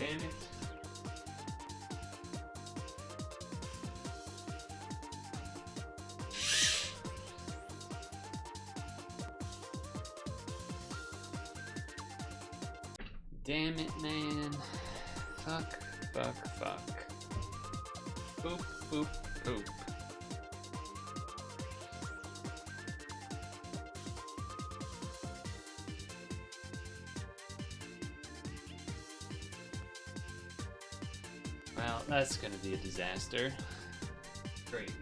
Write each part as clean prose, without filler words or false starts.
Damn it. Damn it, man. Fuck, fuck, fuck. Boop, boop, boop. Well, that's gonna be a disaster. Great.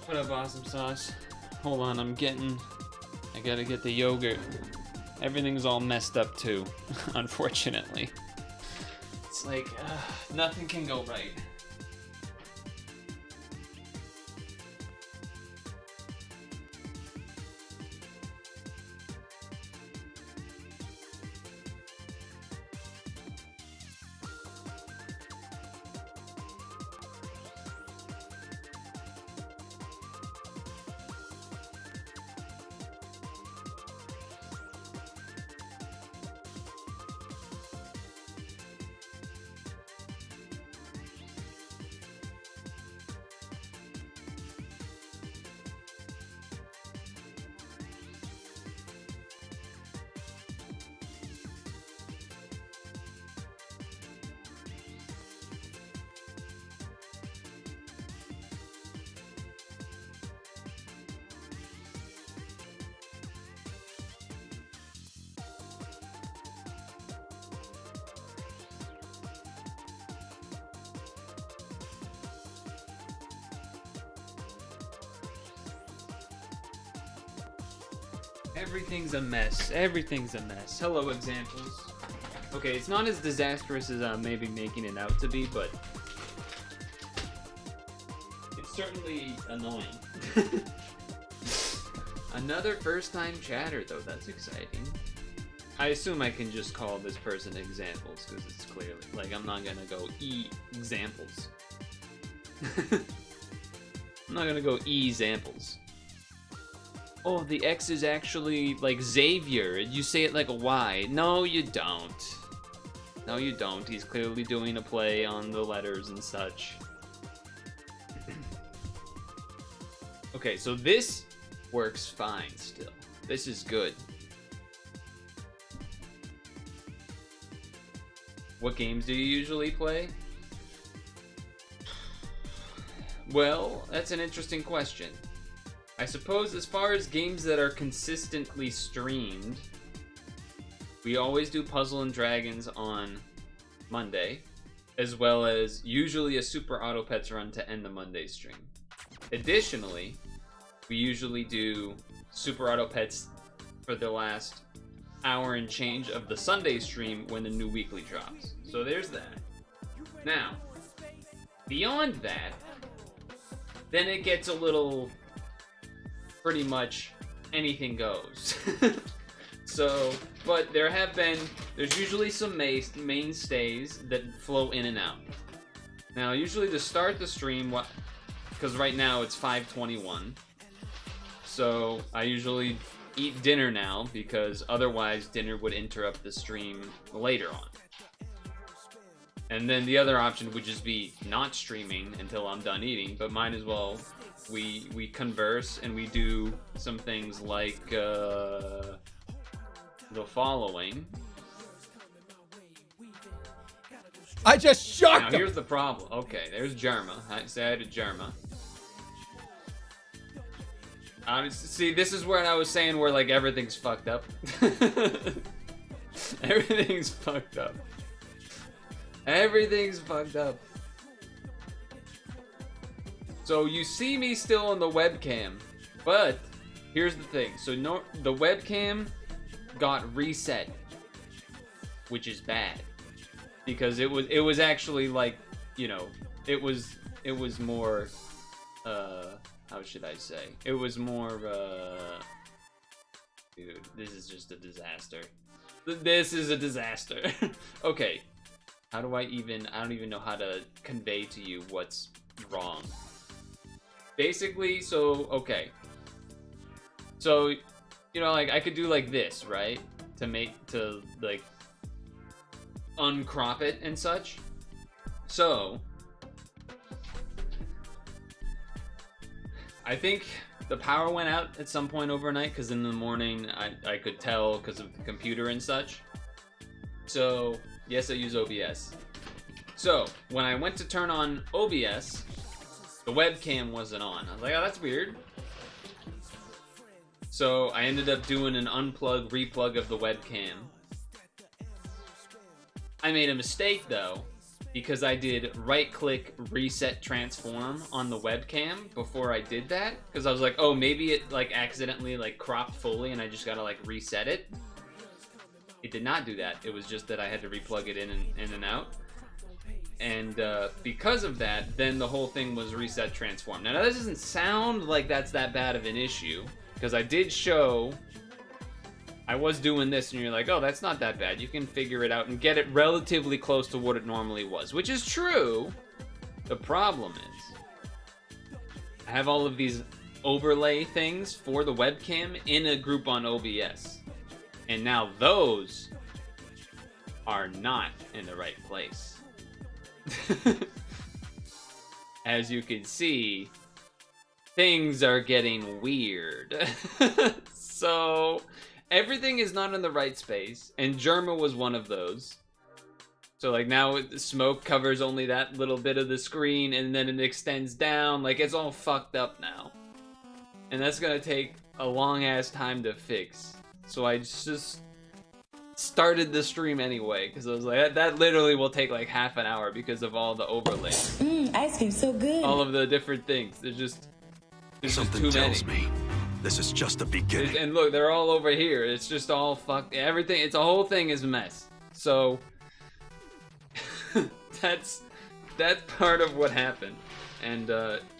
What up, awesome sauce? Hold on, I gotta get the yogurt. Everything's all messed up too, unfortunately. It's like, nothing can go right. Everything's a mess. Everything's a mess. Hello, examples. Okay, it's not as disastrous as I'm maybe making it out to be, but it's certainly annoying. Another first-time chatter, though. That's exciting. I assume I can just call this person examples, because it's clearly, like, I'm not gonna go examples. I'm not gonna go examples. Oh, the X is actually like Xavier. You say it like a Y. No, you don't. No, you don't. He's clearly doing a play on the letters and such. Okay, so this works fine still. This is good. What games do you usually play? Well, that's an interesting question. I suppose as far as games that are consistently streamed, we always do Puzzle and Dragons on Monday, as well as usually a Super Auto Pets run to end the Monday stream. Additionally, we usually do Super Auto Pets for the last hour and change of the Sunday stream when the new weekly drops. So there's that. Now, beyond that, then it gets a little... pretty much anything goes. So, but there's usually some mainstays that flow in and out. Now, usually to start the stream, because right now it's 5:21, so I usually eat dinner now, because otherwise dinner would interrupt the stream later on. And then the other option would just be not streaming until I'm done eating, but might as well we converse and we do some things like the following. I just shocked Now him. here's the problem. Okay, there's Germa. I say hi to Germa. See, this is where I was saying where like everything's fucked up. Everything's fucked up. Everything's fucked up. So you see me still on the webcam, but here's the thing. So the webcam got reset, which is bad because it was actually like, you know, it was more how should I say? It was more dude, this is just a disaster. This is a disaster. Okay. How do I don't even know how to convey to you what's wrong. Basically, so, okay. So, you know, like, I could do like this, right? To, like, uncrop it and such. So, I think the power went out at some point overnight, because in the morning, I could tell because of the computer and such. So, yes, I use OBS. So, when I went to turn on OBS, the webcam wasn't on. I was like, oh, that's weird. So I ended up doing an unplug, replug of the webcam. I made a mistake though, because I did right-click reset transform on the webcam before I did that. Because I was like, oh, maybe it like accidentally like cropped fully and I just gotta like reset it. It did not do that. It was just that I had to replug it in and out. And because of that, then the whole thing was reset transform. Now that doesn't sound like that's that bad of an issue, because I did show I was doing this and you're like, oh, that's not that bad. You can figure it out and get it relatively close to what it normally was, which is true. The problem is I have all of these overlay things for the webcam in a group on OBS. And now those are not in the right place. As you can see, things are getting weird. So, everything is not in the right space, and Germa was one of those. So, like, now smoke covers only that little bit of the screen, and then it extends down. Like, it's all fucked up now. And that's gonna take a long-ass time to fix. So I just started the stream anyway, because I was like, that literally will take like half an hour because of all the overlays. Ice cream so good. All of the different things. There's just Something too many. tells me this is just the beginning. And look, they're all over here. It's just all fucked. Everything. It's a whole thing is a mess. So that's part of what happened. And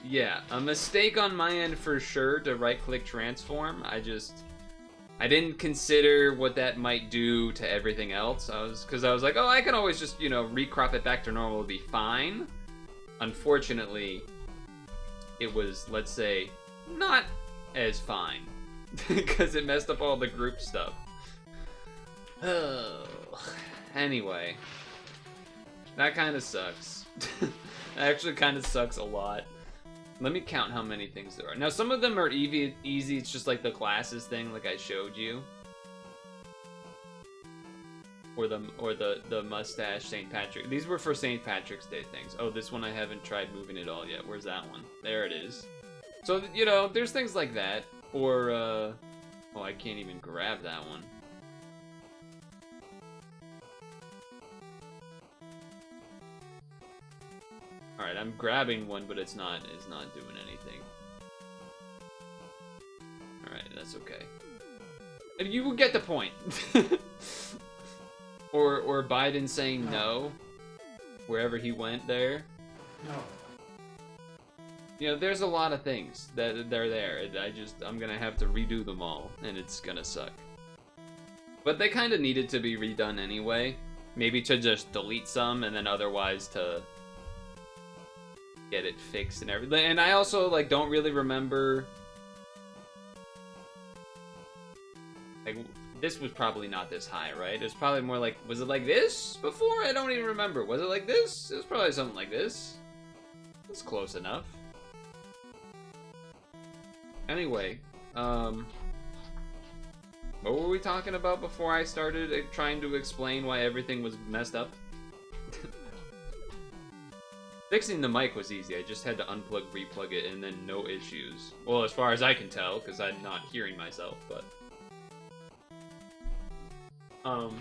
yeah, a mistake on my end for sure to right-click transform. I didn't consider what that might do to everything else. Because I was like, oh, I can always just, you know, recrop it back to normal, it'll be fine. Unfortunately, it was, let's say, not as fine. Because it messed up all the group stuff. Oh. Anyway. That kind of sucks. That actually kind of sucks a lot. Let me count how many things there are. Now, some of them are easy. It's just like the glasses thing, like I showed you, or the mustache St. Patrick. These were for St. Patrick's Day things. Oh, this one I haven't tried moving it all yet. Where's that one? There it is. So you know, there's things like that. Or oh, I can't even grab that one. Alright, I'm grabbing one, but it's not doing anything. Alright, that's okay. You will get the point. or Biden saying no, wherever he went there. No. You know, there's a lot of things that they're there. I'm gonna have to redo them all, and it's gonna suck. But they kind of needed to be redone anyway. Maybe to just delete some, and then otherwise to get it fixed and everything. And I also like don't really remember, like, this was probably not this high, right? It was probably more like, was it like this before? I don't even remember. Was it like this? It was probably something like this. It's close enough. Anyway, what were we talking about before I started trying to explain why everything was messed up? Fixing the mic was easy. I just had to unplug, replug it, and then no issues. Well, as far as I can tell, because I'm not hearing myself, but... Oh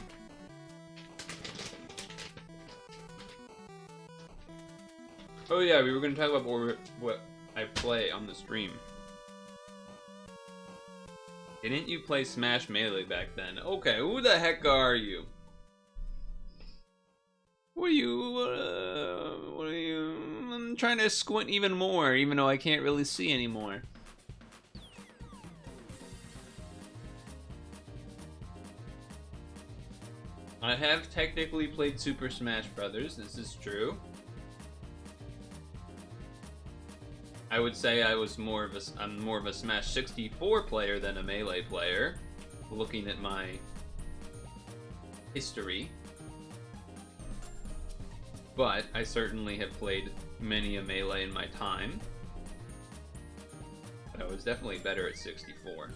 yeah, we were going to talk about what I play on the stream. Didn't you play Smash Melee back then? Okay, who the heck are you? What are you? I'm trying to squint even more, even though I can't really see anymore. I have technically played Super Smash Brothers, this is true. I would say I'm more of a Smash 64 player than a Melee player, looking at my history. But I certainly have played many a Melee in my time. But I was definitely better at 64.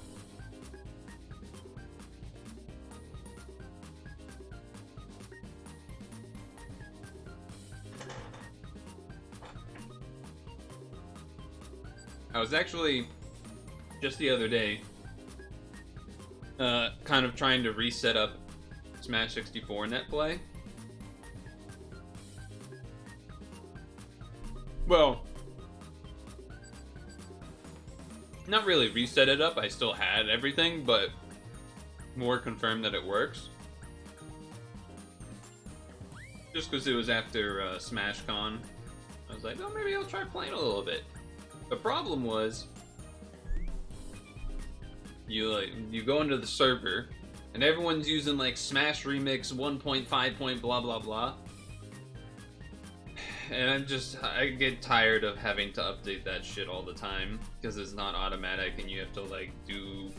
I was actually, just the other day, kind of trying to reset up Smash 64 net play. Well, not really reset it up, I still had everything, but more confirmed that it works. Just because it was after SmashCon, I was like, oh, maybe I'll try playing a little bit. The problem was, you go into the server, and everyone's using like Smash Remix 1.5 point blah blah blah. And I get tired of having to update that shit all the time, because it's not automatic and you have to like do...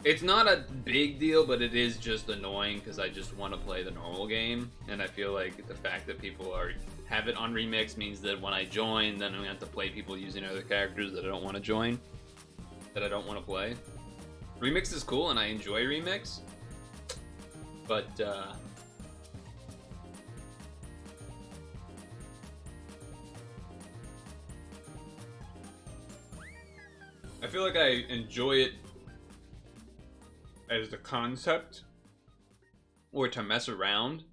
It's not a big deal, but it is just annoying because I just want to play the normal game, and I feel like the fact that people have it on Remix means that when I join, then I have to play people using other characters that I don't want to join, that I don't want to play. Remix is cool and I enjoy Remix, but I feel like I enjoy it as the concept or to mess around,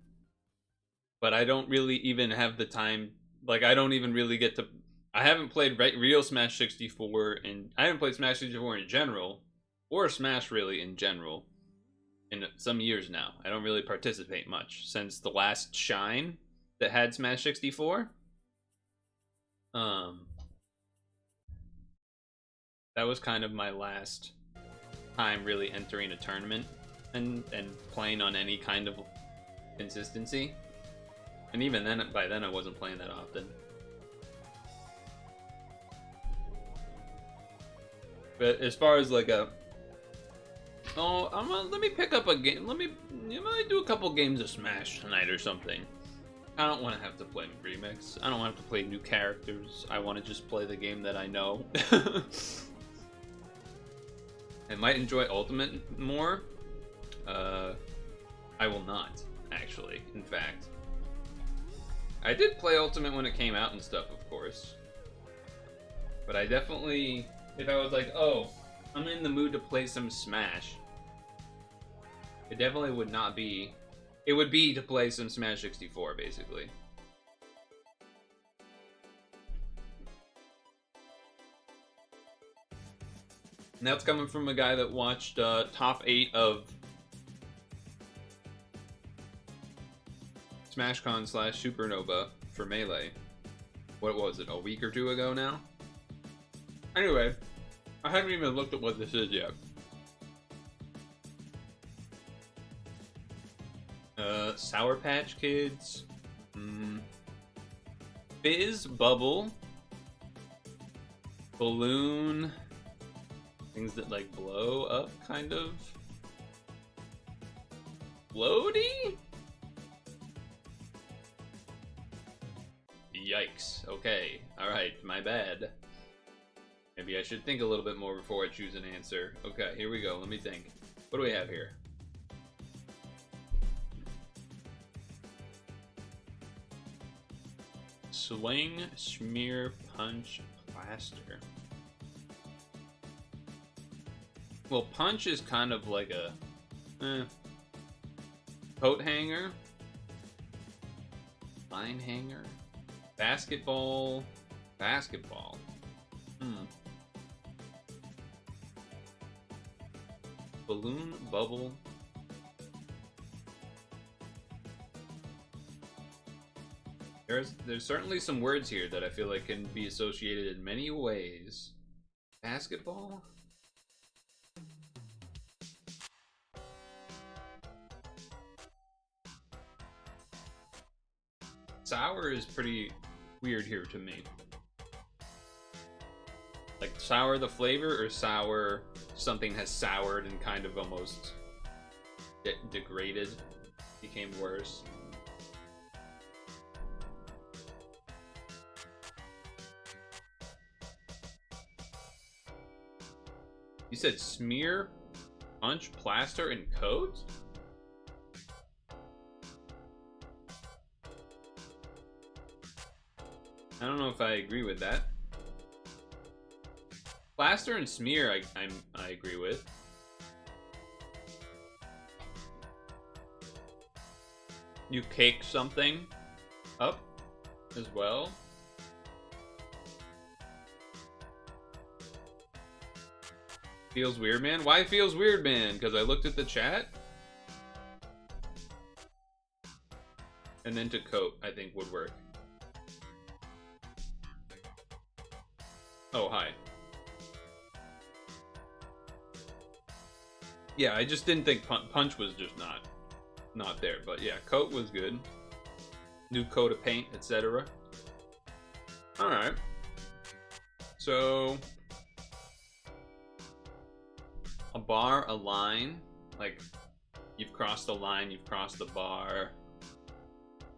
but I don't really even have the time. Like, I don't even really get to... I haven't played real Smash 64, and I haven't played Smash 64 in general, or Smash really in general, in some years now. I don't really participate much since the last Shine that had Smash 64. That was kind of my last time really entering a tournament and playing on any kind of consistency. And even then, by then I wasn't playing that often. But as far as like let me pick up a game. Let me do a couple games of Smash tonight or something. I don't want to have to play Remix. I don't want to have to play new characters. I want to just play the game that I know. I might enjoy Ultimate more. I will not, actually, in fact. I did play Ultimate when it came out and stuff, of course. But I definitely, if I was like, oh, I'm in the mood to play some Smash, it definitely would not be, it would be to play some Smash 64, basically. And that's coming from a guy that watched top 8 of SmashCon / Supernova for Melee. What was it, a week or two ago now? Anyway, I haven't even looked at what this is yet. Sour Patch Kids. Fizz, Bubble. Balloon. Things that like blow up, kind of. Floaty? Yikes. Okay. Alright, my bad. Maybe I should think a little bit more before I choose an answer. Okay, here we go. Let me think. What do we have here? Sling, smear, punch, plaster. Well, punch is kind of like a coat hanger, line hanger, basketball, basketball. Balloon, bubble. There's certainly some words here that I feel like can be associated in many ways. Basketball? Sour is pretty weird here to me. Like sour the flavor, or sour something has soured and kind of almost degraded, became worse. You said smear, punch, plaster, and coat? I don't know if I agree with that. Plaster and smear, I agree with. You cake something up as well. Feels weird, man. Why feels weird, man? Because I looked at the chat. And then to coat, I think would work. Oh, hi. Yeah, I just didn't think punch was just not there. But yeah, coat was good. New coat of paint, etc. Alright. So... a bar, a line. Like, you've crossed the line, you've crossed the bar.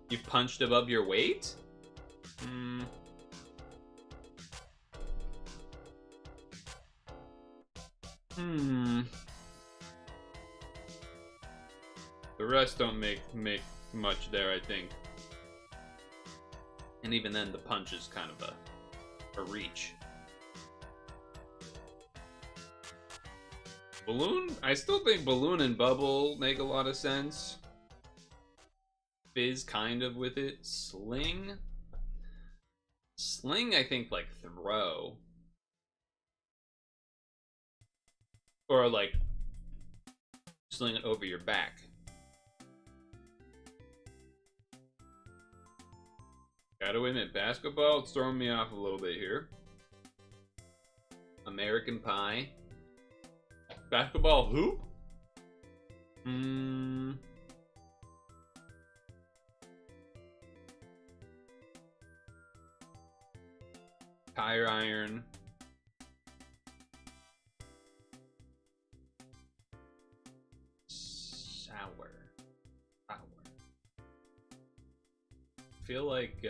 You've punched above your weight? The rest don't make much there, I think. And even then, the punch is kind of a reach. Balloon? I still think balloon and bubble make a lot of sense. Fizz kind of with it. Sling? Sling, I think, like, throw. Or, like, sling it over your back. Gotta admit, basketball, it's throwing me off a little bit here. American Pie. Basketball hoop? Tire iron. Sour. I feel like,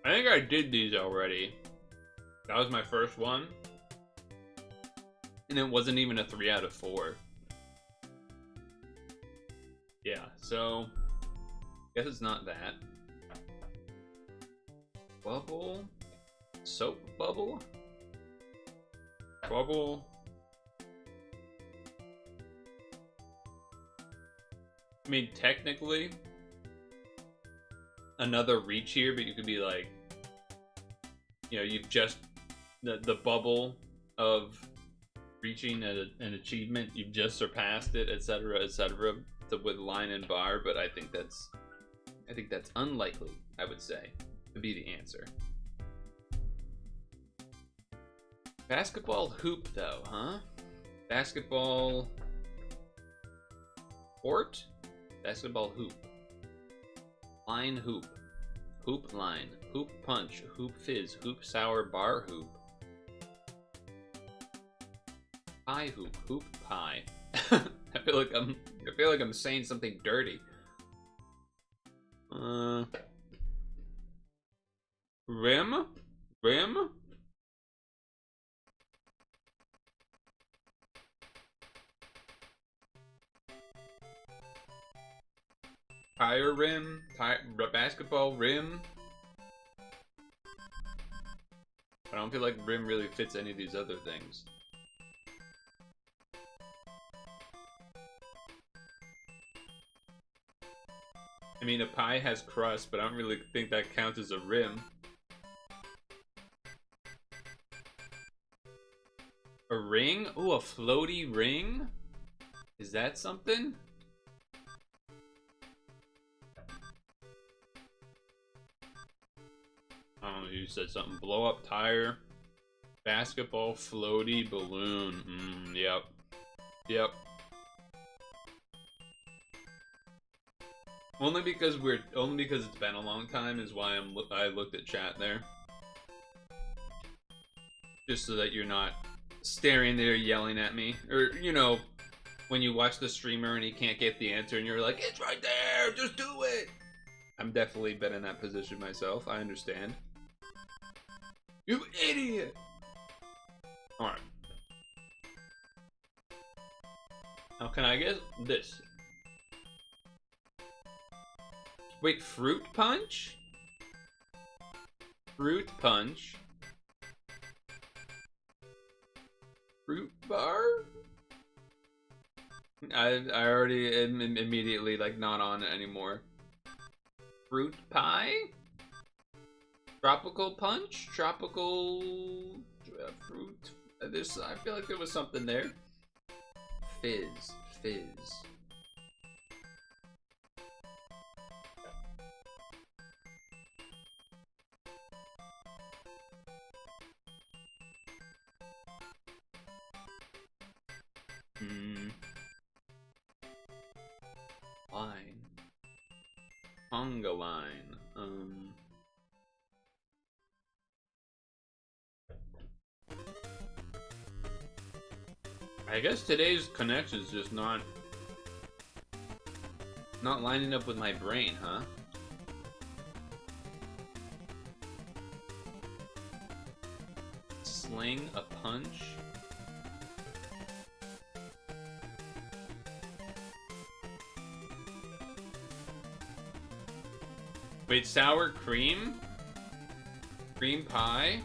I think I did these already. That was my first one. And it wasn't even a 3 out of 4. Yeah, so... guess it's not that. Bubble? Soap bubble? Bubble? I mean, technically, another reach here, but you could be like, you know, you've just, the bubble of reaching an achievement, you've just surpassed it, etc., with line and bar, but I think that's unlikely, I would say, to be the answer. Basketball hoop, though, huh? Basketball court? Basketball hoop. Line hoop. Hoop line. Hoop punch. Hoop fizz. Hoop sour bar hoop. Pie hoop. Hoop pie. I feel like I'm saying something dirty. Rim? Rim? Tire rim? Basketball rim? I don't feel like rim really fits any of these other things. I mean, a pie has crust, but I don't really think that counts as a rim. A ring? Ooh, a floaty ring? Is that something? Oh, you said something. Blow up tire. Basketball floaty balloon. Yep. Yep. Only because it's been a long time is why I looked at chat there. Just so that you're not staring there yelling at me. Or, you know, when you watch the streamer and he can't get the answer and you're like, it's right there, just do it! I'm definitely been in that position myself, I understand. You idiot! Alright. Now can I get this? Wait, fruit punch? Fruit punch? Fruit bar? I already am immediately like not on it anymore. Fruit pie? Tropical punch? Tropical fruit? I feel like there was something there. Fizz. Line. Conga line. I guess today's connection is just not lining up with my brain, huh? Sling a punch. Wait, sour cream? Cream pie?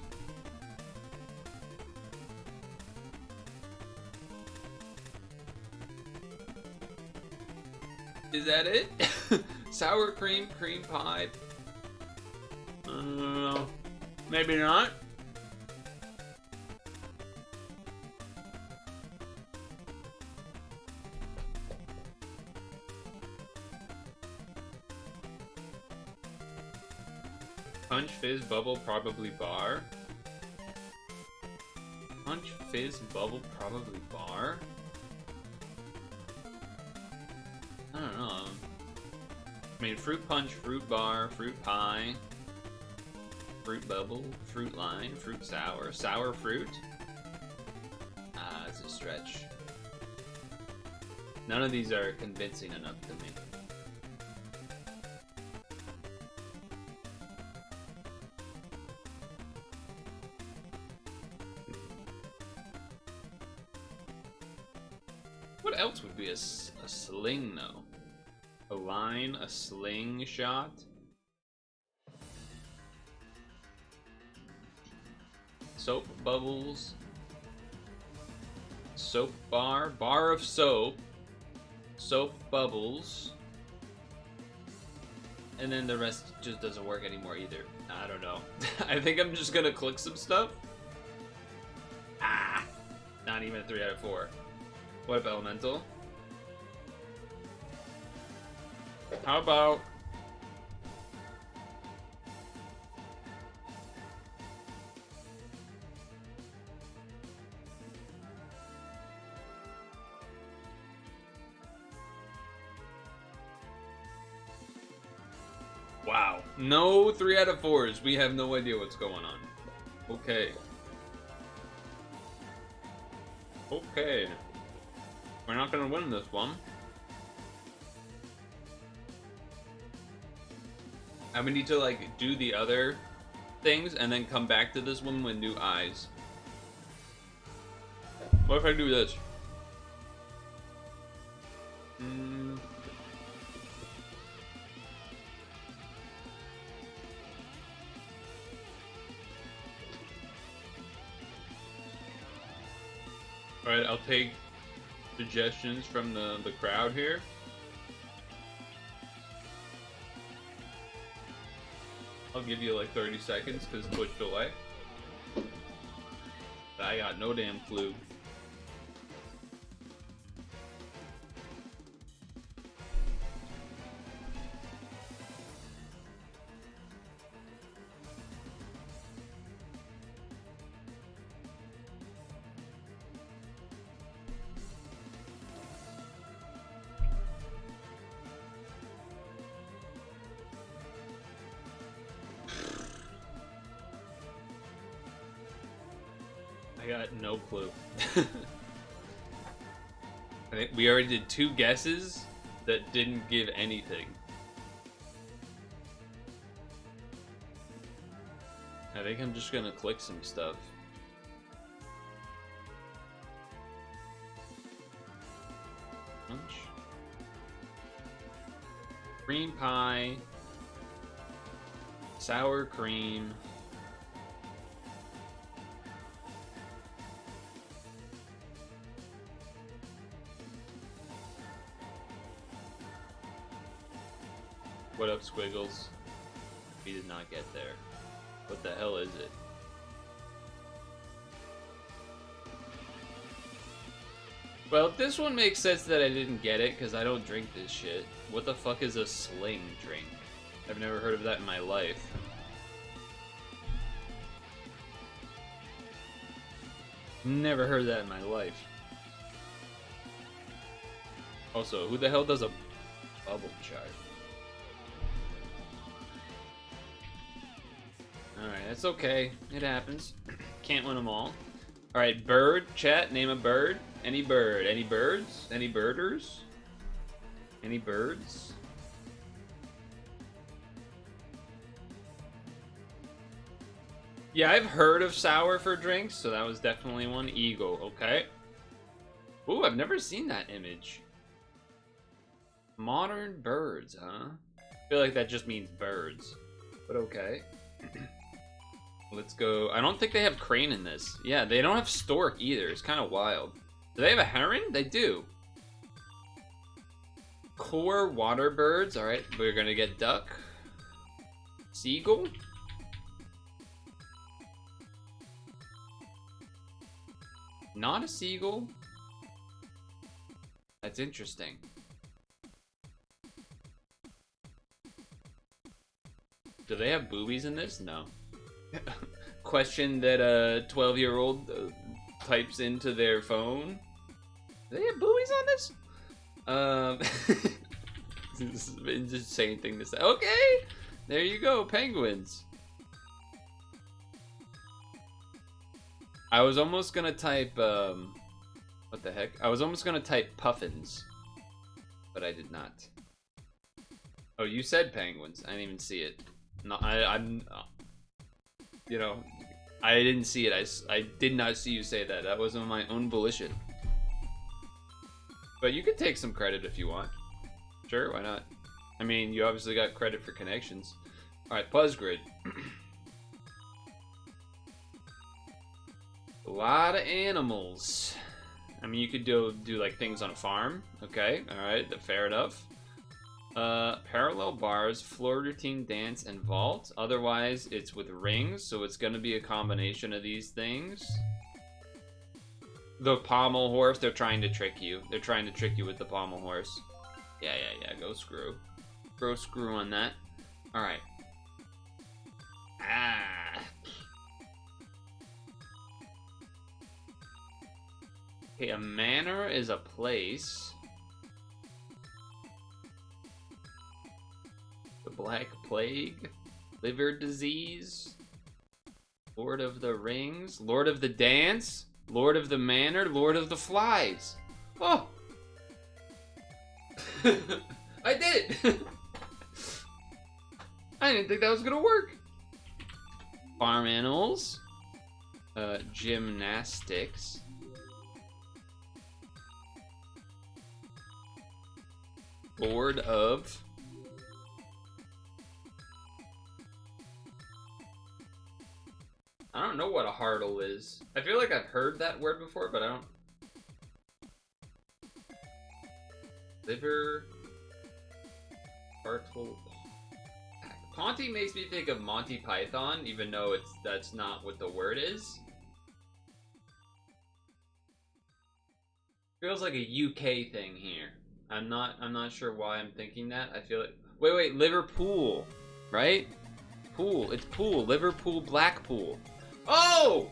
Is that it? Sour cream, cream pie? Maybe not. Punch, fizz, bubble, probably bar. Punch, fizz, bubble, probably bar? I don't know. I mean, fruit punch, fruit bar, fruit pie, fruit bubble, fruit line, fruit sour, sour fruit? Ah, it's a stretch. None of these are convincing enough to me. What else would be a sling, though? A line, a slingshot? Soap bubbles. Soap bar. Bar of soap. Soap bubbles. And then the rest just doesn't work anymore either. I don't know. I think I'm just gonna click some stuff. Ah! Not even a 3 out of 4. What about elemental? How about... Wow. No 3 out of 4s. We have no idea what's going on. Okay. Okay. We're not gonna win this one. And we need to, like, do the other things and then come back to this one with new eyes. What if I do this? Alright, I'll take suggestions from the crowd here. I'll give you like 30 seconds because Twitch delay. I got no damn clue. I got no clue. I think we already did 2 guesses that didn't give anything. I think I'm just gonna click some stuff. Lunch. Cream pie. Sour cream. What up, Squiggles? We did not get there. What the hell is it? Well, this one makes sense that I didn't get it, because I don't drink this shit. What the fuck is a sling drink? I've never heard of that in my life. Never heard that in my life. Also, who the hell does a bubble chart? Alright, that's okay. It happens. Can't win them all. Alright, bird. Chat, name a bird. Any bird. Any birds? Any birders? Any birds? Yeah, I've heard of sour for drinks, so that was definitely one. Eagle, okay. Ooh, I've never seen that image. Modern birds, huh? I feel like that just means birds. But okay. Let's go. I don't think they have crane in this. Yeah, they don't have stork either. It's kind of wild. Do they have a heron? They do. Core water birds. All right, we're gonna get duck. Seagull. Not a seagull. That's interesting. Do they have boobies in this? No. Question that a 12-year-old types into their phone. Do they have boobies on this? This is an insane thing to say. Okay, there you go, penguins. I was almost gonna type, what the heck? I was almost gonna type puffins, but I did not. Oh, you said penguins. I didn't even see it. No, I'm, you know, I didn't see it. I did not see you say that. That was on my own volition. But you can take some credit if you want. Sure, why not? I mean, you obviously got credit for connections. Alright, Buzzgrid. A lot of animals. I mean, you could do like things on a farm. Okay, alright, fair enough. Parallel bars, floor routine, dance, and vault. Otherwise, it's with rings, so it's gonna be a combination of these things. The pommel horse, they're trying to trick you. They're trying to trick you with the pommel horse. Yeah, go screw. Go screw on that. Alright. Ah. Okay, a manor is a place. The Black Plague. Liver disease. Lord of the Rings. Lord of the Dance. Lord of the Manor. Lord of the Flies. Oh! I did it! I didn't think that was gonna work. Farm animals. Gymnastics. Board of. I don't know what a hardle is. I feel like I've heard that word before, but I don't. Liver. Purtle. Ponty makes me think of Monty Python, even though that's not what the word is. Feels like a UK thing here. I'm not sure why I'm thinking that. I feel like wait, Liverpool, right? Pool. It's pool. Liverpool, Blackpool. Oh!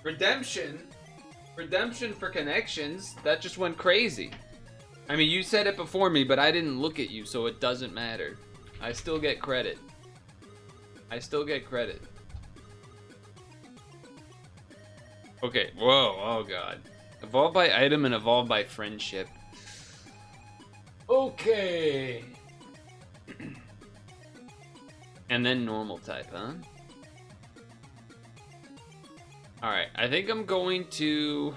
Redemption for connections. That just went crazy. I mean, you said it before me, but I didn't look at you, so it doesn't matter. I still get credit. Okay, whoa, oh god. Evolve by item and evolve by friendship. Okay. And then normal type, huh? Alright, I think I'm going to...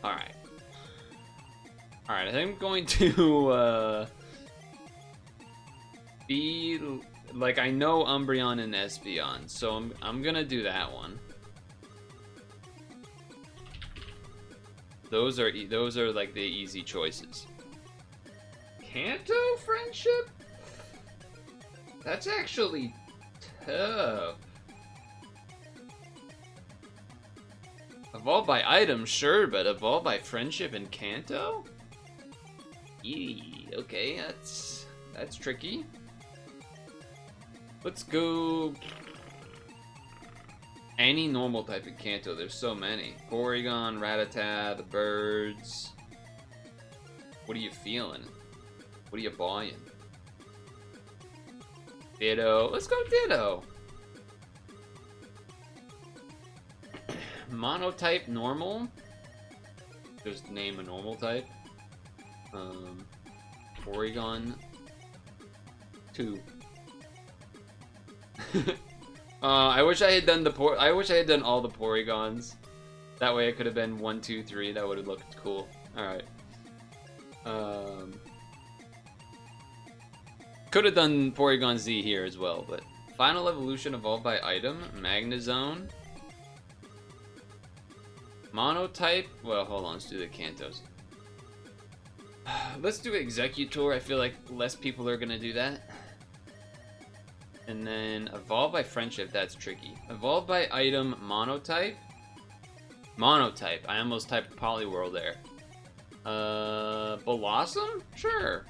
Alright, I think I'm going to, be, like, I know Umbreon and Espeon, so I'm gonna do that one. Those are like the easy choices. Kanto friendship? That's actually tough. Evolve by item, sure, but evolve by friendship and Kanto? Eee, okay, that's tricky. Let's go any normal type of Kanto. There's so many. Porygon, Rattata, the birds. What are you feeling? What are you buying? Ditto. Let's go Ditto. Monotype normal. Just name a normal type. Porygon 2. I wish I had done all the Porygons. That way it could have been 1, 2, 3. That would have looked cool. Alright. Could have done Porygon Z here as well, but final evolution evolved by item, Magnezone. Monotype, well, hold on, let's do the Kantos. Let's do Executor. I feel like less people are gonna do that. And then evolve by friendship, that's tricky. Evolve by item, Monotype. Monotype, I almost typed Poliwhirl there. Blossom? Sure.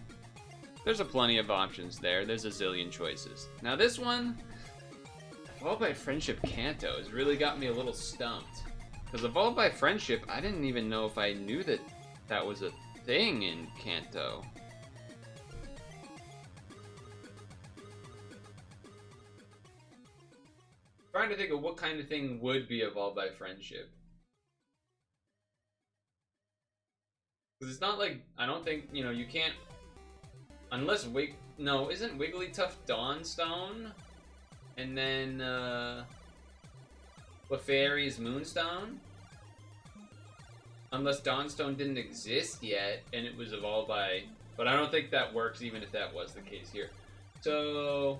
There's a plenty of options there. There's a zillion choices. Now this one, evolve by friendship Kanto has really got me a little stumped. Because evolve by friendship, I didn't even know if I knew that that was a thing in Kanto. Trying to think of what kind of thing would be evolved by friendship. Because it's not like, I don't think, you know, you can't, unless no, isn't Wigglytuff Dawnstone? And then, Clefairy's Moonstone? Unless Dawnstone didn't exist yet, and it was evolved by, but I don't think that works even if that was the case here. So,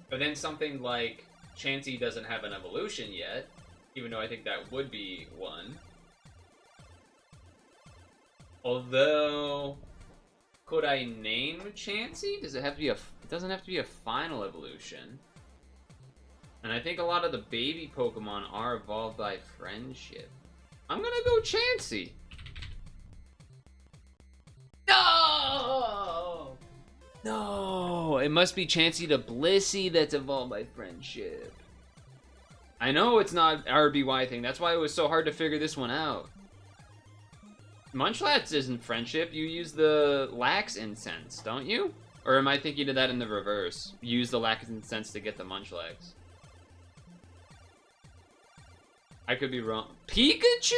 but then something like Chansey doesn't have an evolution yet, even though I think that would be one. Although, could I name Chansey? Does it have to be it doesn't have to be a final evolution. And I think a lot of the baby Pokemon are evolved by friendship. I'm gonna go Chansey. No! No! It must be Chansey to Blissey that's evolved by friendship. I know it's not RBY thing. That's why it was so hard to figure this one out. Munchlax isn't friendship. You use the Lax Incense, don't you? Or am I thinking of that in the reverse? Use the Lax Incense to get the Munchlax. I could be wrong. Pikachu?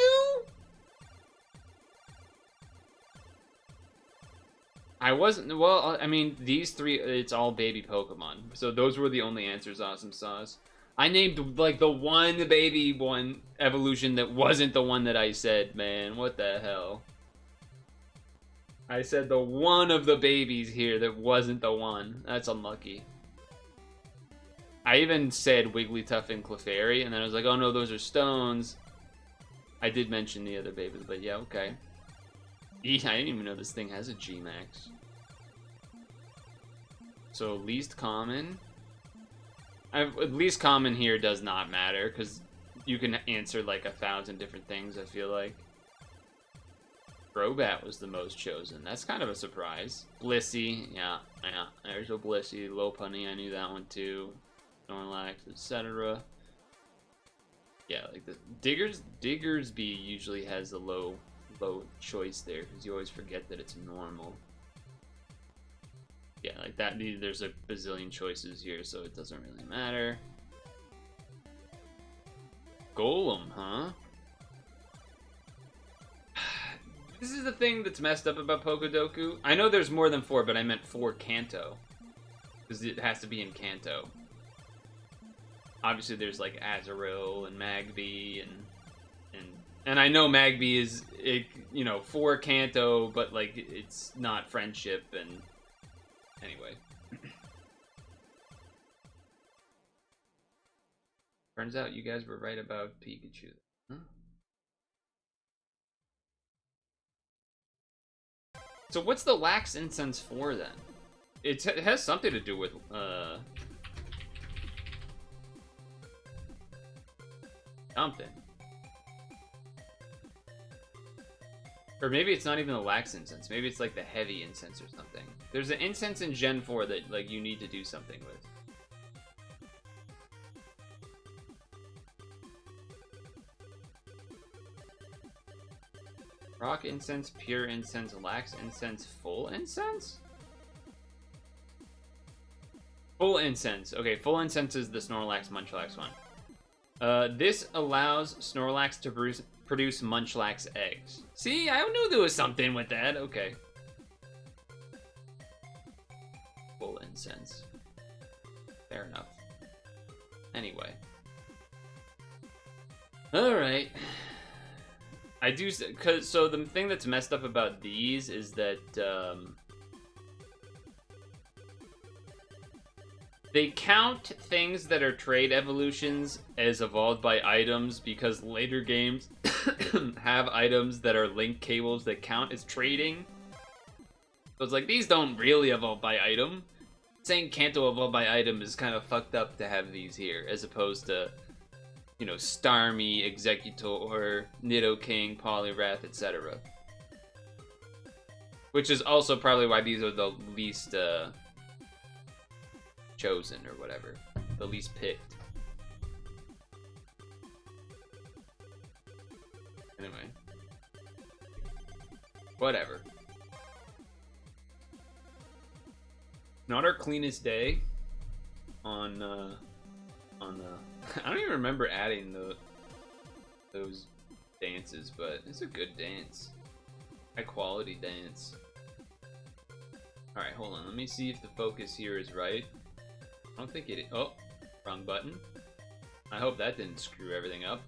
I wasn't, well, I mean, these three, it's all baby Pokemon. So those were the only answers, Awesome Sauce. I named, like, the one baby one evolution that wasn't the one that I said, man. What the hell? I said the one of the babies here that wasn't the one. That's unlucky. I even said Wigglytuff and Clefairy, and then I was like, oh no, those are stones. I did mention the other babies, but yeah, okay. I didn't even know this thing has a G-Max. So, least common. Least common here does not matter, because you can answer like 1,000 different things, I feel like. Crobat was the most chosen. That's kind of a surprise. Blissey, yeah. There's a Blissey. Lopunny, I knew that one too. Snorlax, etc. Yeah, like the Diggersby usually has a low choice there, because you always forget that it's normal. Yeah, like that, there's a bazillion choices here, so it doesn't really matter. Golem, huh? This is the thing that's messed up about Pokedoku. I know there's more than 4, but I meant 4 Kanto. Because it has to be in Kanto. Obviously there's like Azurill and Magby and I know Magby is, you know, 4 Kanto, but like it's not friendship, and anyway. Turns out you guys were right about Pikachu. Huh? So what's the wax incense for then? It has something to do with something. Or maybe it's not even the wax incense. Maybe it's like the heavy incense or something. There's an incense in Gen 4 that like you need to do something with. Rock incense, pure incense, lax incense, full incense? Full incense. Okay, full incense is the Snorlax Munchlax one. This allows Snorlax to produce Munchlax eggs. See, I knew there was something with that. Okay. Full incense. Fair enough. Anyway. Alright. I do, so the thing that's messed up about these is that, they count things that are trade evolutions as evolved by items because later games have items that are link cables that count as trading. So it's like, these don't really evolve by item. Saying Kanto evolved by item is kind of fucked up to have these here, as opposed to, you know, Starmie, Executor, Nidoking, Poliwrath, etc. Which is also probably why these are the least, chosen or whatever, the least picked. Anyway, whatever. Not our cleanest day on I don't even remember adding those dances, but it's a good dance, high quality dance. All right, hold on, let me see if the focus here is right. I don't think it is. Oh, wrong button. I hope that didn't screw everything up.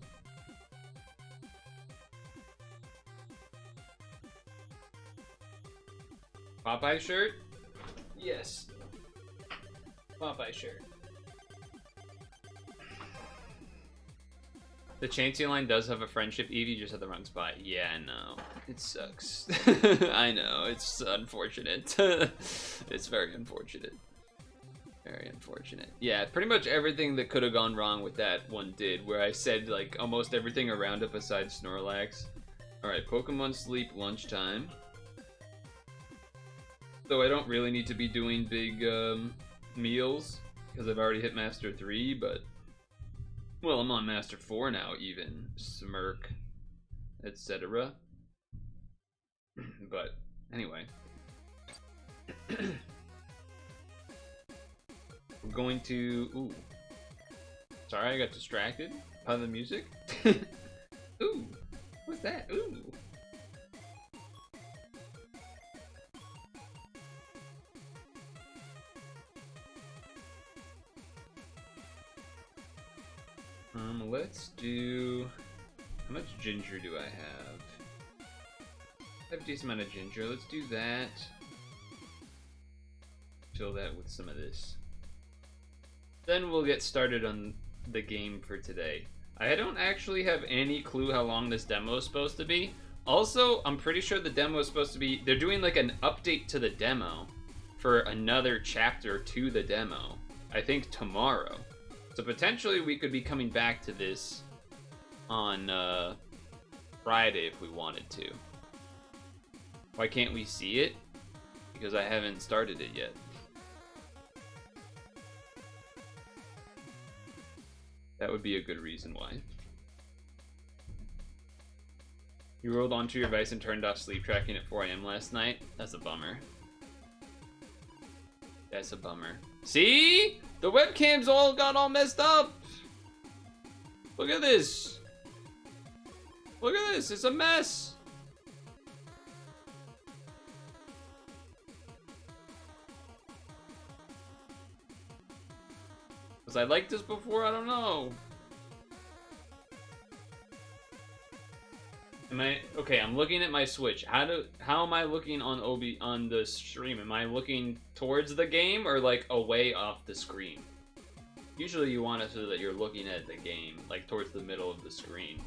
Popeye shirt? Yes. Popeye shirt. The Chansey line does have a friendship. Eevee just had the wrong spot. Yeah, I know. It sucks. I know. It's unfortunate. It's very unfortunate. Very unfortunate. Yeah, pretty much everything that could have gone wrong with that one did, where I said, like, almost everything around it besides Snorlax. Alright, Pokemon Sleep lunchtime. Though I don't really need to be doing big, meals, because I've already hit Master 3, but... Well, I'm on Master 4 now, even. Smirk, etc. But, anyway. We're going to... Ooh. Sorry, I got distracted by the music. Ooh. What's that? Ooh. Let's do... How much ginger do I have? I have a decent amount of ginger. Let's do that. Fill that with some of this. Then we'll get started on the game for today. I don't actually have any clue how long this demo is supposed to be. Also, I'm pretty sure the demo is supposed to be... They're doing like an update to the demo for another chapter to the demo. I think tomorrow. So potentially we could be coming back to this on Friday if we wanted to. Why can't we see it? Because I haven't started it yet. That would be a good reason why. You rolled onto your device and turned off sleep tracking at 4 AM last night? That's a bummer. That's a bummer. See? The webcams all got all messed up! Look at this! Look at this, it's a mess! Was I like this before? I don't know. Am I okay? I'm looking at my Switch. How am I looking on the stream? Am I looking towards the game or like away off the screen? Usually you want it so that you're looking at the game, like towards the middle of the screen.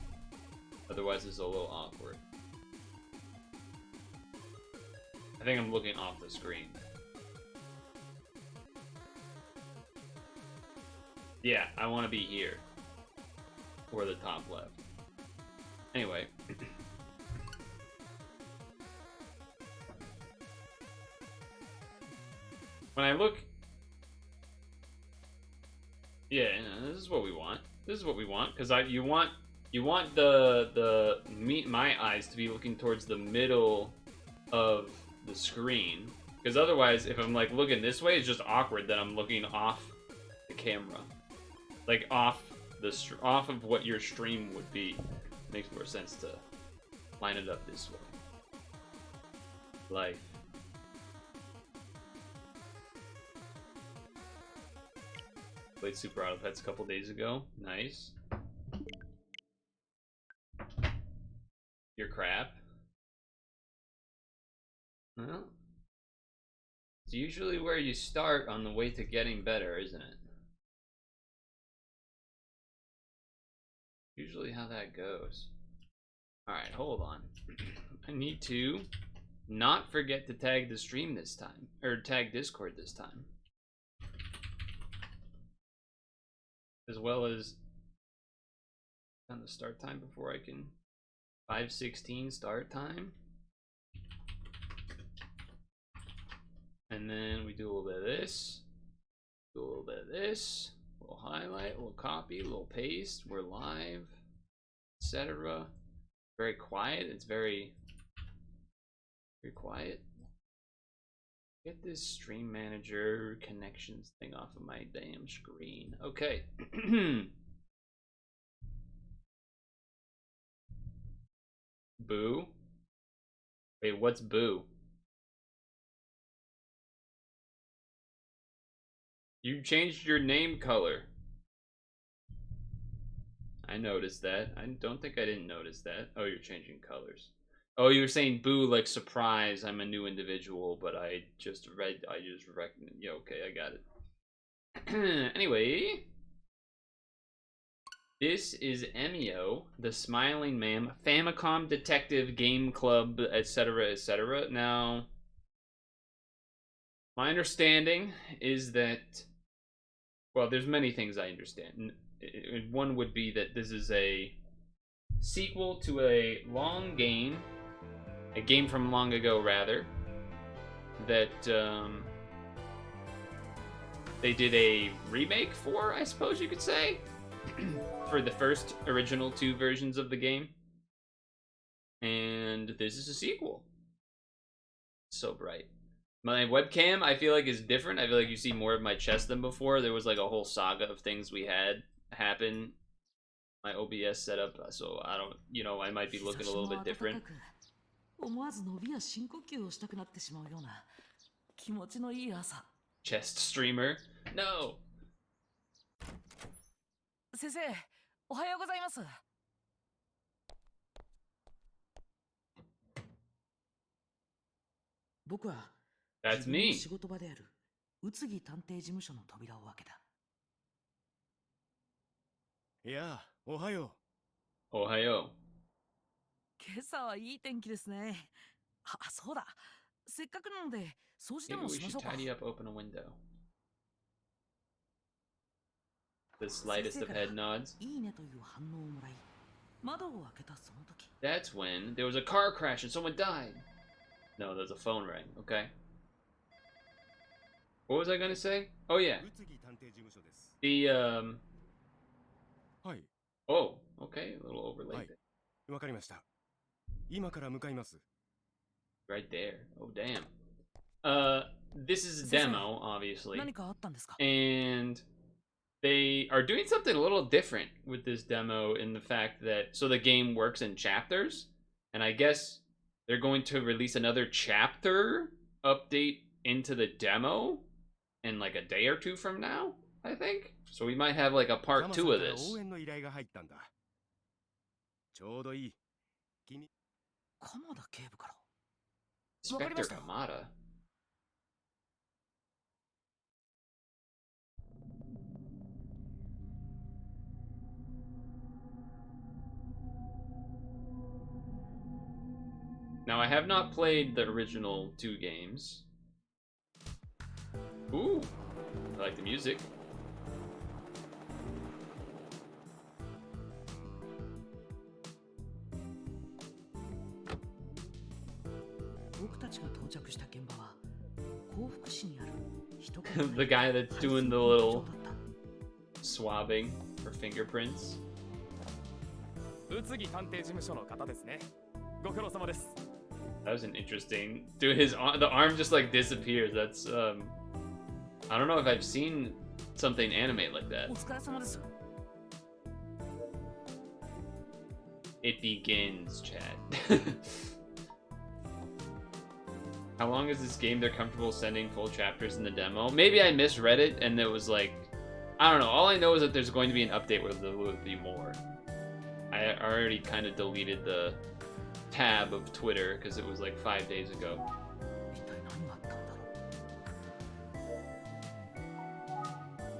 Otherwise it's a little awkward. I think I'm looking off the screen. Yeah, I want to be here. Or the top left. Anyway. When I look... Yeah, this is what we want. This is what we want, because you want my eyes to be looking towards the middle of the screen. Because otherwise, if I'm like looking this way, it's just awkward that I'm looking off the camera. Like off of what your stream would be. Makes more sense to line it up this way. Life. Played Super Auto Pets a couple days ago. Nice. You're crap. Well, it's usually where you start on the way to getting better, isn't it? Usually how that goes. Alright, hold on. I need to not forget to tag the stream this time. Or tag Discord this time. As well as on the start time before I can 5:16 start time. And then we do a little bit of this. Do a little bit of this. A little highlight, a little copy, a little paste. We're live, etc. Very quiet. It's very quiet. Get this stream manager connections thing off of my damn screen. Okay. Boo? Wait, what's boo? You changed your name color. I noticed that. I don't think I didn't notice that. Oh, you're changing colors. Oh, you were saying boo like surprise, I'm a new individual, but I just recognized. Yeah, okay, I got it. Anyway. This is Emio, the Smiling Man, Famicom Detective Game Club, etc., etc. Now, my understanding is that, well, there's many things I understand. One would be that this is a sequel to a game from long ago, rather, that they did a remake for, I suppose you could say, for the first original 2 versions of the game. And this is a sequel. So bright. My webcam, I feel like, is different. I feel like you see more of my chest than before. There was like a whole saga of things we had happen. My OBS setup, so I don't, I might be looking a little bit different. Chest streamer? No! 先生、おはようございます。僕は That's 自分の me. 仕事場である宇津木探偵事務所の扉を開けた。いや、おはよ Ohio. 今朝はいい天気ですね。あ、そうだ。せっかくなので掃除で Maybe も we しまし should ょうか。 tidy up, open a window. The slightest of head nods. いいねという反応をもらい、窓を開けたその時。 That's when there was a car crash and someone died. No, there's a phone ring. Okay. What was I gonna say? Oh う。 yeah. 宇津木探偵事務所です。 The はい、 Oh, okay. A little overlaid はい、わかりました。今から向かいます。 right there. Oh damn. This is a demo, obviously, 何かあったんですか？ and they are doing something a little different with this demo in the fact that so the game works in chapters, and I guess they're going to release another chapter update into the demo in like a day or two from now, I think. So we might have like a part 2 of 鎌さんから this. 応援の依頼が入ったんだ。ちょうどいい。君、鎌田警部から。 Inspector Kamada. Now, I have not played the original 2 games. Ooh, I like the music. 僕たちが到着した現場は甲府市にある一区 The guy that's doing the little swabbing for fingerprints. 宇津木探偵事務所の方ですね。ご苦労様です。 That was an interesting. Dude, the arm just like disappears. That's I don't know if I've seen something animate like that. お疲れ様です。 It begins, Chad. How long is this game? They're comfortable sending full chapters in the demo. Maybe I misread it and it was like, I don't know. All I know is that there's going to be an update where there will be more. I already kind of deleted the tab of Twitter because it was like 5 days ago. 一体何があったんだろ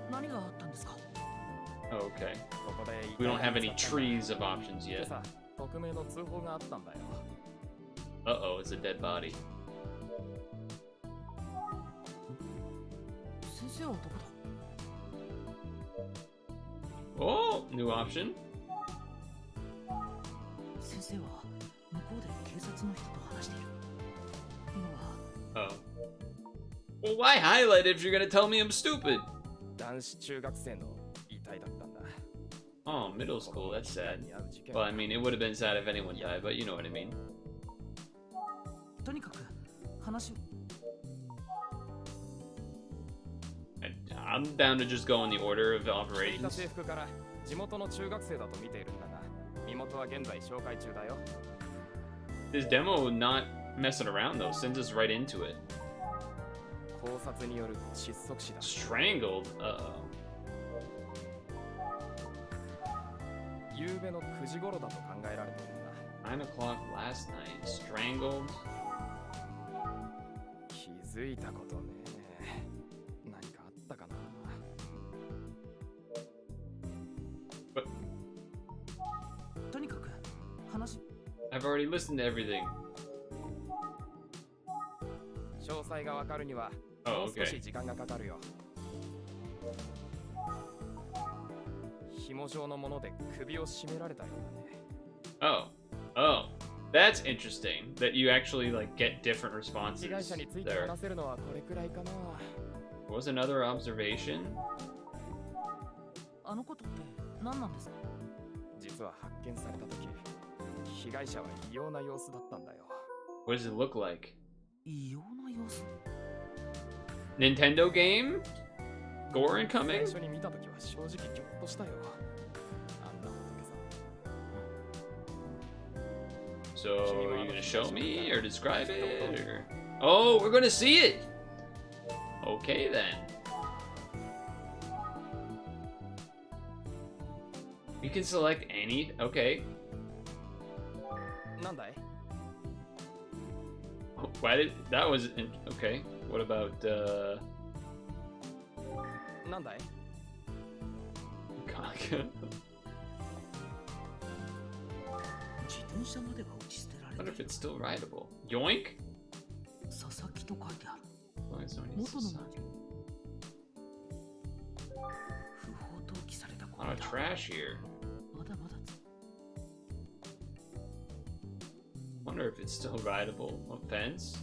う。何があったんですか？ Oh, okay. ここで We don't have any trees of options 今 yet. 朝匿名の通報があったんだよ。 Uh-oh, it's a dead body. 先生はどこだ？ Oh, new option. 先生は向こうで警察の人と話している。今は Oh. Well, why highlight it if you're gonna tell me I'm stupid? 男子中学生の遺体だったんだ。 Oh, middle school, that's sad. に遭う事件 Well, I mean, it would have been sad if anyone died, but you know what I mean. とにかく話を。 I'm down to just go in the order of 着ていた operations. 制服から地元の中学生だと見ているんだが、身元は現在紹介中だよ。 This demo not messing around though, sends us right into it. 考察による窒息死だ。 Strangled? Uh-oh. 夕べの9時頃だと考えられているんだ。 9 o'clock last night. Strangled? 気づいたことね。何かあったかな。 とにかく話。 I've already listened to everything. 詳細がわかるには Oh, もう少し okay. 時間がかかるよ。紐状のもので首を絞められたようだね。 Oh. Oh. That's interesting. That you actually like get different 被害 responses 者について there. 話せるのはこれくらいかな。 What was another observation? あのことって何なんですか？実は発見された時、被害者は異様な様子だったんだよ。 What does it look like? 異様な様子。 Nintendo game? Gore 最 incoming? 初に見た時は正直ギョッとしたよ。あんな仏さん。 So, are you gonna show me or describe it? Or... Oh, we're gonna see it! Okay then. We can select any. Okay. なんだい Why did that was okay? What about なんだい Kaka? 自転車までが打ち捨てら I れ wonder て if いる it's still rideable. Yoink? 佐々木と書いてある Oh, it's only 元の文字 Sasaki. 不法投棄された A ゴ lot ミ of だ trash here. まだまだ Wonder if it's still rideable. A fence?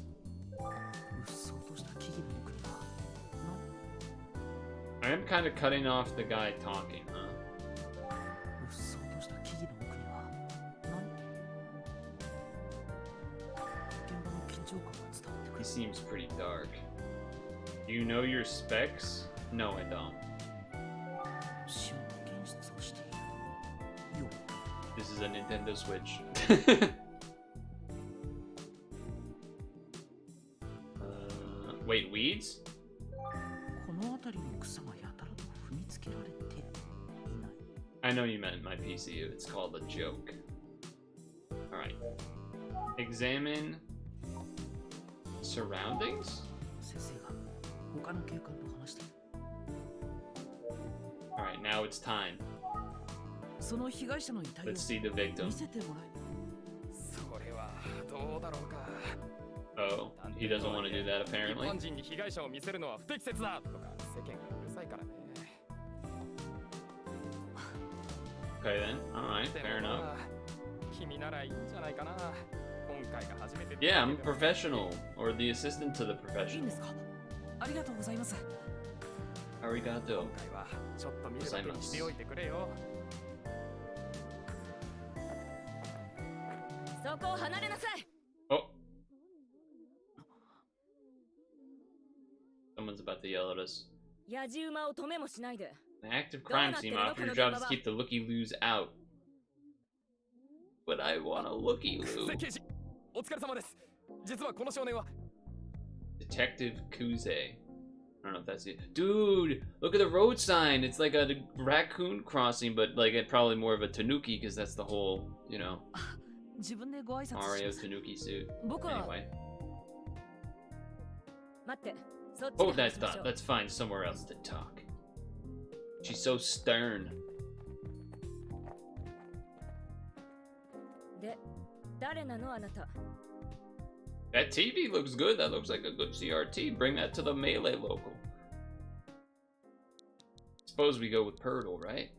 うっそうとした木々の奥には I am kind of cutting off the guy talking, huh? うっそうとした木々の奥にはなん現場の緊張感が伝わってく He る seems pretty dark. Do you know your specs? No, I don't. 死の現出をしているよ This is a Nintendo Switch. Wait, weeds? この辺りの草がやたらと踏みつけられていない I know you meant my PCU. It's called a joke. Alright. Examine surroundings? 先生が他の警官と話している Alright, now it's time. その被害者の遺体を Let's see the victim. 見せてもらえそれはどうだろうか Oh, he doesn't want to do that 一 apparently. 般人に被害者を見せるのは不適切だとか世間がうるさいからね Okay then. Alright, で fair も enough. まあ君ならいいんじゃないかな今回が初めて Yeah, I'm a professional. Or the assistant to the いいん professional. ですかありがとうございます Arigato. 今回はちょっと見るだけにしておいてくれよそこを離れなさい Oh. Someone's about to yell at us. やじ馬を止めもしないで An active crime scene officer. Your job is to keep the looky-loos out. But I want a looky-loo. 刑事お疲れ様です実はこの少年は Detective Kuze. I don't know if that's it. Dude, look at the road sign. It's like a raccoon crossing, but like probably more of a tanuki because that's the whole, you know, 自分でご挨拶し Mario ます tanuki suit. 僕は Anyway. 待ってそっち Oh, で that's 話しましょう let's find somewhere else to talk. She's so stern. で誰なのあなた That TV looks good. That looks like a good CRT. Bring that to the Melee local. Suppose we go with Purtle, right?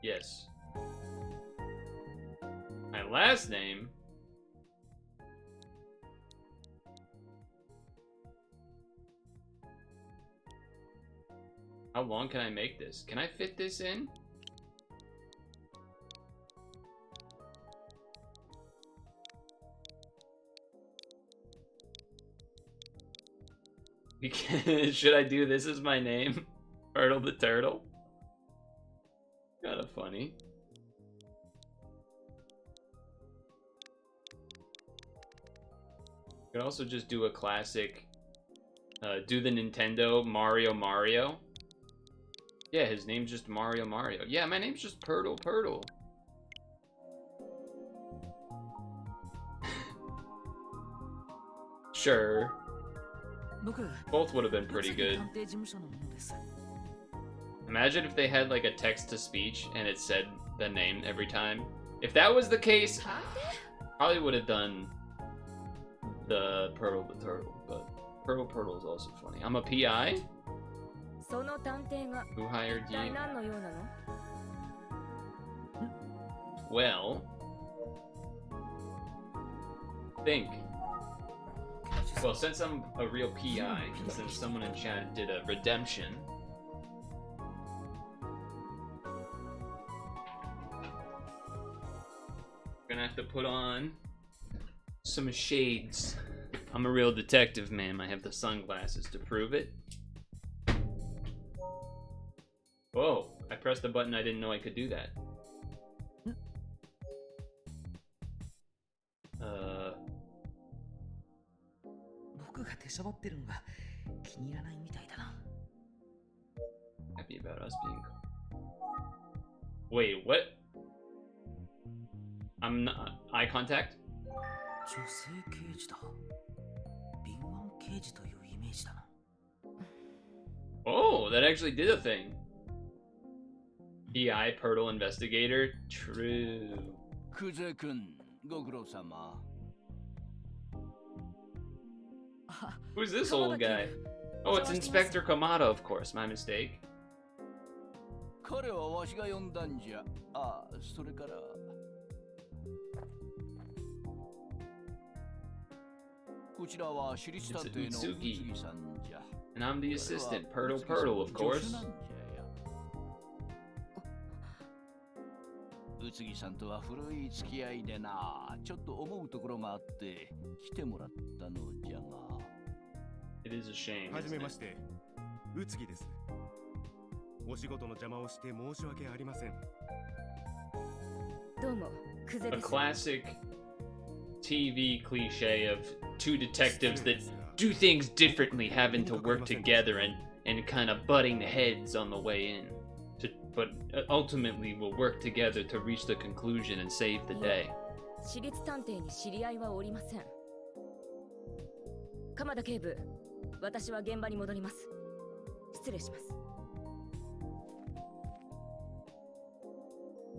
Yes. My last name. How long can I make this? Can I fit this in? Should I do this as my name? Purtle the Turtle? Kinda funny. Could also just do a classic, do the Nintendo Mario. Yeah, his name's just Mario. Yeah, my name's just Purtle. Sure. 僕 Both would have been pretty 栃木 good. 探偵事務所の者です Imagine if they had like a text to speech and it said the name every time. If that was the case, probably would have done the Purtle the Turtle, but Purtle is also funny. I'm a PI? その探偵が Who hired 一体 you? 何のようなの Well, think. Well, since I'm a real PI, and since someone in chat did a redemption, gonna have to put on some shades. I'm a real detective, ma'am. I have the sunglasses to prove it. Whoa, I pressed the button. I didn't know I could do that. 服が出しゃばってるのが気に入らないみたいだな。 Happy about us being. Wait, what? I'm not. Eye contact? 女性刑事だ。敏腕刑事というイメージだな。 Oh, that actually did a thing. PI Purtle investigator. True. クゼ君、ご苦労様。 Who's this old guy? Oh, it's Inspector Kamada, of course. My mistake. 彼はわしが呼んだんじゃ。あ、それから。こちらは私立探偵の宇津木さんじゃ。 And I'm the assistant, Purtle, of course. 宇津木さんとは古い付き合いでな、ちょっと思うところがあって来てもらったのじゃが。 It is a shame. はじめまして、宇津木です。お仕事の邪魔をして申し訳ありません。どうも、クゼ A です。 classic TV cliche of two detectives that do things differently having to work together and kind of butting heads on the way in. But ultimately will work together to reach the conclusion and save the day. 私立探偵に知り合いはおりません。鎌田警部、私は現場に戻ります。失礼します。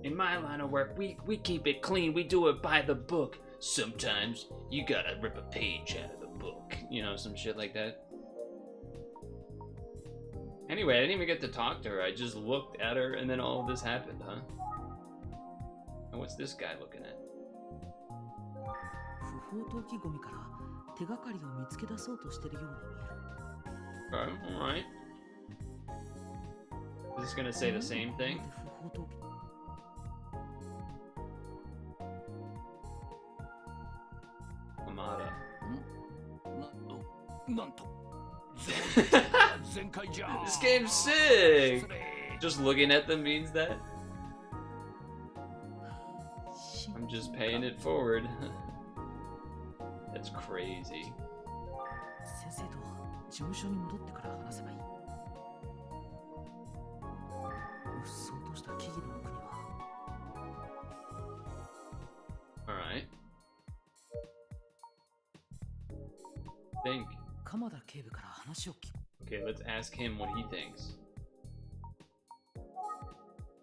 In my line of work, we keep it clean. We do it by the book. Sometimes you gotta rip a page out of the book. You know, some shit like that. Anyway, I didn't even get to talk to her. I just looked at her and then all of this happened, huh? And what's this guy looking at? 不法投棄ゴミから手がかりを見つけ出そうとしてるように見える。 Alright. Is this gonna say the same thing? 不法投棄 Amada. なんと。全開じゃ。 This game's sick! Just looking at them means that? I'm just paying it forward. That's crazy. 先生と事務所に戻ってから話せばいい。うっそうとした木々の奥には。 Alright. Think. 鎌田警部から話を聞く。 Okay, let's ask him what he thinks.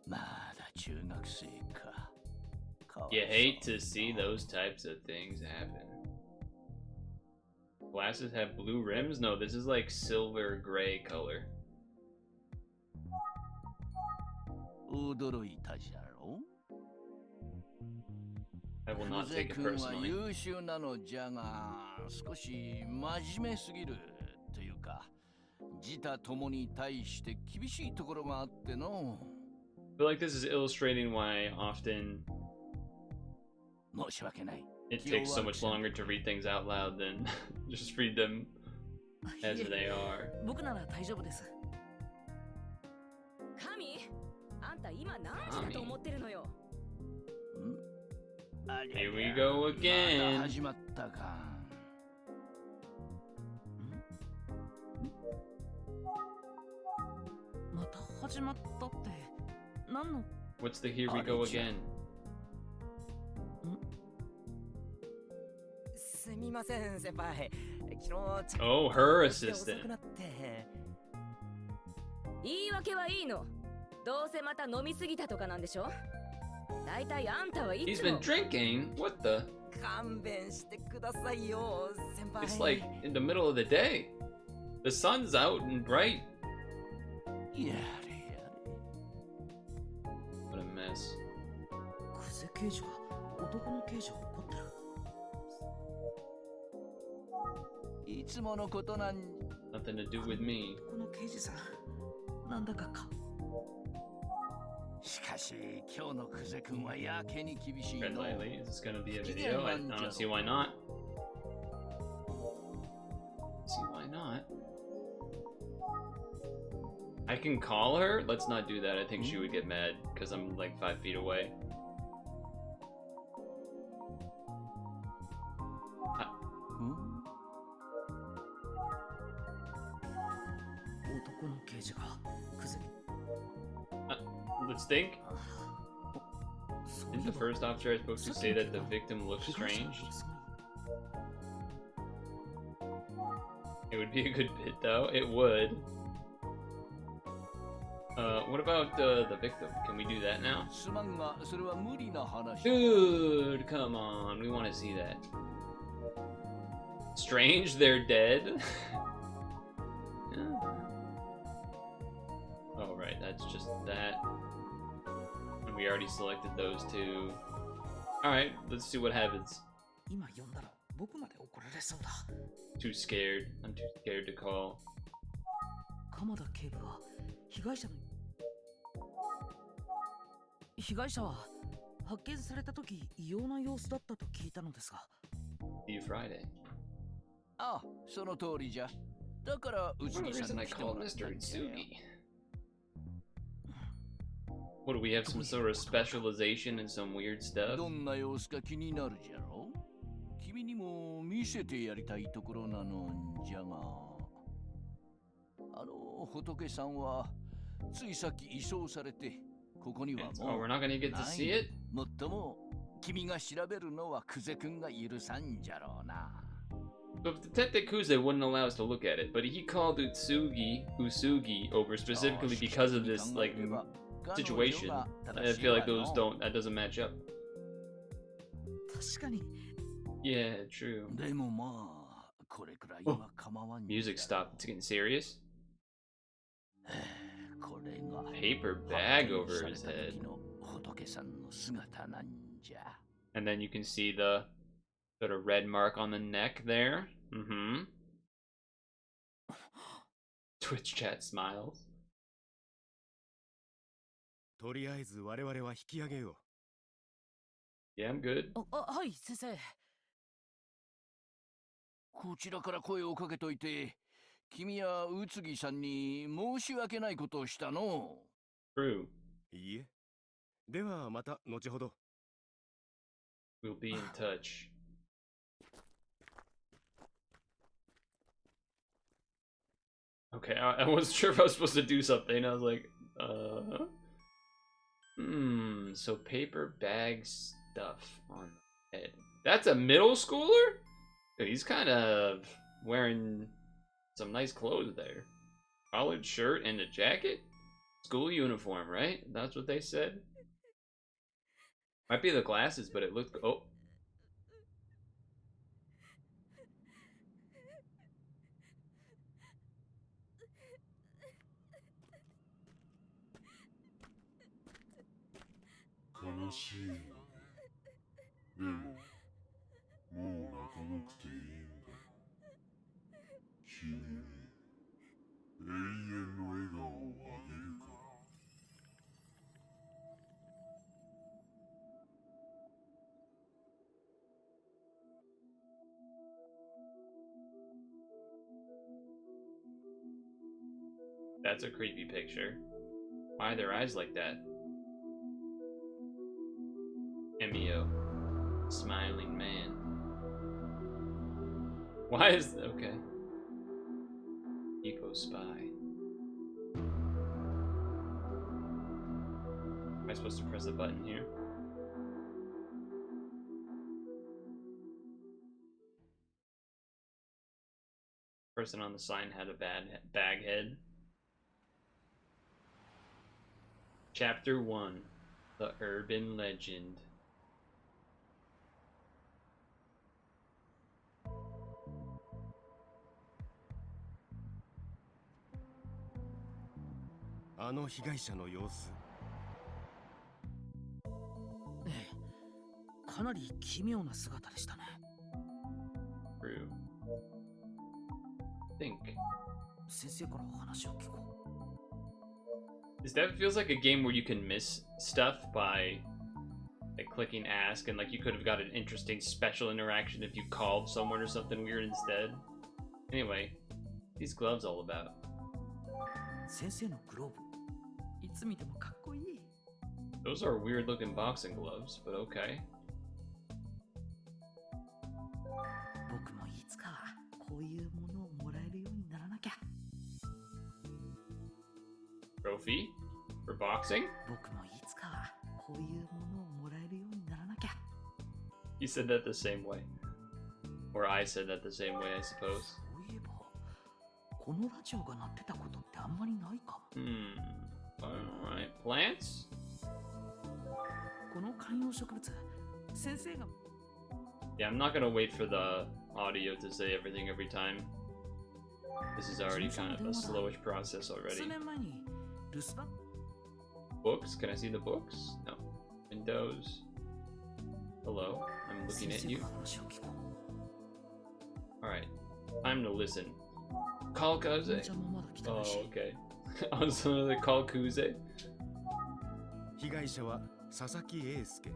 まだ中学生か。 You hate to see those types of things happen. Glasses have blue rims? No, this is like silver gray color. 驚いたじゃろ。 I will not 久 take 世 it 君は personally. 優秀なのじゃが、少し真面目すぎるというか、自他ともに対して厳しいところがあっての。 I feel like this is illustrating why often 申し訳ない。 it takes so much longer to read things out loud than just read them as they are. 僕なら大丈夫です。神、あんた今何時だと思ってるのよ。 Here we go また again. 始まったか。また始まったって何の。 What's the here we go again? すみません先輩。昨日 Oh, her assistant. 遅くなって。言い訳はいいの。どうせまた飲みすぎたとかなんでしょ。だいたいあんたはい He's つ been も。 drinking? What the? 勘弁してくださいよ先輩。 It's like in the middle of the day. The sun's out and bright. やれやれ。 What a mess. 久世刑事が男の刑事を怒ってる。いつものことなん。 Nothing to do with me. この刑事さん、なんだかしかし今日の久世君はやけに厳しい Tread の。 lightly. Is this gonna be a video? I don't see why not. See why not? I can call her? Let's not do that. I think she would get mad because I'm like 5 feet away. この刑事がクズに Let's think. そうい Isn't え the ば first officer supposed to さっき say の that the 聞いた victim looks 被害者の strange? 様子が It would be a good bit, though. It would. What about the victim? Can we do that now? すまんがそれは無理な話。 Dude, come on. We want to see that. Strange, they're dead? Oh, right. That's just that. And we already selected those two. Alright, let's see what happens. 今呼んだら僕まで怒られそうだ Too scared. I'm too scared to call. 鎌田警部は被害者は発見された時異様な様子だったと聞いたのですが See you Friday. ああ、その通りじゃ。だから宇 One 津 of 木 the さん reason に I 来ても called らった Mr. んじゃよ。 Itsugi. What do we have some sort of specialization in some weird stuff? どんな様子か気になるじゃろ。君にも見せてやりたいところなのじゃが。仏さんはついさっき移送されて、ここには Oh, も we're う not gonna get to see it? もっとも君が調べるのはクゼ君が許さんじゃろうな。So if Detective Kuze wouldn't allow us to look at it, but he called Usugi over specifically because of this like situation. I feel like that doesn't match up. 確かに Yeah, true. でもまあ、これくらいは構わん。 Music stopped. It's getting serious. これが Paper bag over his 発見された head. 時の仏さんの姿なんじゃ。 And then you can see the sort of red mark on the neck there. Mm-hmm. Twitch chat smiles. とりあえず我々は引き上げよ Yeah, I'm good. はい先生こちらから声をかけといて、君や宇津木さんに申し訳ないことをしたの。 True. う。いいえ。ではまた後ほど。 We'll be in touch. Okay, I wasn't sure if I was supposed to do something. I was like, so paper bag stuff on the head. That's a middle schooler? Dude, he's kind of wearing some nice clothes there. Collared shirt and a jacket? School uniform, right? That's what they said? Might be the glasses, but it looked... Oh. That's a creepy picture. Why are their eyes like that? Emio. Smiling man. Why is... Okay. Eco spy. Am I supposed to press a button here? Person on the sign had a bag head. Chapter 1. The Urban Legend. A 被害者の様子。ええかなり奇妙な姿でしたね True. Think. 先生から話を聞こう This definitely feels like a game where you can miss stuff by like clicking ask, and like you could have got an interesting special interaction if you called someone or something weird instead. Anyway, these gloves all about? 先生のグローブいつ見てもかっこいい Those are weird looking boxing gloves, but okay. 僕もいつかこういうものをもらえるようにならなきゃ Trophy? For boxing? 僕もいつかはこういうものをもらえるようにならなきゃ。 You said that the same way. Or I said that the same way, I suppose. そういえば、このラジオが鳴ってたことってあんまりないかも。Alright. Plants? この観葉植物、先生が Yeah, I'm not gonna wait for the audio to say everything every time. This is already kind of a slowish process 数 already. 年前に留守番 Books? Can I see the books? No. Windows. Hello. I'm looking 先 at 生 you. の話を聞こう。 Alright. Time to listen. Kalkaze? お茶もまだ来てな Oh, いし。 okay. I was another Kalkuze. 被害者は佐々木英介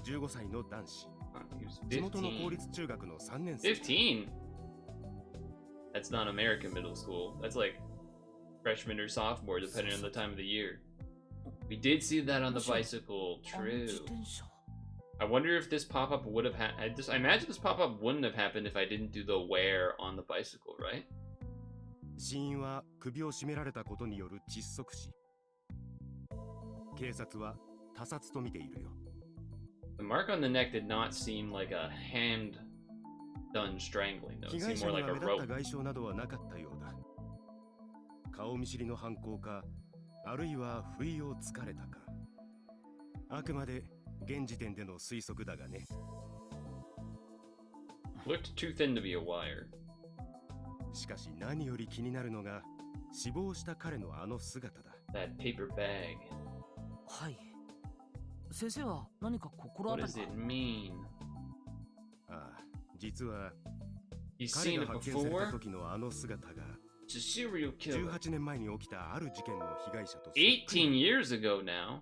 15歳の男子 He was 地元の公 15. 立中学の3年生 15? That's not American middle school. That's like freshman or sophomore, depending on the time of the year. We did see that on the bicycle. あの自 True. 転車。 I wonder if this pop-up would have had. I imagine this pop-up wouldn't have happened if I didn't do the wear on the bicycle, right? 死因は首を絞められたことによる窒息死警察は他殺と見ているよ The mark on the neck did not seem like a hand done strangling, though. 被 It 害 seemed 者 more に like は a 目立った rope. 外傷などはなかったようだ顔見知りの犯行かあるいは不意をつかれたかあくまで現時点での推測だがね Looked too thin to be a wire. しかし何より気になるのが死亡した彼のあの姿だ That paper bag. はい。先生は何か心当 What たり does か it mean? ああ実は He's 彼 seen が it 発見された before? 時のあの姿が It's a serial killer. 18年前に起きたある事件の被害者と18 years ago now.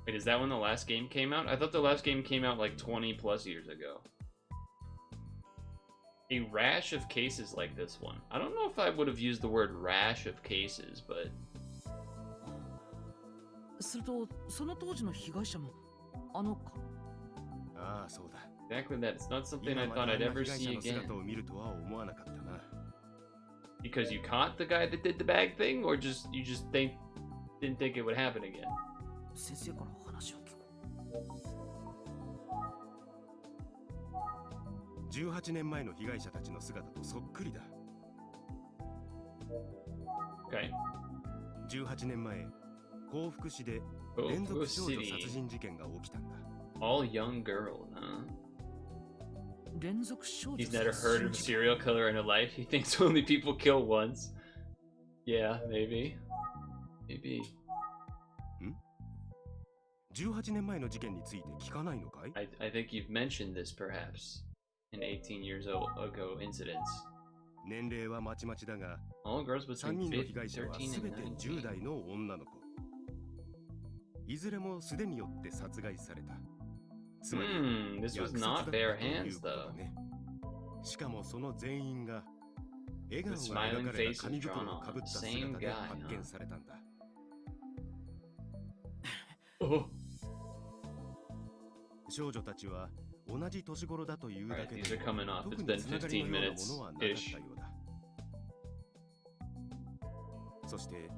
Wait, is that when the last game came out? I thought the last game came out like 20 plus years ago. A rash of cases like this one. I don't know if I would have used the word rash of cases, but すると、その当時の被害者も、あのか。ああそうだ exactly that. It's not something 今 I まで thought あん I'd な ever 被害 see 者の again. 姿を見るとは思わなかったな Because you caught the guy that did the bag thing, or just you just didn't think it would happen again? 先生から話を聞こう。 18年前の被害者たちの姿とそっくりだ Okay. 18年前幸福市で Oh, 連続少女 City. 殺人事件が起きたんだ All young girls, huh? 連続少女 He's never 殺 heard 人 of a 事件 serial killer in a life. He thinks only people kill once. Yeah, maybe. Maybe. 18年前の事件について聞かないのかい I think you've mentioned this perhaps. An 18 years ago incidents. 年齢はまちまちだが All girls 3 between 人の被害者は 13全 and て 19. 10代の女の子いずれも素手によって殺害されたつまり This 虐 was 殺だっ not たと bare いう hands ことだ though. ねしかもその全員が笑顔 The が smiling 描かれ face た紙 was 袋 drawn をかぶ on っ the た same 姿で guy, 発 huh? 見されたんだ Oh. 少女たちは同じ年頃だというだ Alright, け these で are coming off. 特 It's に been つながり 15のようなも minutes のはなかったよ ish. うだそして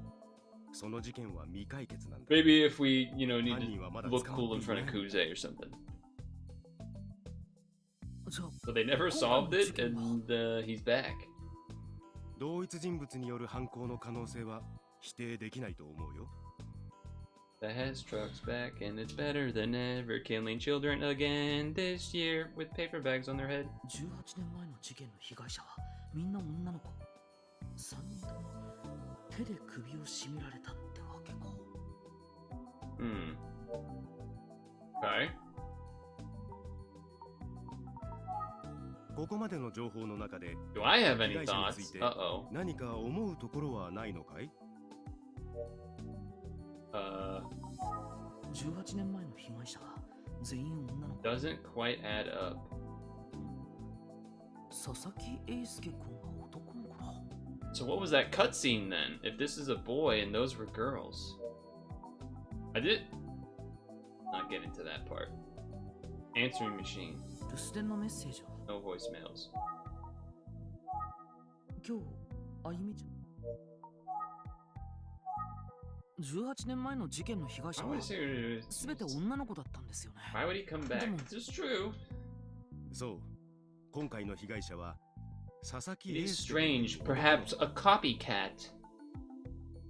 その事件は未解決なんだ Maybe if we, need 犯 to 人はまだ look 捕ま cool っ in てい front な of い Kuze or something. じゃあ、 So they never solved it, and he's back. 同一人物による犯行の可能性は否定できないと思うよ The has trucks back, and it's better than ever. Killing children again this year with paper bags on their head. 18年前の事件の被害者はみんな女の子。3人とも手で首を絞められたってわけか。Okay. ここまでの情報の中で Do I have 被 any 害者に thoughts? ついて Uh-oh. 何か思うところはないのかい 18年前の被害者は全員女の子。 Doesn't quite add up. 佐々木英介君が男の子だ。 So what was that cutscene then? If this is a boy and those were girls. I did not get into that part. Answering machine. 留守電のメッセージは No voicemails. 今日、あゆみちゃん。18年前の事件の被害者 I は would say 全て女の子だったんですよね。 why would he come back? This is true. そう今回の被害者は佐々木 It 英 is 介という strange. 男の子 Perhaps a copycat.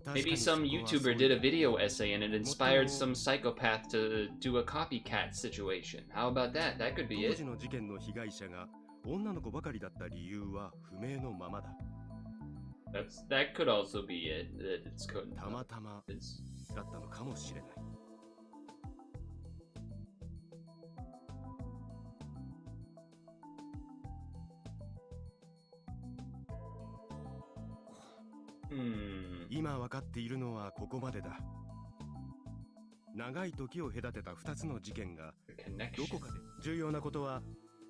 確か Maybe にそこ some は YouTuber そう did だ a video essay and it inspired some psychopath to do a copycat situation. How about that? That could be 当 it. 時の事件の被害者が女の子ばかりだった理由は不明のままだ That could also be it. That it's たまたま it's だったのかもしれない 今分かっているのはここまでだ長い時を隔てた2つの事件が the ど connection. こかで重要なことは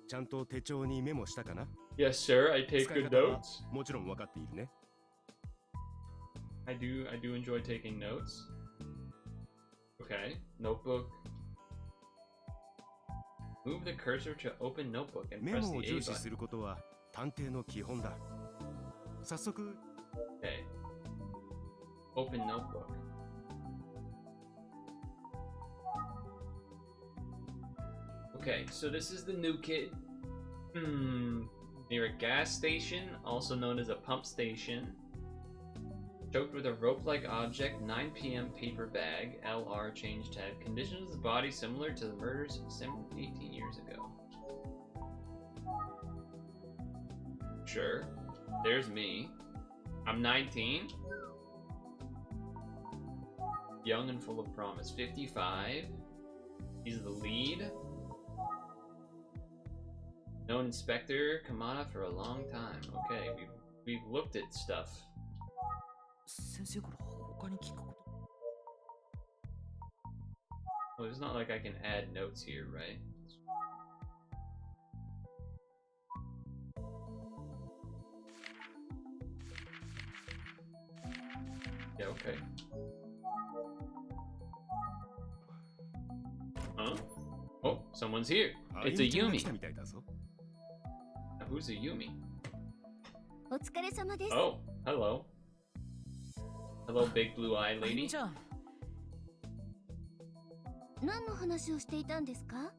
ちゃんと手帳にメモしたかな Yes, sir. I take 使い good 方は notes. もちろん分かっているね I do enjoy taking notes. Okay. Notebook. Move the cursor to open notebook and メ press モを the A 重視す button. ることは探偵の基本だ早速 Okay. Open notebook. Okay, so this is the new kid. Near a gas station, also known as a pump station. Choked with a rope-like object, 9 p.m. paper bag, LR change tab. Conditions of the body similar to the murders 18 years ago. Sure. There's me. I'm 19. Young and full of promise. 55. He's the lead. Known Inspector Kamada for a long time. Okay, we've looked at stuff. 先生から他に聞くこと。 Well, it's not like I can add notes here, right? Yeah, okay. Huh? Oh, someone's here. あ It's a ゆみちゃんが Yumi. 来たみたいだぞ Now, who's a Yumi? お疲れ様です。 Oh, hello. Hello, big blue eye あゆみ lady. ちゃん、何の話をしていたんですか？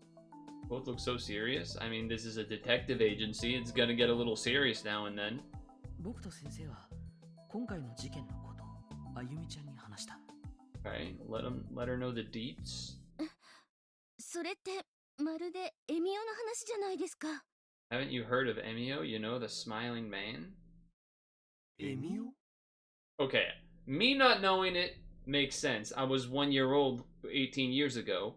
Both look so serious. I mean, this is a detective agency. It's gonna get a little serious now and then. 僕と先生は今回の事件のことをあゆみちゃんに話した。 Alright, let her know the deets. それってまるでエミオの話じゃないですか。 Haven't you heard of Emio? You know, the smiling man? エミオ Okay, me not knowing it makes sense. I was 1 year old 18 years ago.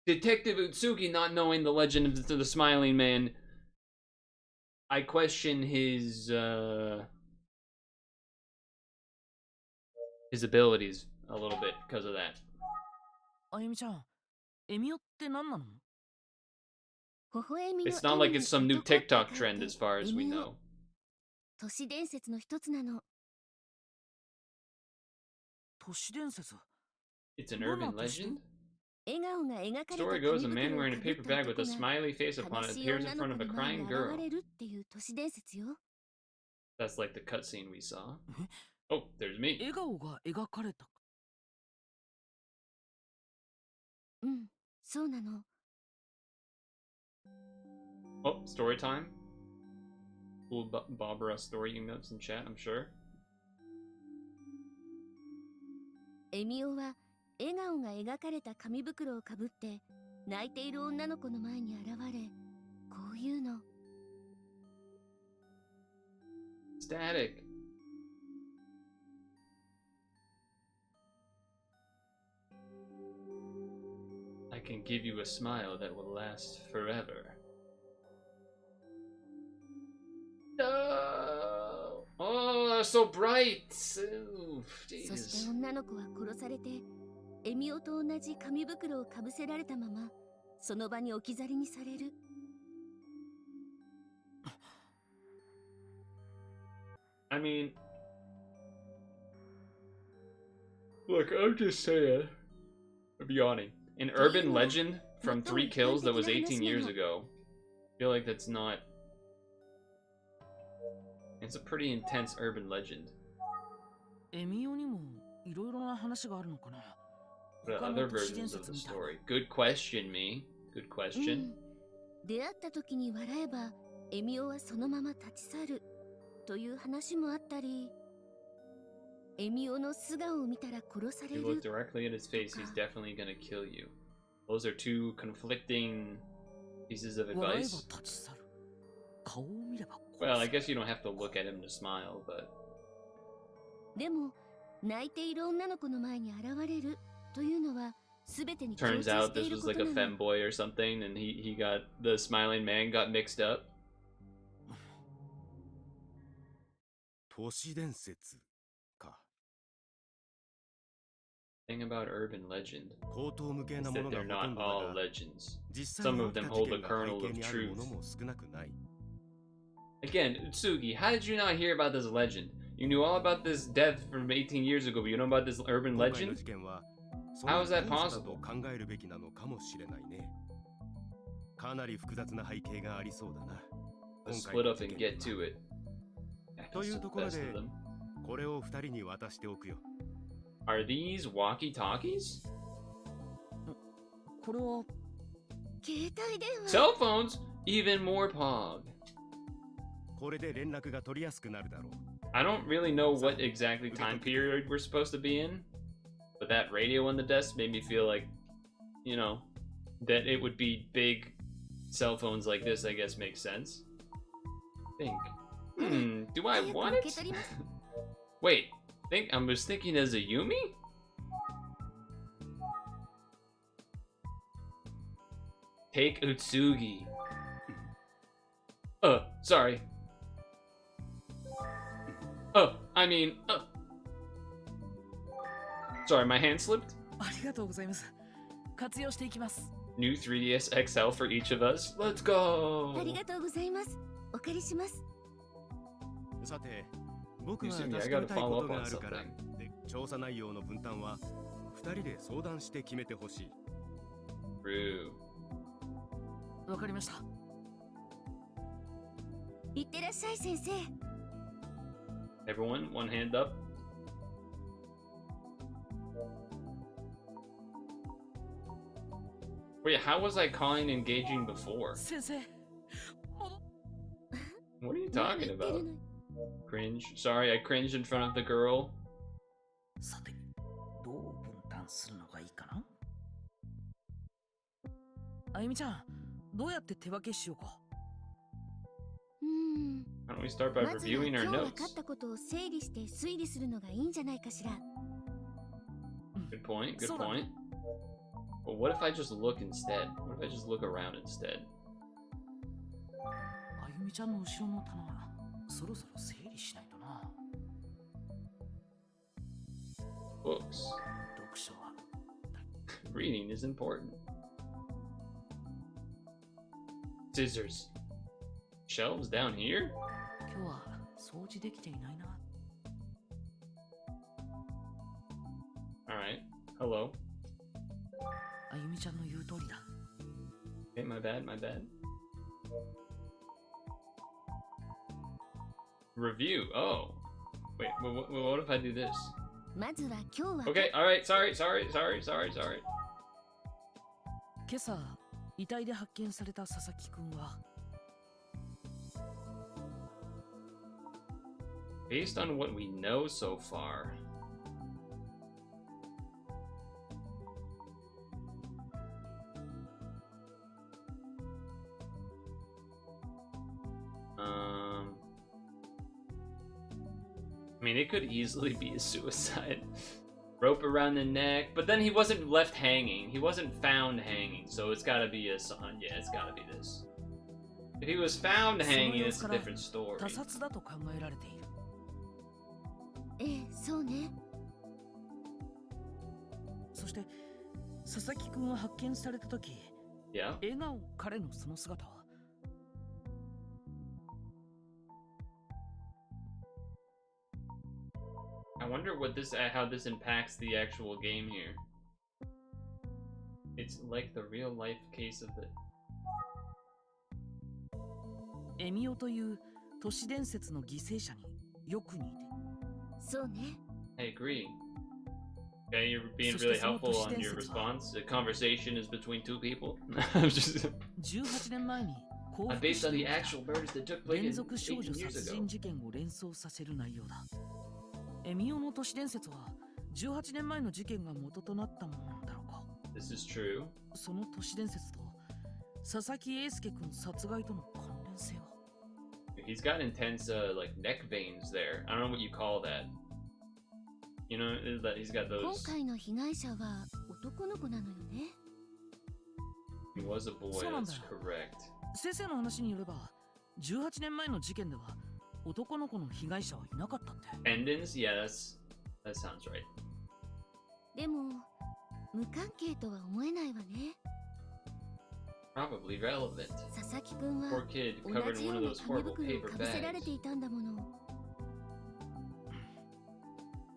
Detective Utsugi not knowing the legend of the smiling man. I question his abilities a little bit because of that. あゆみちゃん、エミオって何なの？微笑みの It's not like it's some new 男って TikTok 書いて trend as far as we エミオ know. 都市伝説の一つなの。都市伝説。 It's an Well, urban not the legend? 笑顔が描かれた Story 紙 goes, a 袋 man を wearing a かぶっ paper た bag with a 男が smiley face upon 悲 it しい appears in 女 front の of 子 a の前に crying 現 girl. れるっていう都市伝説よ。 That's like the cutscene we saw. Oh, there's me. 笑顔が描かれた。うん、そうなの。 Oh, story time. Cool Barbara story notes in chat, I'm sure. エミオは笑顔が描かれた紙袋をかぶって泣いている女の子の前に現れ、こういうの。 Static. I can give you a smile that will last forever. No! Oh, so bright! Ooh, そして Jesus. 女の子は殺されて、エミオと同じ紙袋をかぶせられたまま、その場に置き去りにされる。 I mean, look, I'm just saying. I'm yawning. An urban legend from 3 kills that was 18 years ago. I feel like that's not. It's a pretty intense urban legend. エミオにもいろいろな話があるのかな。 What are other versions of the story? Good question, me. Good う question. ん、出会った時に笑えばエミオはそのまま立ち去るという話もあったり、エミオの素顔を見たら殺さ If れ you look る。 directly at his face, he's definitely gonna kill you. Those are two conflicting pieces of 笑えば advice. 立ち去る。顔を見れば殺す。 Well, I guess you don't have to look at him to smile, but でも泣いている女の子の前に現れるというのは全てに共 turns 通し out てい this る was こ like と a なの。 femboy or something, and he got the smiling man got mixed up. 都市伝説か。 Thing about urban legend 口頭無形 is なも that のが they're ほと not んどだ all が、 legends. 実際 Some に of 起き them た hold 事 the 件が kernel 背 of 景にあるも truth. のも少なくない。 Again, Utsugi, how did you not hear about this legend? You knew all about this death from 18 years ago, but you know about this urban 今回の legend? 事件は、そ How の is that 後者だと possible? 考えるべきなのかもしれないね。かなり複雑な背景がありそうだな。 Let's 今回 split の up 事 and 件 get には to it. Yeah, と that's いう the ところ best で of them. これを二人に渡しておくよ。 Are these walkie-talkies? これは携帯電話。 Cell phones? Even more pog. これで連絡が取りやすくなるだろう。 I don't really know what exactly time period we're supposed to be in, but that radio on the desk made me feel like, you know, that it would be big cell phones like this, I guess makes sense. Do I 早く want 受け it? 取ります。 Wait, I was thinking as a Yumi? Take Utsugi. Sorry. I mean, sorry, my hand slipped. ありがとうございます。活用していきます。 New 3DS XL for each of us. Let's あり go. がとうございます。お借りします。さて、僕は Excuse me, 確 I か gotta めたいこ follow と up が on あるから、 something. で調査内容の分担は二人で相談して決めてほしい。 True. わかりました。いってらっしゃい先生。 Everyone, one hand up. Wait, how was I calling engaging before? 先生、What are you 何 talking 言ってる about? の。 Cringe. Sorry, I cringed in front of the girl. さて、どう分担するのがいいかな。あゆみちゃん、どうやって手分けしようか。Why don't we start by まずは reviewing 今 our 日分 notes? かったことを整理して推理するのがいいんじゃないかしら。 Good point, good そうだね。 point. But what if I just look instead? What if I just look around instead? あゆみちゃんの後ろの棚、そろそろ整理しないとな。 Books. 読書は Reading is important. Scissors. Shelves down here? 今日は掃除できていないな。 Alright. Hello. あゆみちゃんの言う通りだ。 Okay, my bad, my bad. Review. Oh. Wait, what if I do this? まずは今日は Okay, alright, sorry. 今朝、遺体で発見された佐々木くんは、 Based on what we know so far. I mean, it could easily be a suicide. Rope around the neck, but then he wasn't left hanging. He wasn't found hanging, so it's gotta be a son. Yeah, it's gotta be this. If he was found hanging, it's a different story. 他殺だと考えられている。ええ、そうね。そして、佐々木くんは発見されたとき、 Yeah. 笑顔、彼のその姿は、 I wonder what this how this impacts the actual game here. It's like the real life case of the エミオという都市伝説の犠牲者によく似て。そうね。 I agree. Okay, you're being really helpful on your response. The conversation is between two people. Just... 18年前に based on the actual murders that took place 連続少女 18 years 殺 ago. 人事件を連想させる内容だ。エミオの都市伝説は18年前の事件が元となったものなんだろうか。 This is true. その都市伝説と佐々木英介君殺害との関連性は。 He's got intense like neck veins there. I don't know what you call that. You know, is that he's got 今 those. 回の被害者は男の子なのよね。 He was a boy. So That's number. correct. 先生の話によれば18年前の事件では男の子の被害者はいなかったって。 Endings? Yeah, that sounds right. でも無関係とは思えないわね。 Probably relevant. 佐々木くんは Poor kid 同 covered じ in よ one う of な those 紙 horrible 袋を paper かぶせられ bags. ていたんだもの。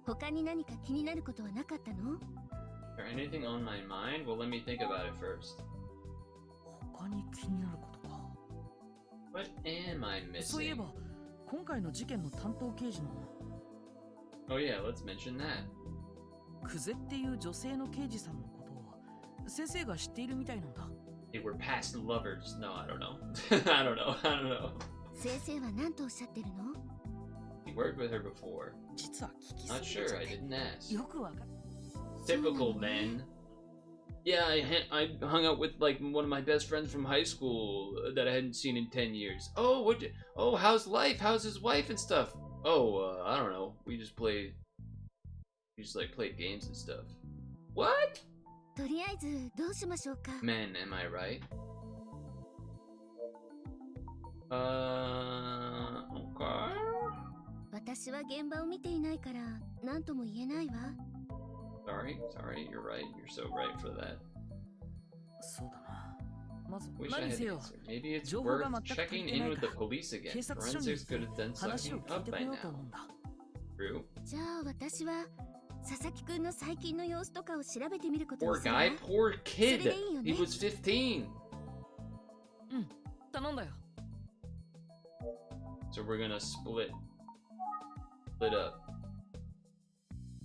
他に何か気になることはなかったの？ Is there anything on my mind? Well, let me think about it first. 他に気になることか。 What am I そういえ missing? ば今回の事件の担当刑事の Oh yeah, let's mention that. クゼっていう女性の刑事さんのことを先生が知っているみたいなんだ。 They were past lovers. No, I don't know. I don't know. 先生は何とおっしゃってるの？ He worked with her before. 実は聞き Not すぎち sure. ゃっ I て didn't ask. よくわかる。 Typical men. Yeah, I hung out with like one of my best friends from high school that I hadn't seen in 10 years. Oh, how's life? How's his wife and stuff? Oh, I don't know. We just played games and stuff. What? とりあえずどうしましょうか。 Men, am I right? Okay. 私は現場を見ていないから何とも言えないわ。 Sorry, you're right. You're so right for that. そうだな。まず Wish I 何 had せ an よ answer. Maybe it's 情報が worth 全く足 checking りて in ない with か the ら police again. 警察署に Forensics could have done 話を something 聞い up てこ by ようと now. 思うんだ。 True. じゃあ私は佐々木くんの最近の様子とかを調べてみることに Poor するわ。 guy, poor kid. それでいいよね。 He was 15. 頼んだよ。 So we're gonna split up.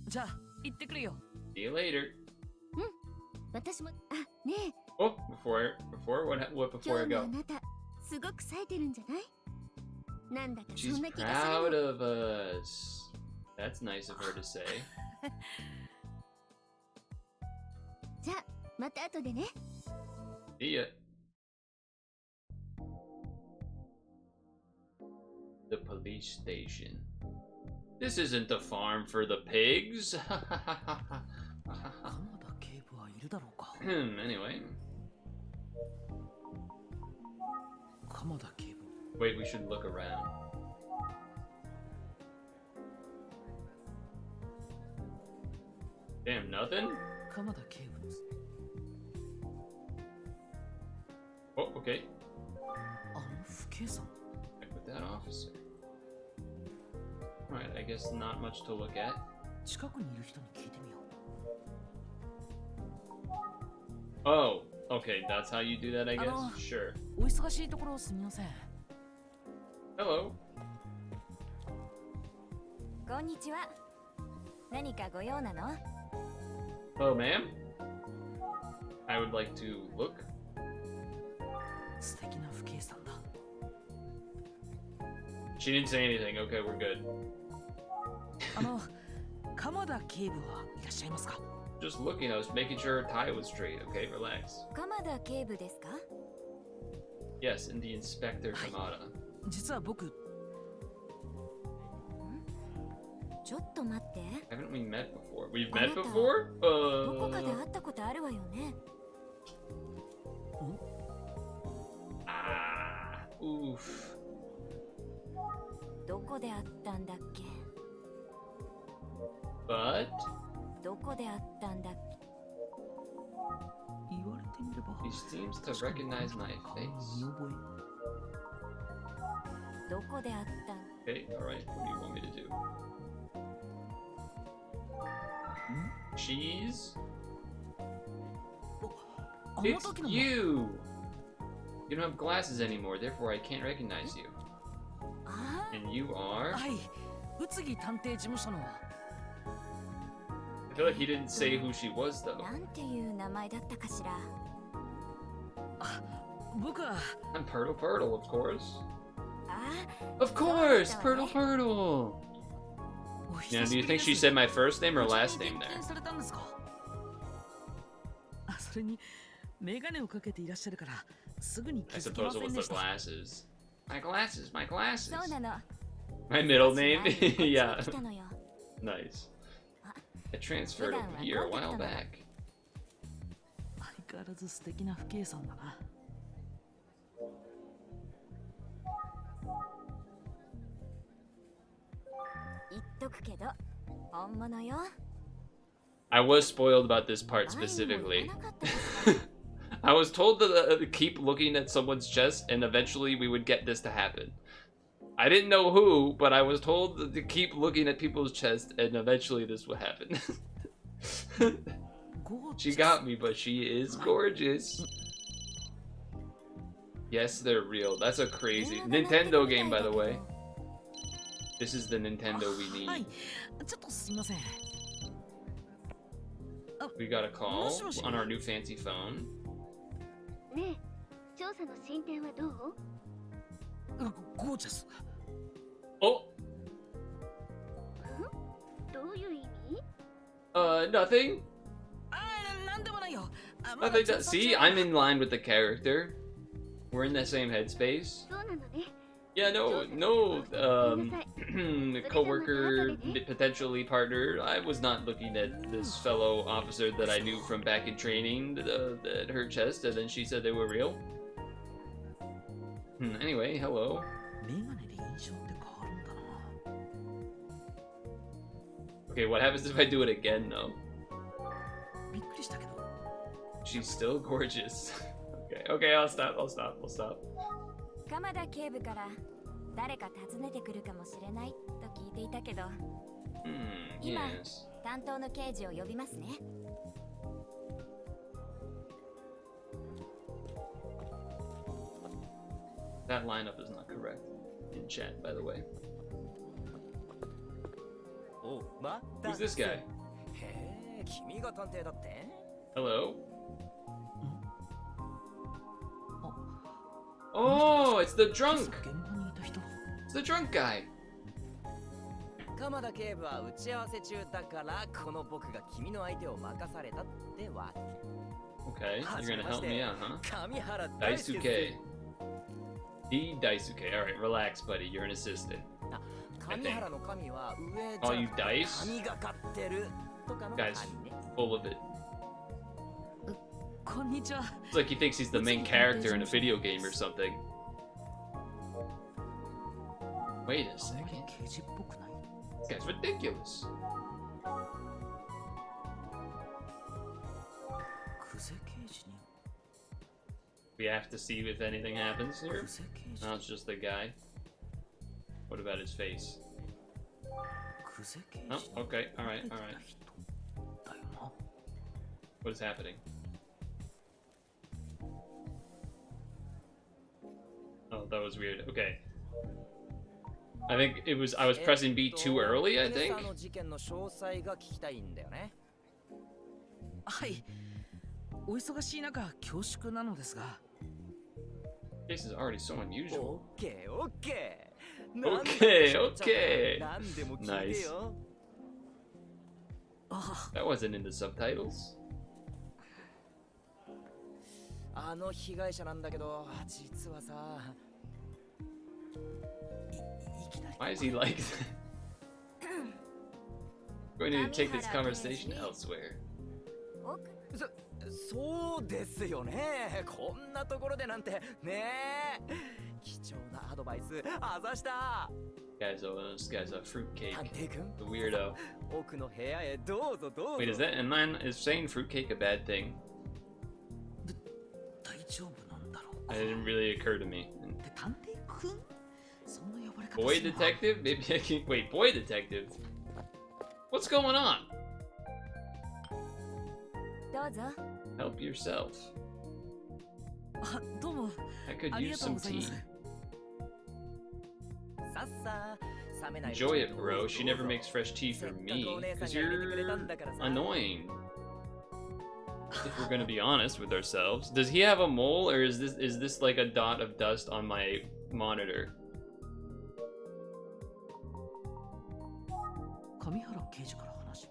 じゃあ行ってくるよ。 See you later. 私も、あ、ねえ、 Oh, before what before 今 I 日のあ go? なた、すごく冴えてるんじゃない？なんだかそ She's んな気がす proud るの。 of us. That's nice of her to say. じゃあ、また後でね。 See ya. The police station. This isn't the farm for the pigs. 鎌田警部はいるだろうか。 Anyway, 鎌田警部。 wait, we should look around. Damn, nothing? 鎌田警部です。 Oh, okay. あの不敬さん。 Check with that officer. Alright, I guess not much to look at. 近くにいる人に聞いてみよう。 Oh, okay, that's how you do that, I guess? Hello. Sure. お忙しいところすみません。 Hello. こんにちは。何かご用なの？ Hello, ma'am. I would like to look. 素敵な不敬さんだ。 She didn't say anything. Okay, we're good. 鎌田警部はいらっしゃいますか？ Just looking, I was making sure her tie was straight. Okay, relax. 鎌田警部ですか？ Yes, and the Inspector Kamada. 実は僕、ちょっと待って。 Haven't we met before? We've met Kamada. before? どこかで会ったことあるわよね。 Oof. どこで会ったんだっけ？ But どこで会ったんだっけ？言われてみれば。 he seems to recognize my 顔 face. が見覚どこで会ったん？ Okay, alright, what do you want me to do? Cheese? え。あの It's 時の。 you! You don't have glasses anymore, therefore I can't recognize you. あ And you are? はい。宇津木探偵事務所の。 I feel like he didn't say who she was though. なんていう名前だったかしら。僕は I'm Purtle, of course. あ Of course, Purtle. Now, do you think she said my first name or last name there? されたんですか。あ、それにメガネをかけていらっしゃるからすぐに気 I づきま suppose せ it ん was で the した。 glasses. My glasses. そうなの。 My middle name? 少し前にこっちに Yeah. 来たのよ。 Nice. I transferred over here a while back. 相変わらず素敵な不計算だな。言っとくけど、本物よ。 I was spoiled about this part specifically. I was told to keep looking at someone's chest, and eventually we would get this to happen. I didn't know who, but I was told to keep looking at people's chest, and eventually this would happen. She got me, but she is gorgeous. Yes, they're real. That's a crazy Nintendo game, by the way. This is the Nintendo we は need. い、ちょっとすみません。 We got a call on our new fancy phone. ねえ、調査の進展はどう？ゴージャス。 Oh, どういう意味？ nothing. あ、なんでもないよ。あ、 Nothing. See, I'm in line with the character. We're in the same headspace. そうなのね。 Yeah, no, coworker, potentially partner. I was not looking at this fellow officer that I knew from back in training at her chest, and then she said they were real. Anyway, hello. メガネで印象って変わるんだな。 Okay, what happens if I do it again, though? びっくりしたけど。 She's still gorgeous. Okay, I'll stop. 鎌田警部から誰か訪ねてくるかもしれないと聞いていたけど、今 Yes. 担当の刑事を呼びますね。 That lineup is not correct in chat, by the way. お、また Who's this guy? へえ、君が探偵だって？ Hello? Oh, it's the drunk! 現場にいた人。 It's the drunk guy! 鎌田警部は打ち合わせ中だからこの僕が君の相手を任されたってわけ。 Okay, you're gonna help me out, huh? 上原大輔です。 Daisuke. D. Daisuke. Alright, relax, buddy. You're an assistant. 上原の神は上じ Oh, ゃ you dice? 神がかってるとかの Guys, 神ね。 full of it. こんにちは。 It's like he thinks he's the main character in a video game or something. Wait a あんまり second. 刑事っぽくない。 This guy's ridiculous. クゼ刑事に。 We have to see if anything happens here. クゼ刑事。 No, it's just the guy. What about his face? クゼ刑 Oh, 事に。 okay. Alright, 入ってた alright. 人だよな。 What is happening? Oh, that was weird. Okay. I think it was, I was pressing B too early, I think. 今朝の事件の詳細が聞きたいんだよね。はい。お忙しい中、恐縮なのですが。 This is already so unusual. オッケーオッケー。 Okay, okay. 何でも聞いてよ。あ That wasn't in the subtitles. あの被害者なんだけど、実はさ。いきなり。 Why is he like that? We're going to take this conversation elsewhere. そうですよね。こんなところでなんてねえ。貴重なアドバイスあざした。This guy's a fruitcake. 探偵くん。 The weirdo. 奥の部屋へどうぞどうぞ。 Wait, is that, and man, is saying fruitcake a bad thing? 大丈夫なんだろうか。 It didn't really occur to me. って探偵くん？そんな呼ばれ方 Boy するの？ detective? Maybe I can, wait, boy detective? What's going on? どうぞ。 Help yourself. あ、どうも。 I could ありが use とう some ございま tea. す。さっさ Enjoy it, bro. She never makes fresh tea for me. Because you're annoying. If we're gonna be honest with ourselves. Does he have a mole, or is this like a dot of dust on my monitor? 上原刑事から話。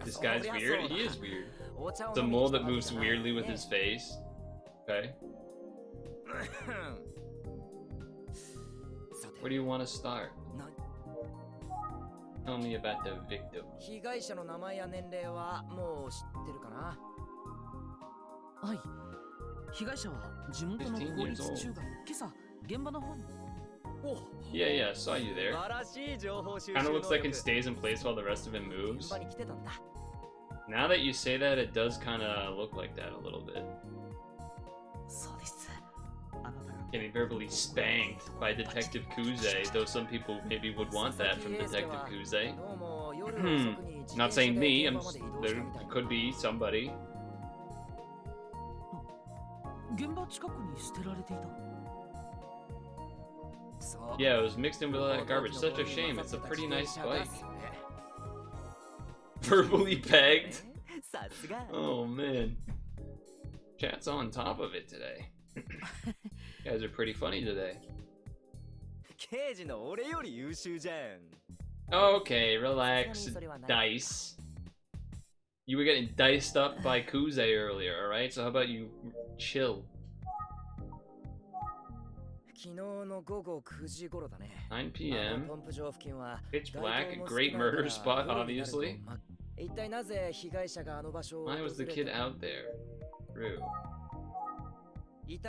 This guy's weird? He is weird. It's a mole that moves weirdly with his face. Okay. Where do you want to start? Tell me about the victim. 被害者の名前や年齢はもう知ってるかな。はい。被害者は地元の公立中学。今朝現場の方に。 Yeah, I saw you there. Kind of looks like it stays in place while the rest of it moves. Now that you say that, it does kind of look like that a little bit. Getting verbally spanked by Detective Kuze, though some people maybe would want that from Detective Kuze. Not saying me, there could be somebody. 現場近くに捨てられていた。 Yeah, it was mixed in with all that garbage. Such a shame. It's a pretty nice bike. Verbally pegged? Oh man. Chat's on top of it today. You guys are pretty funny today. Okay, relax. Dice. You were getting diced up by Kuze earlier, alright? So how about you chill? 9 p.m. Pitch black, great murder spot, obviously. Why was the kid out there? True. The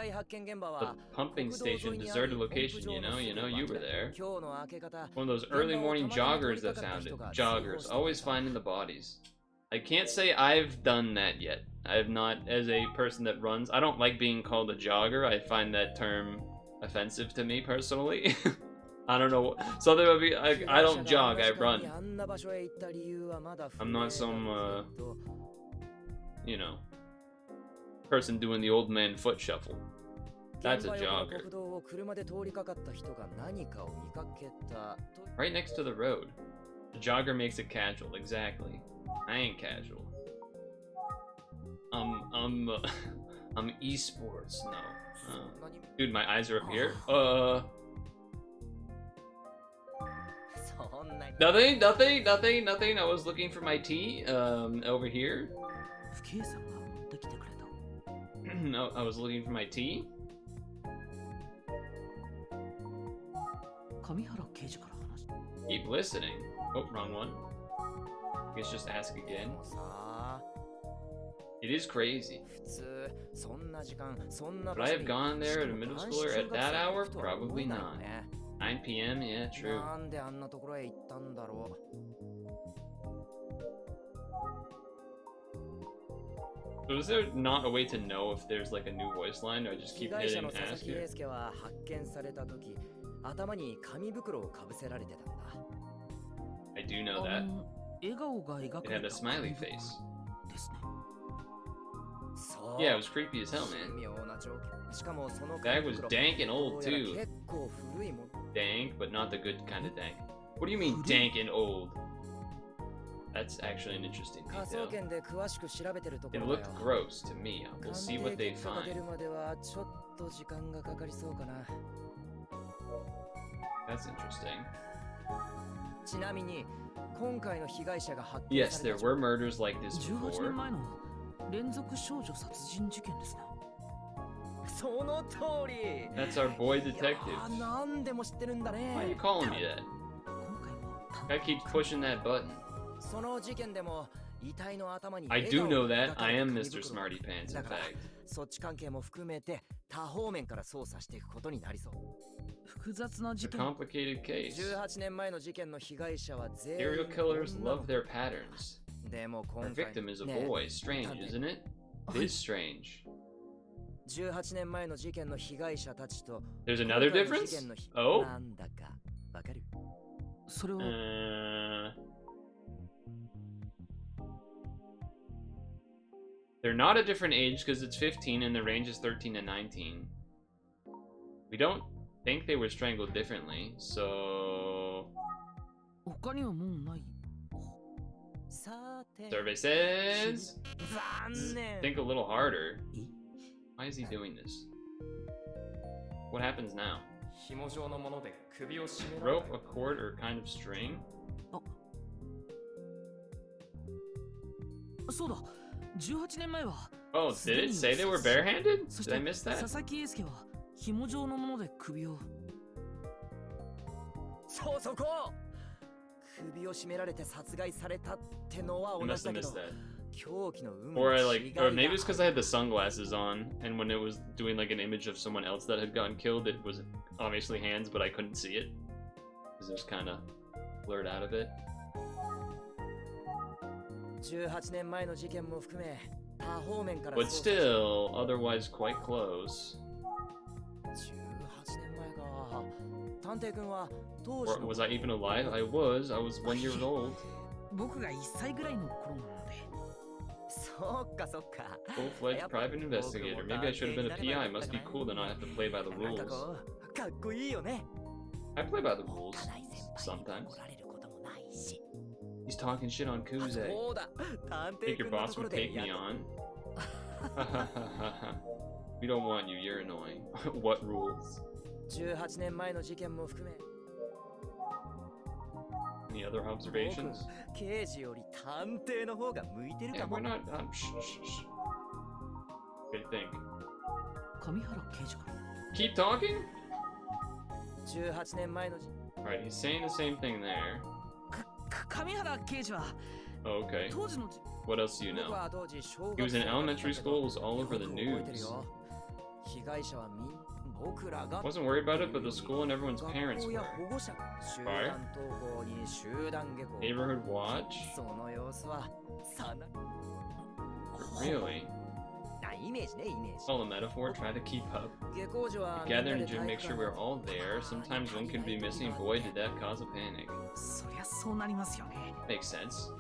pumping station, deserted location, you know, you were there. One of those early morning joggers that found it. Joggers, always finding the bodies. I can't say I've done that yet. I have not, as a person that runs. I don't like being called a jogger. I find that term offensive to me personally. I don't know. Something would be. I don't jog. I run. I'm not some, you know, person doing the old man foot shuffle. That's a jogger. Right next to the road. The jogger makes it casual. Exactly. I ain't casual. I'm esports. No. Dude, my eyes are up here. Nothing. I was looking for my tea. Over here. No, I was looking for my tea. Keep listening. Oh, wrong one. I guess just ask again. It is crazy. Would I have gone there at a middle schooler at that hour? Probably not. 9 p.m. Yeah, true. So is there not a way to know if there's like a new voice line, or I just keep hitting ask here? I do know that. It had a smiley face. Yeah, it was creepy as hell, man. That was dank and old too. Dank, but not the good kind of dank. What do you mean dank and old? That's actually an interesting detail. It looked gross to me. We'll see what they find. That's interesting. Yes, there were murders like this before. That's our boy detective. Why are you calling me that? Guy keeps pushing that button. I do know that. I am Mr. Smarty Pants, in fact. It's a complicated case. Serial killers love their patterns. Our victim is a boy. Strange, isn't it? It is strange. There's another difference? Oh? They're not a different age because it's 15 and the range is 13 to 19. We don't think they were strangled differently, so... 他にはもうない。さて Survey says... 残念 Think a little harder. え Why is he doing this? What happens now? 紐状のもので首を絞められ Rope, a cord, or kind of string? そうだ、18年前は Oh, did it say they were barehanded? そし Did I て miss 佐 that? 々木英介は紐状のもので首を。そうそこ首を絞められて殺害されたってのは I 同 must じだ have けど missed that. 狂気の有無 Or の I 違い like, or が maybe it's because I had the sunglasses on, and when it was doing like an image of someone else that had gotten killed, it was obviously hands, but I couldn't see it because it was kind of blurred out a bit. 18年前の事件も含め多方面から But 捜査 still, otherwise quite close. 18年前か探偵君は当 Or 時の was I even alive? I was 1 year old. 僕が1歳ぐらいの頃なので。そっかそっか Full-fledged private investigator. Maybe I should have been a PI. Must be cool to not have to play by the なんか rules. こうかっこいいよね I play by the rules 家内先輩に sometimes. 怒られることもないし He's talking shit on あ Kuze. そうだ探偵 Think your 君の boss ところ would で take やっ me と on? We don't want you. You're annoying. What rules? 18年前の事件も含め Any other 僕 observations? 刑事より探偵の方が向いてる Yeah, かも we're not. Shh, shh, shh. What do you think? 上原刑事か。 Keep talking? 18年前の事 Alright, he's saying the same thing there. 上原刑事は Oh, okay. 当時の What else do you 僕 know? は当時小 He 学 was in 生だったんだ elementary け school, ど was all よ over く the 覚えてる news. よ被害者は僕らが Wasn't worried about it, but the school and everyone's 学 parents 校 were. や保護者が集団登校に集団下校 Neighborhood watch? その様子はさな Really? イメージねイメー It's ジ all a metaphor. Try to keep up. 下校時は Gather みん in な a で gym, 体 make 育 sure 館 we're all there. Sometimes one could be missing. Boy, did that cause a panic. そりゃそうなりますよね。 Makes sense.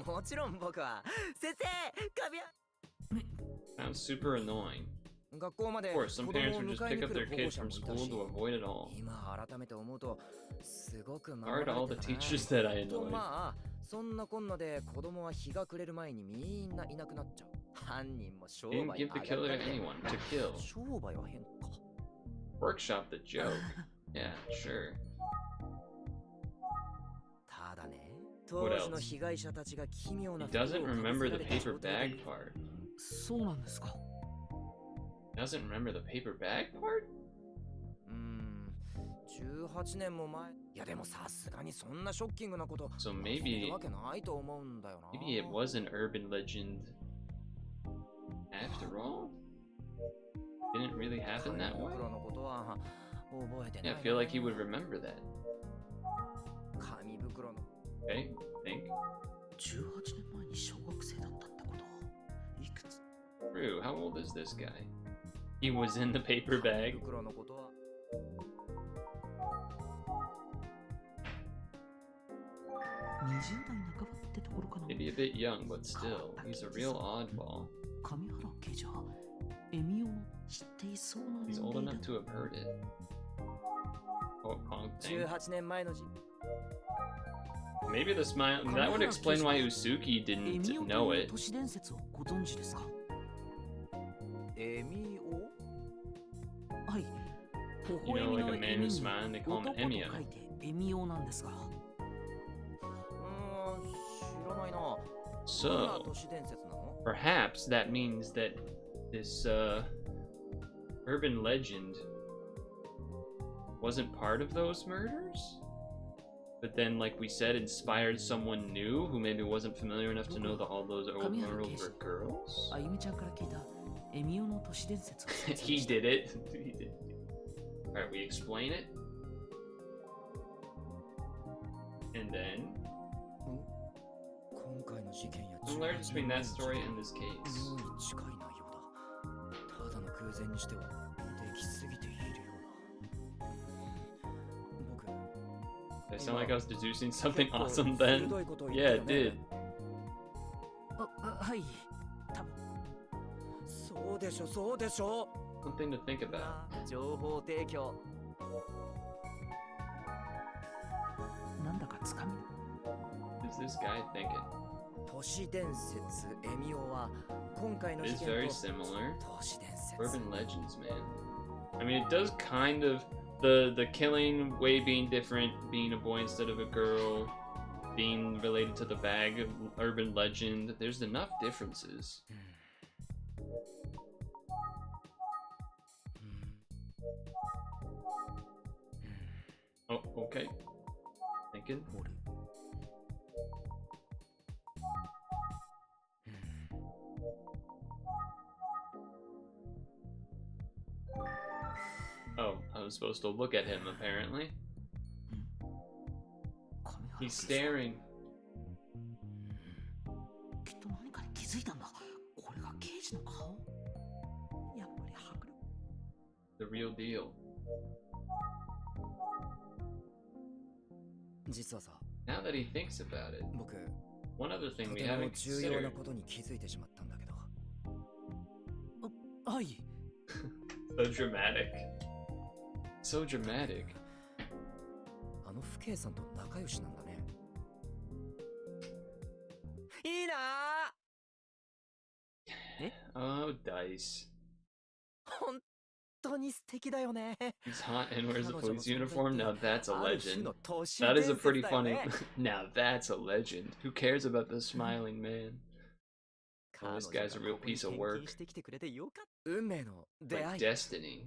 もちろん僕は先生壁 Sounds super annoying. 学校まで Of course, some 子供 parents を would just 迎え pick に up 来 their る保護 kids 者 from もいた school し to avoid it all. 今改めて思うとすごく守 Sorry ら to all れ the てたな teachers that I と annoyed. まあそんなこんなで子供は日が暮れる前にみんないなくなっちゃう犯人も商 Didn't 売 give the 上が killer ったり anyone to kill. 商売は変か Workshop the joke. Yeah, sure. ただね What 当時の else? 被害者たちが奇妙 He な doesn't 服をかぶ remember せ the られた paper 状態 bag で part. そうなんですか。 Doesn't remember the paper bag part? 18年も前いやでもさすがにそんなショッキングなこと So 忘れ maybe るわけないと思うんだよな maybe it was an urban legend. After all, didn't really happen that way. 紙袋のことは覚えてない Yeah, I feel like he would remember that. 紙袋の Okay, think. 18年前に小学生だったってこと。いくつ True. How old is this guy? He was in the paper 紙 bag. 袋のことは20代半ばってところかな。 Maybe a bit young, but still, he's a real oddball. 上原刑事はエミオの知っていそうな He's 年 old 齢だ enough to have heard it. Oh, Pong thing. 18年前の時 Maybe the smile. That would explain why Usuki エ didn't ミオと know いう it. 都市伝説をご存知ですか。エミオはい。微 You 笑 know, み like の a エ man ミ who's に smiling, they call 男 him と Emio. 書いてエミオなんですが。知らないなどんな So, 都市伝説なの perhaps that means that this urban legend wasn't part of those murders? But then, like we said, inspired someone new who maybe wasn't familiar enough to know that all those old murders were girls? あゆみちゃんから聞いたエミオの都市伝説を説 He 明した did it. He did. Alright, we explain it. And then 今回の事件や similar between that story and this case. 妙に近い内容だただの空前にしてはできすぎているような僕 Did I sound like I was deducing something awesome then? 鋭いことを言 Yeah, った it よ did. ねはい多分そうでしょそうでしょ Something to think about. 情報提供。なんだかつかみ。What's this guy thinking? 都市伝説エミオは今回の It 事 is very 件と similar. 都市伝説。 Urban legends, man. I mean, it does kind of the killing way being different, being a boy instead of a girl, being related to the bag of urban legend. There's enough differences. Oh, okay. Thinking. Oh, I was supposed to look at him, apparently. He's staring. きっと何かに気づいたんだ。これが刑事の顔。やっぱり迫力。The real deal. 実はさ、 Now that he thinks about it, 僕 one other と thing we ても haven't 重要な considered. ことに気づいてしまったんだけど。はい。 So dramatic. So dramatic. あの父兄さんと仲良しなんだね。いいなあ。Oh, Dice. 本当に素敵だよね。 He's hot and wears a police uniform. Now that's a ある種 legend. の都市 That 伝 is a 説 pretty だよ funny. ね。 Now that's a legend. Who cares about the smiling man? Oh, this guy's a real piece of work. してきてくれてよかった。運命の出 Like 会い。 destiny.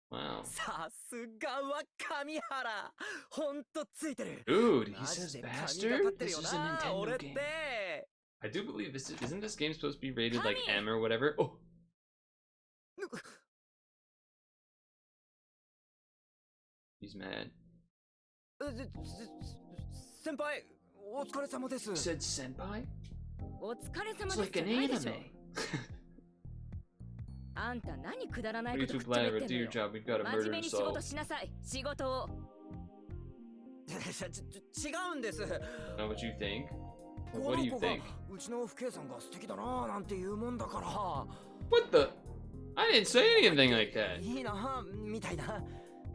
は Wow. さすがは神原。ほんとついてる。 Dude, he マジ says で神がか bastard? ってる This よ is a な。 Nintendo 俺っ game. て。 I do believe this isn't this game supposed to be rated like M or whatever? Oh, he's mad. 先輩、お疲れ様です。 You said senpai? お疲れ It's 様です like じゃ an ないでしょ。 anime. あんた何くだらな What い are こ you と too 口 glad め to って do ん your のよ。 job? We've got a 真面 murder 目に仕 solved. 事しなさい。仕事を。違うんです。 Not what you think? こ What の do you 子が think? うちの父兄さんが素敵だななんて言うもんだから。 What the? I didn't say anything like that. いいなみたいな。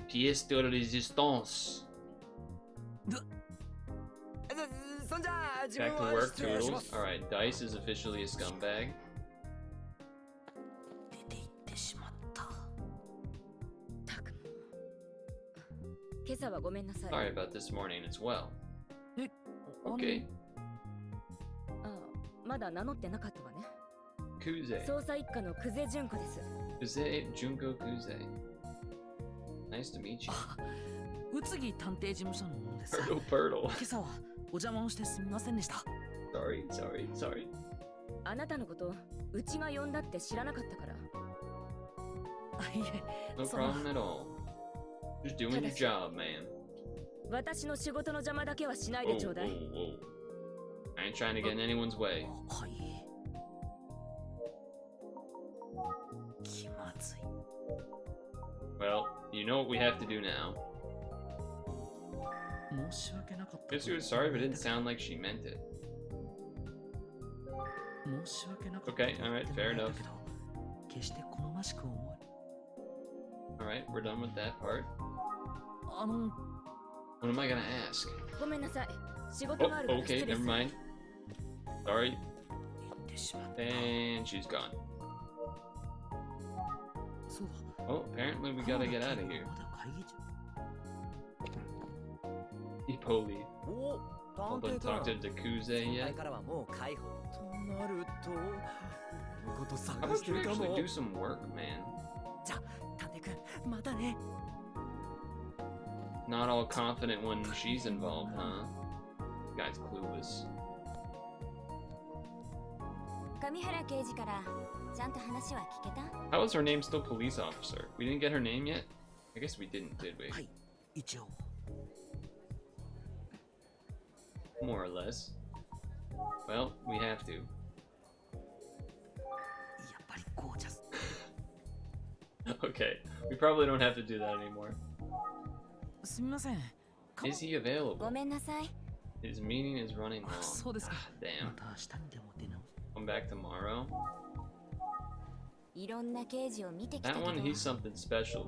Pièce de résistance. そんじゃあ自分 Back to は work, 失礼しま Toodles. す。 Alright, Dice is officially a scumbag. 出て行ってしまった。たくも。今朝はごめんなさい。 Sorry about this morning as well. あの Okay. あ、まだ名乗ってなかったわね。 Kuze. 捜査一課の久世純子です。 Kuze, Junko Kuze. Nice to meet you. 宇津木探偵事務所のものです。 Purtle Purtle. 今朝はお邪魔をしてすみませんでした。Sorry. あなたのことうちが呼んだって知らなかったから。あ、いえ、 No その problem at all. Just doing your job, man. 私の仕事の邪魔だけはしない Whoa, でちょうだい。 whoa. I ain't trying to get in anyone's way. はい。気まずい。Well, you know what we have to do now. 申し訳なかった。 Guess she was sorry, but it didn't sound like she meant it. 申し訳なかった。 Okay, alright, fair enough. 決して好ましく思え。 Alright, we're done with that part. あの、 What am I gonna ask? ごめんなさい。仕事 Oh, があるから失 okay, 礼 never する。 mind. Sorry. 行ってしまった。 And she's gone. そうだ。 Oh, apparently we gotta get out of here. まだ会議中。 Ipoli. お、探 Although 偵か talked。to Kuze 先 yet. 輩からはもう解放。となると、俺のこと How 探 about して you るか actually も。 do some work, man? じゃあ、探偵くん、またね。 Not all confident when she's involved, huh? Guy's clueless. 上原刑事からちゃんと話は聞けた？ How is her name still police officer? We didn't get her name yet? I guess we didn't, did we? はい、一応。 More or less. Well, we have to. やっぱりゴージャス。 Okay, we probably don't have to do that anymore. すみません。 Is he available? ごめんなさい。 His meeting is running あ、 long. そうですか。 Ah, ま damn. た明日にでも出直す。 Come back tomorrow. いろんな刑事を見てきたけ That ど、 one, he's something special.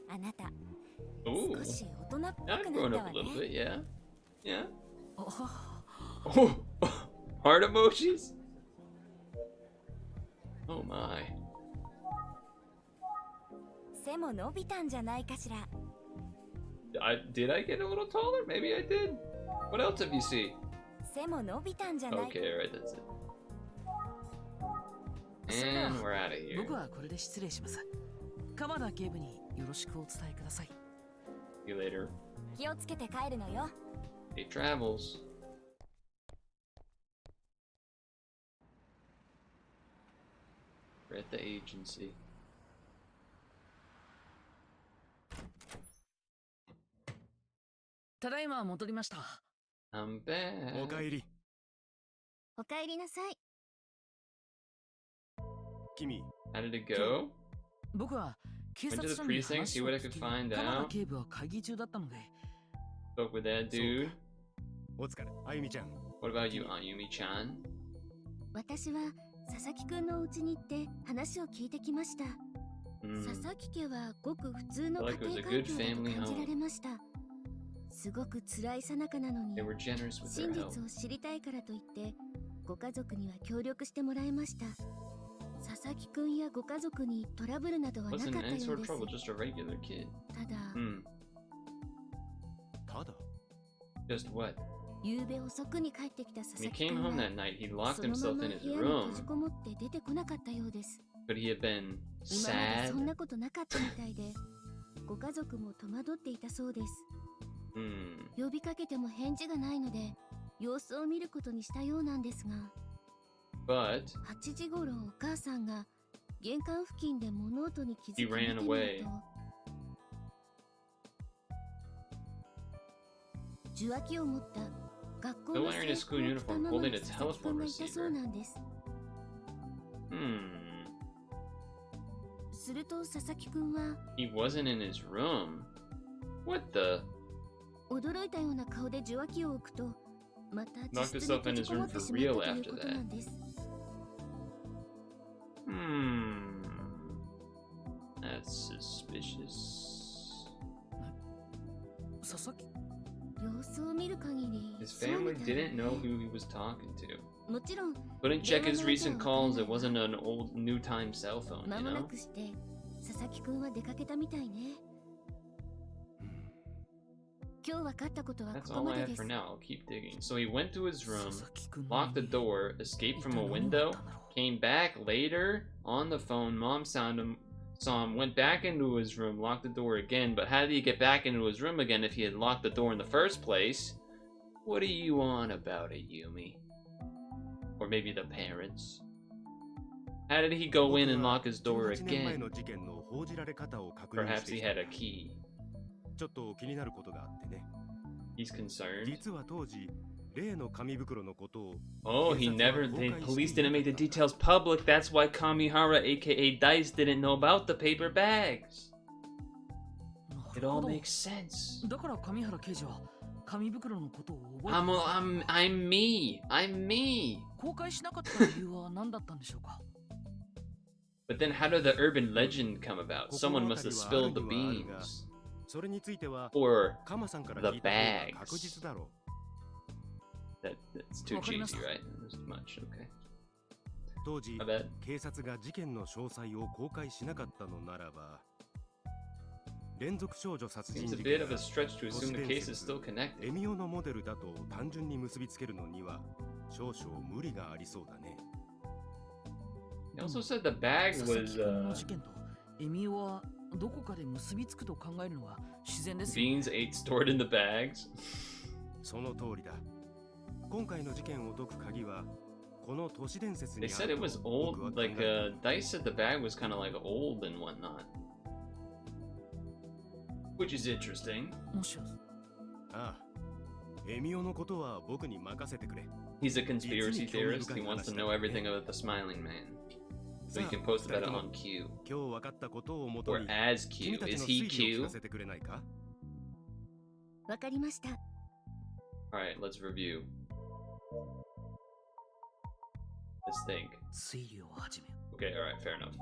あなた Ooh, 少し大人っぽ I've くな grown った up わ a little ね。 bit, yeah. Yeah. あ Oh, heart emojis? Oh my. 背も伸びたんじゃないかしら。 Did I get a little taller? Maybe I did. What else have you seen? 背も伸びたんじゃない。 Okay, alright, that's it. それでは And we're out of here. 僕はこれで失礼します。鎌田警部によろしくお伝えください。 See you later. 気をつけて帰るのよ。 He travels. We're at the agency. ただいま戻りました。I'm お back. かえり。お帰りなさい。君、 How did it go? 僕は警 Went to 察 the 署に precinct, 話 see を what I 聞 could き、 find 鎌田 out. 警部は会議中だったので、 Spoke with that dude. お疲れ。あゆみちゃん。 What about you, Ayumi-chan? 私は佐々木くんの家に行って話を聞いてきました。 Hmm. 佐々木家はごく普通の I 家 feel like it was 庭 a 環 good 境だと family 感じ home. られました。すごく辛いさなかなのに They were generous with 真 their 実 help. を知りたいからといってご家族には協力してもらいました。佐々木くんやご家族にトラブルなどはなか Wasn't った in any よ sort う of です。 trouble, just a regular kid. ただ、 Hmm. ただ、 Just what? 夕べ遅くに帰ってきた佐 When he 々木 came くん home は that night, he locked そのま himself ま in 部 his 屋に閉じ room, こもって出てこなかったようです。 but he had been 今まで sad. そんなことなかったみたいで、ご家族も戸惑っていたそうです。 Hmm. 呼びかけても返事がないので、様子を見ることにしたようなんですが、 But 8時頃お母さんが玄関付近で物音に気づ He き見 ran てみる away. と、受話器を持った学校 No の one in 制 his 服 school を着た uniform まま holding の a 佐々木くん telephone がいたそう receiver. なんです。 Hmm. すると佐々木くんは He wasn't in his room. What the? 驚いたような顔で受話器を置くと、また Knocked 自室に himself 閉 in じ his こも room って for しまっ real たという after ことなんです。 Hmm. That's suspicious. 佐々木、様子を見る限り、 His そうみ family たいだ didn't know ね。 who he was talking to. もちろん Couldn't check his recent calls. It wasn't an old new time cell phone, 間 you もな know? くして佐々木くんは出かけたみたいね。今日分かったことは That's ここ all ま I で had です for。now. I'll keep digging. So he went to his 佐 room, 々木くんの locked the door, escaped from a 一体何があ window, ったんだろう。 came back later on the phone. Mom saw him, went back into his room, locked the door again. But how did he get back into his room again if he had locked the door in the first place? What are you on about it, Yumi? Or maybe the parents? How did he go in and lock his door 18年前 again? の事件の報じられ方を確認 Perhaps して he きた had a key. ちょっと気になることがあってね。 He's concerned. 実は当時、例の紙袋のことを Oh, he never. The police didn't make the details public. That's why Kamihara, aka Dice, didn't know about the paper bags. な It る all ほど。 makes sense. だから上原刑事は紙袋のことを覚えて I'm me. I'm me. 公開しなかった理由は何だったんでしょうか。 But then, how did the urban legend come about? Someone must have spilled the beans, それについては or カマさんから the 聞いた方が bags. 確実だろ That's too cheesy, right? That's too much. Okay. う。当時 I bet. 警察が事件の詳細を公開しなかったのならば、連続少女殺人 Seems a 事 bit 件 of a が stretch to assume the case is still エ connected. ミオのモデルだと単純に結びつけるのには少々無理がありそうだね。 He also said the bag 佐々 was 木くんの事件とエミオはどこかで結びつくと考えるのが自然ですよ。 beans ate stored in the bags. その通りだ。今回の事件を解く鍵はこの都市伝説 They にあ said る it と was 僕は old. 考え Like ている Dice said the bag was kind of like old and whatnot, which is interesting. もしやああ、エミオのことは僕に任せてくれ。 He's a conspiracy theorist. He wants to know everything about the Smiling Man, so he can post about it on Q 今日分かったことをもと or に as 君 Q. たち Is の he 推理を聞 Q? かせてくれないか？わかりました。 All right, let's review. Let's think. 推理を始めよう。Okay, alright, fair enough.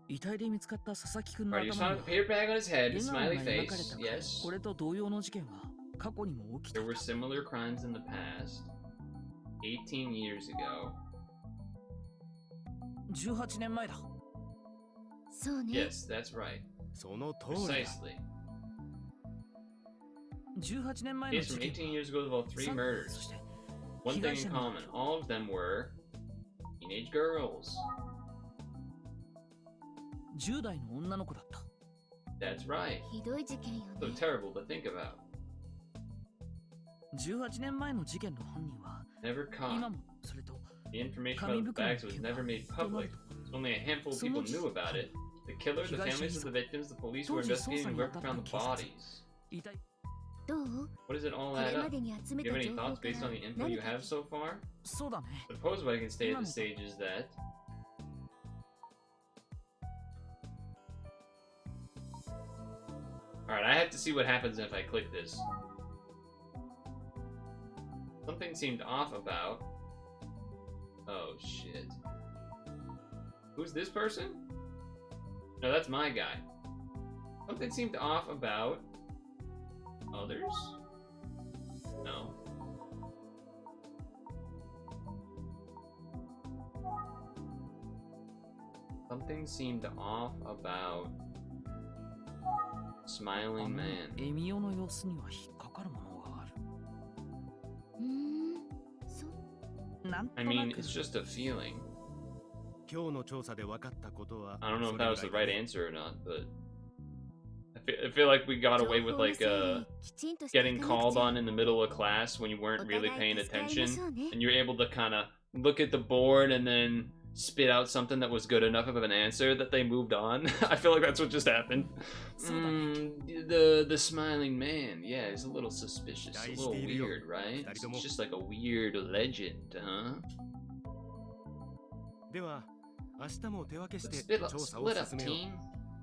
遺体で見つかった佐々木くんの Alright, you 頭 saw に the は paper bag on his head, 笑 the 顔が smiley 描かれ face, た yes. これと同様の事件は過去にも起きた There were similar crimes in the past. 18 years ago. 18年前だそうね。 Yes, that's right. その通りだ。 Precisely. 18年前の Case 事 from 件 18 years ago involved 3 そ murders. して One thing in common, all of them were teenage girls. 10代の女の子だった That's right. ひどい事件よ So ね。 terrible to think about. 18年前の事件の犯人は Never 今 caught. もそれと The information about the bags was never made public. Only a handful of people knew about it. The killer, the families of the victims, the police who were investigating whoever found the bodies. 遺体どう？ What does it all こ add れま up? でに集め Do you た have 情 any 報 thoughts か based on the ら info 何 you か have so far? そうだね Suppose what I can say at this stage is that alright, I have to see what happens if I click this. Something seemed off about. Oh shit. Who's this person? No, that's my guy. Something seemed off about others? No. Something seemed off about Smiling Man. エミオの様子には引っかかるものがあるなんと I な mean, く it's just a feeling. 今日の調査で分かったことは I don't know そ if れ that ぐ was ら the いだ right ね answer or not, but I feel like we got away with like getting called on in the middle of class when you weren't really paying attention, and you're able to kind of look at the board and then spit out something that was good enough of an answer that they moved on. I feel like that's what just happened. The smiling man, yeah, it's a little suspicious, a little weird, right? It's just like a weird legend, huh? では明日も手分けし Let's て split 調 up, 査を split up, 進めよう team.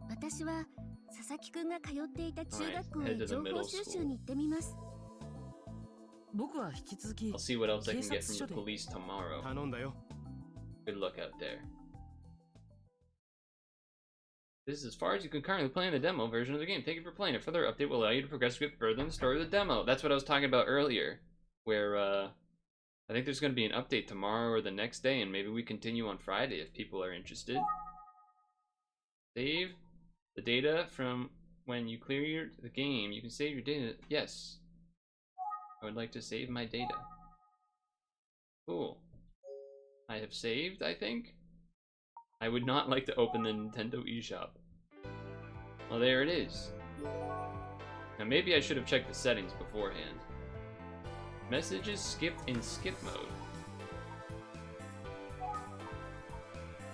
私は佐々木くんが通っていた中学校 Alright, head へ to the 情 middle 報収集に行ってみます。僕は引き続き I'll see what else I can get 警察 from 署 the で police tomorrow. 頼んだよ Good luck out there. This is as far as you can currently play in the demo version of the game. Thank you for playing. A further update will allow you to progress a bit further in the story of the demo. That's what I was talking about earlier, where I think there's going to be an update tomorrow or the next day, and maybe we continue on Friday if people are interested. Save the data from when you clear the game. You can save your data. Yes. I would like to save my data. Cool. I have saved, I think. I would not like to open the Nintendo eShop. Well, there it is. Now, maybe I should have checked the settings beforehand. Messages skipped in skip mode.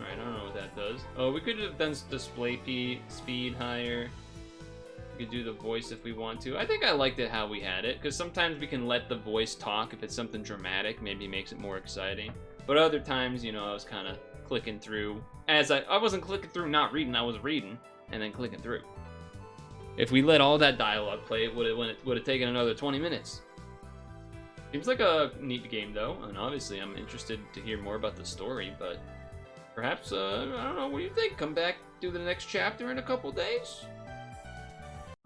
Alright, I don't know what that does. Oh, we could have done display speed higher. We could do the voice if we want to. I think I liked it how we had it, because sometimes we can let the voice talk if it's something dramatic, maybe makes it more exciting. But other times, you know, I was kind of clicking through. As I wasn't clicking through not reading, I was reading and then clicking through. If we let all that dialogue play, it would have taken another 20 minutes. Seems like a neat game though, and obviously I'm interested to hear more about the story, but perhaps, I don't know, what do you think? Come back, do the next chapter in a couple days?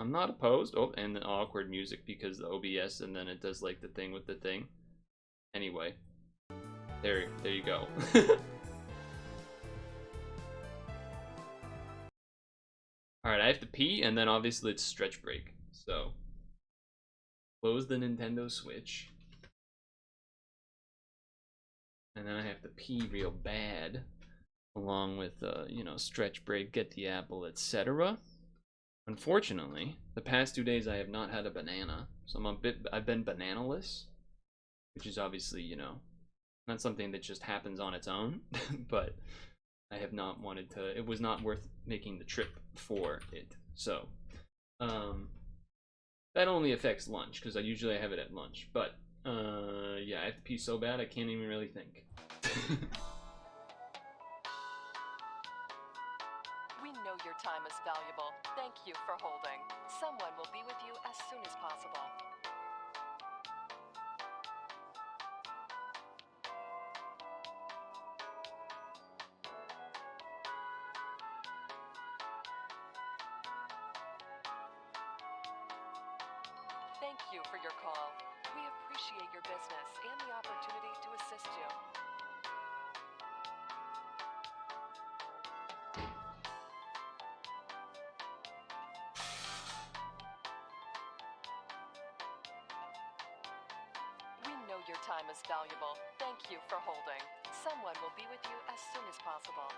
I'm not opposed. Oh, and the awkward music because the OBS, and then it does like the thing with the thing. Anyway. There you go. Alright, I have to pee, and then obviously it's stretch break. So, close the Nintendo Switch. And then I have to pee real bad. Along with, you know, stretch break, get the apple, etc. Unfortunately, the past 2 days I have not had a banana. So I've been bananaless. Which is obviously, you know, not something that just happens on its own, but I have not wanted to, it was not worth making the trip for it. So, that only affects lunch, because I usually have it at lunch. But, yeah, I have to pee so bad I can't even really think. We know your time is valuable. Thank you for holding. Someone will be with you as soon as possible. you for your call. We appreciate your business and the opportunity to assist you. We know your time is valuable. Thank you for holding. Someone will be with you as soon as possible.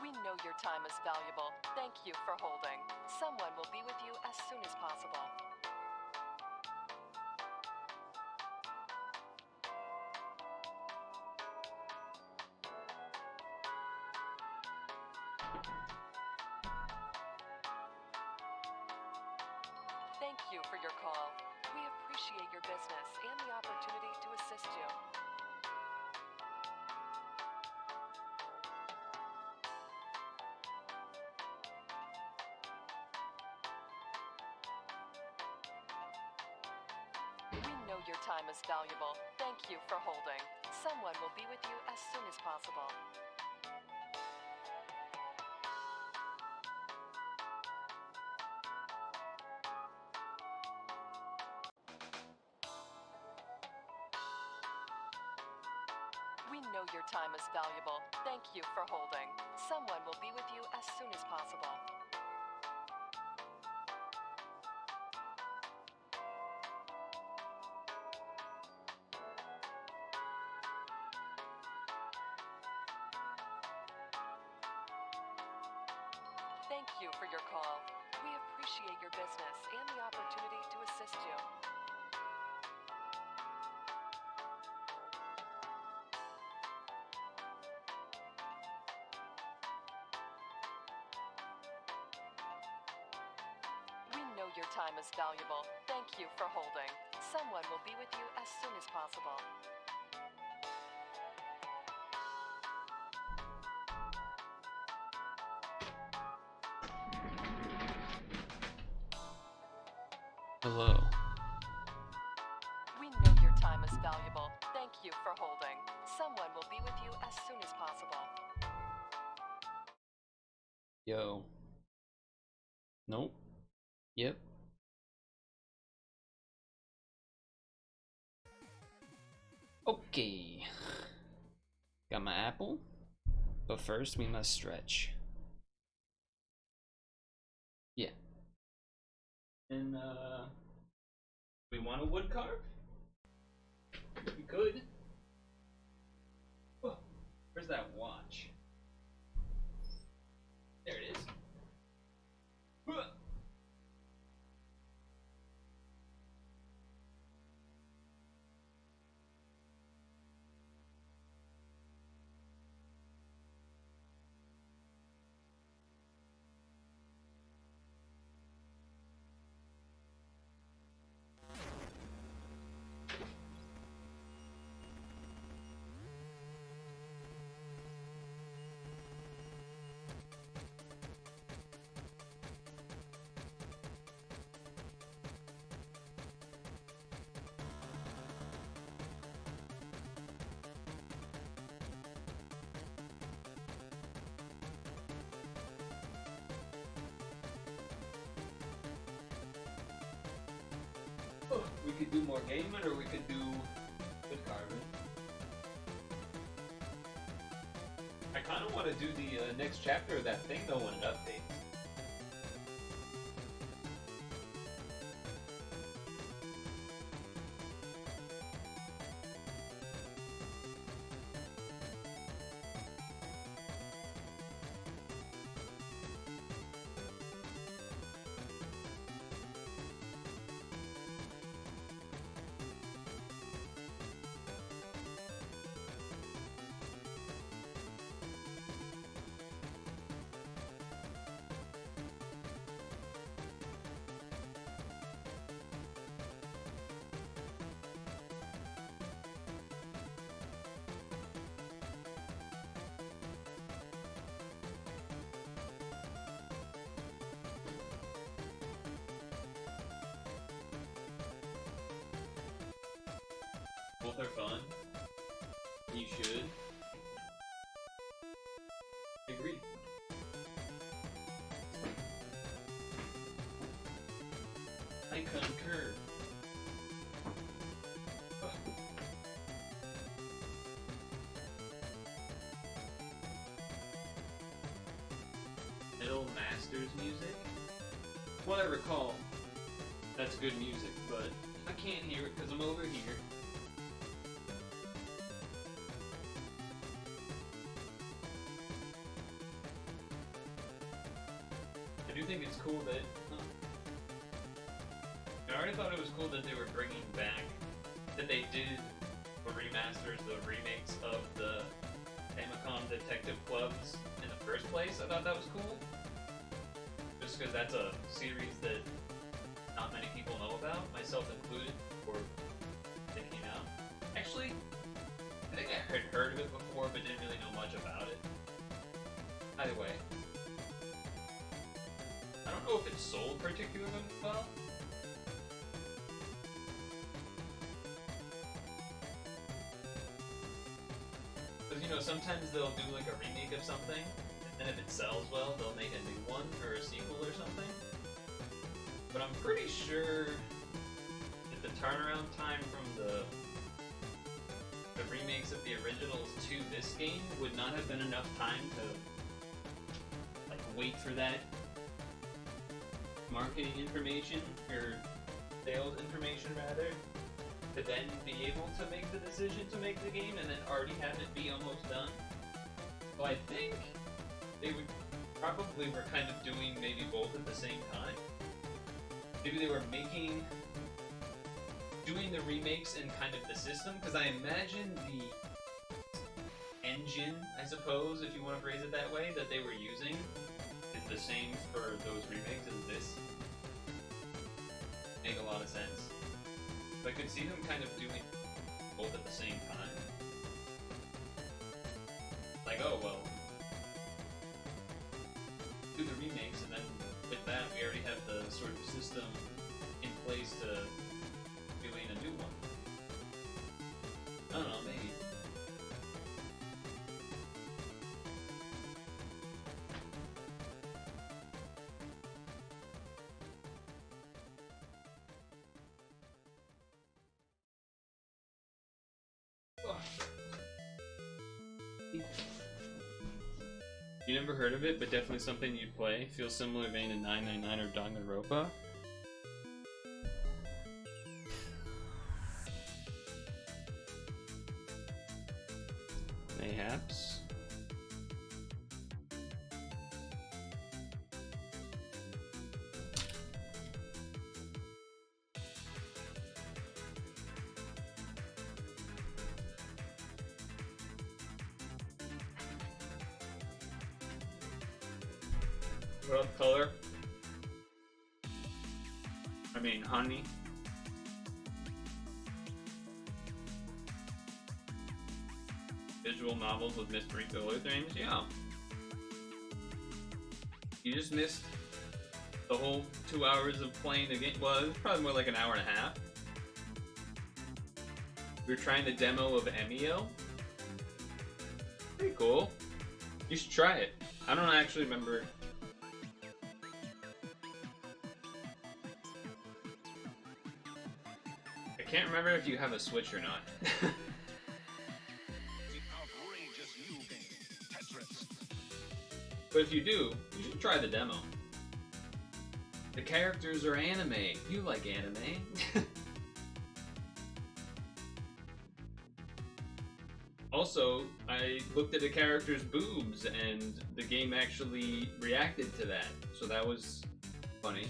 We know your time is valuable. Thank you for holding. Someone will be with you as soon as possible. Thank you for your call. We appreciate your business and the opportunity to assist you. We know your time is valuable. Thank you for holding. Someone will be with you as soon as possible. We know your time is valuable. Thank you for holding. Someone will be with you as soon as possible. Thank you for your call. We appreciate your business and the opportunity to assist you. We know your time is valuable. Thank you for holding. Someone will be with you as soon as possible. Hello. We know your time is valuable. Thank you for holding. Someone will be with you as soon as possible. Yo. Nope. Yep. Okay. Got my apple. But first we must stretch. Yeah. And we want a wood carve? We could. Oh, where's that watch? There it is. We could do more gaming, or we could do wood carving. I kind of want to do the next chapter of that thing though when it updates. both are fun. You should. Agreed. I concur. Metal Masters music? What I recall, that's good music, but I can't hear it because I'm over here. I do think it's cool that... I already thought it was cool that they were bringing back... that they did the remasters, the remakes of the Famicom Detective Clubs in the first place. I thought that was cool. Just because that's a series that not many people know about, myself included, before they came out. Actually, I think I had heard of it before, but didn't really know much about it. Either way. I don't know if it sold particularly well. Because, you know, sometimes they'll do like a remake of something, and if it sells well, they'll make a new one, or a sequel or something. But I'm pretty sure that the turnaround time from the remakes of the originals to this game would not have been enough time to, like, wait for that marketing information, or sales information rather, to then be able to make the decision to make the game and then already have it be almost done. So I think they would probably were kind of doing maybe both at the same time. Maybe they were doing the remakes in kind of the system, because I imagine the engine, I suppose, if you want to phrase it that way, that they were using is the same for those remakes as this. Make a lot of sense. So I could see them kind of doing both at the same time. Like, oh, well, do the remakes, and then with that, we already have the sort of system in place to doing a new one. I don't know, maybe. You never heard of it, but definitely something you'd play. Feels similar vein to 999 or Danganronpa. Mayhaps. What up, color? I mean, honey. Visual novels with mystery filler things? Yeah. You just missed the whole 2 hours of playing the game. Well, it was probably more like an hour and a half. We were trying the demo of Emio. Pretty cool. You should try it. I don't actually remember. I can't remember if you have a Switch or not. But if you do, you should try the demo. The characters are anime. You like anime. Also, I looked at the character's boobs and the game actually reacted to that. So that was funny.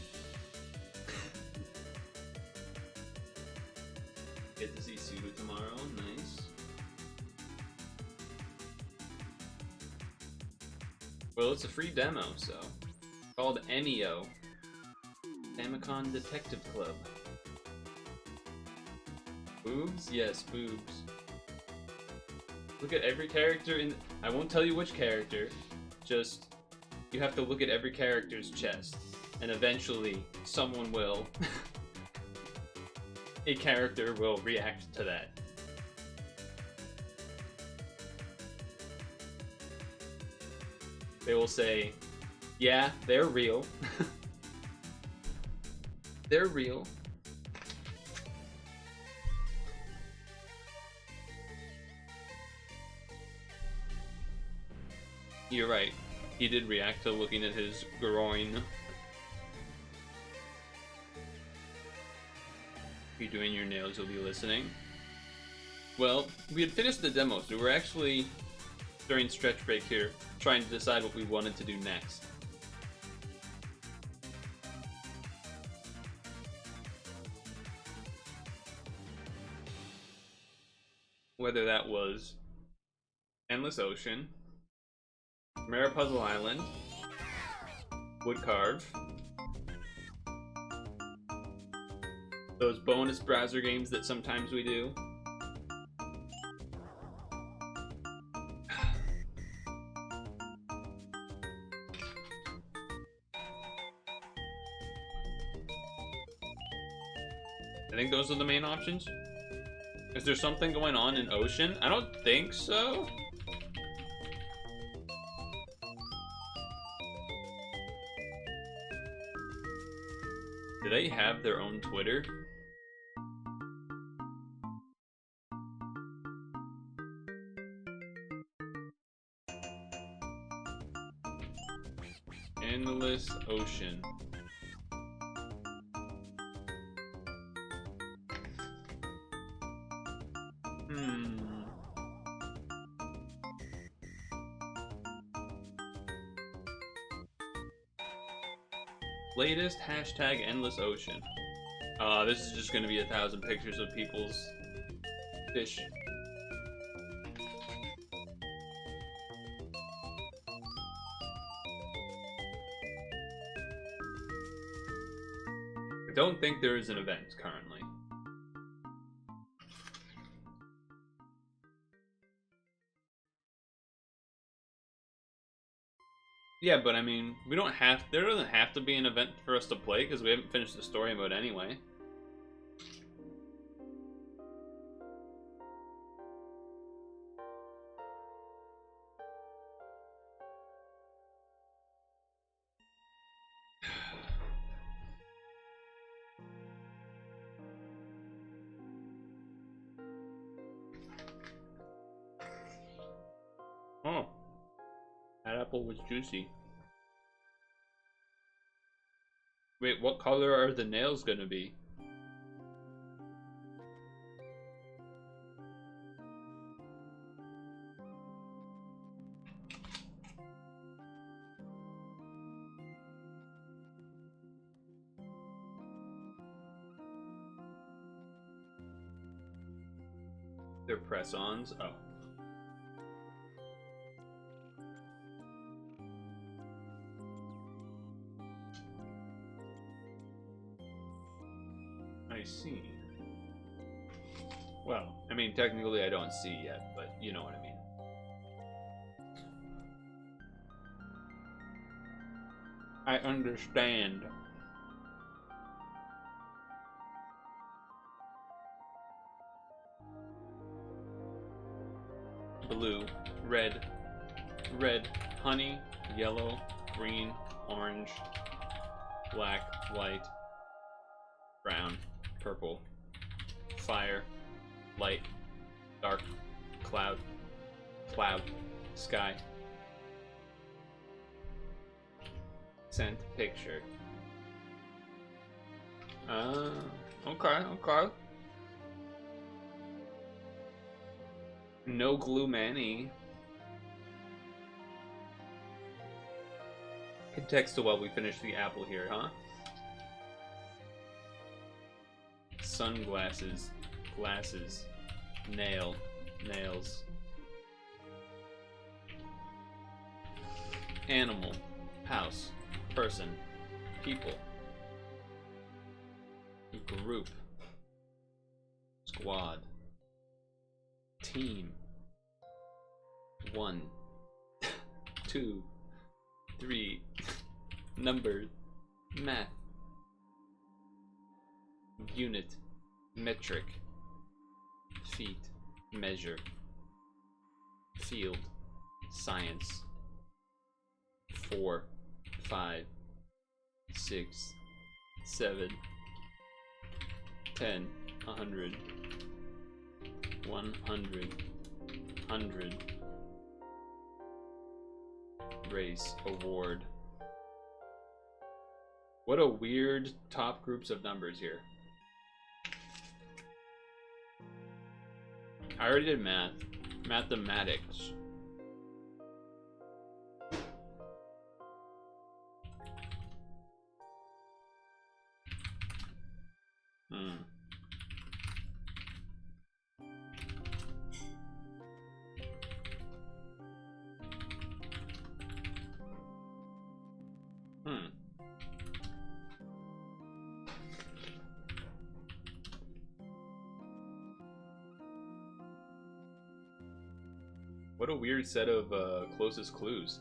Get to see Suda tomorrow, nice. Well, it's a free demo, so. Called Emio. Famicom Detective Club. Boobs? Yes, boobs. Look at every character in... I won't tell you which character, just... You have to look at every character's chest, and eventually, someone will... a character will react to that. They will say, yeah, they're real. They're real. You're right. He did react to looking at his groin. If you're doing your nails, you'll be listening. Well, we had finished the demo, so we're actually, during stretch break here, trying to decide what we wanted to do next. Whether that was Endless Ocean, Puzzle Island, Woodcarve, those bonus browser games that sometimes we do. I think those are the main options. Is there something going on in Ocean? I don't think so. Do they have their own Twitter? Endless Ocean. Latest hashtag Endless Ocean. This is just gonna be 1,000 pictures of people's fish. I don't think there is an event currently. Yeah, but I mean, we don't have, there doesn't have to be an event for us to play because we haven't finished the story mode anyway. Oh, that apple was juicy. Wait, what color are the nails gonna be? They're press-ons? Oh. I see. Well, I mean, technically I don't see yet, but you know what I mean. I understand. Blue, red, honey, yellow, green, orange, black, white, brown, purple, fire, light, dark, cloud, sky, sent picture. Okay. No glue manny. Can text while we finish the apple here, huh? Sunglasses, glasses, nails. Animal, house, person, people. Group, squad, team. 1, 2, 3, numbers, math, unit, metric, feet, measure, field, science, 4, 5, 6, 7, 10, 100, 100, 100. Race, award. What a weird top groups of numbers here. I already did math. Mathematics. What a weird set of closest clues.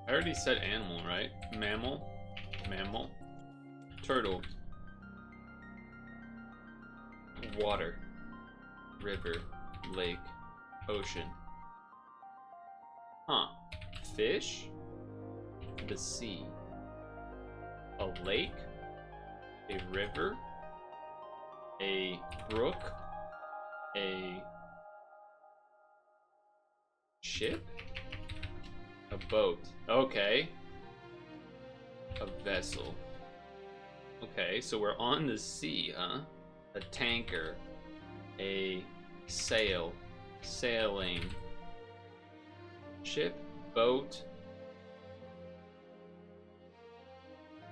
I already said animal, right? Mammal. Mammal. Turtle. Water. River. Lake. Ocean. Huh. Fish. The sea. A lake. A river. A brook. A ship. A boat. Okay. A vessel. Okay, so we're on the sea, huh? A tanker. A sail. Sailing. Ship. Boat.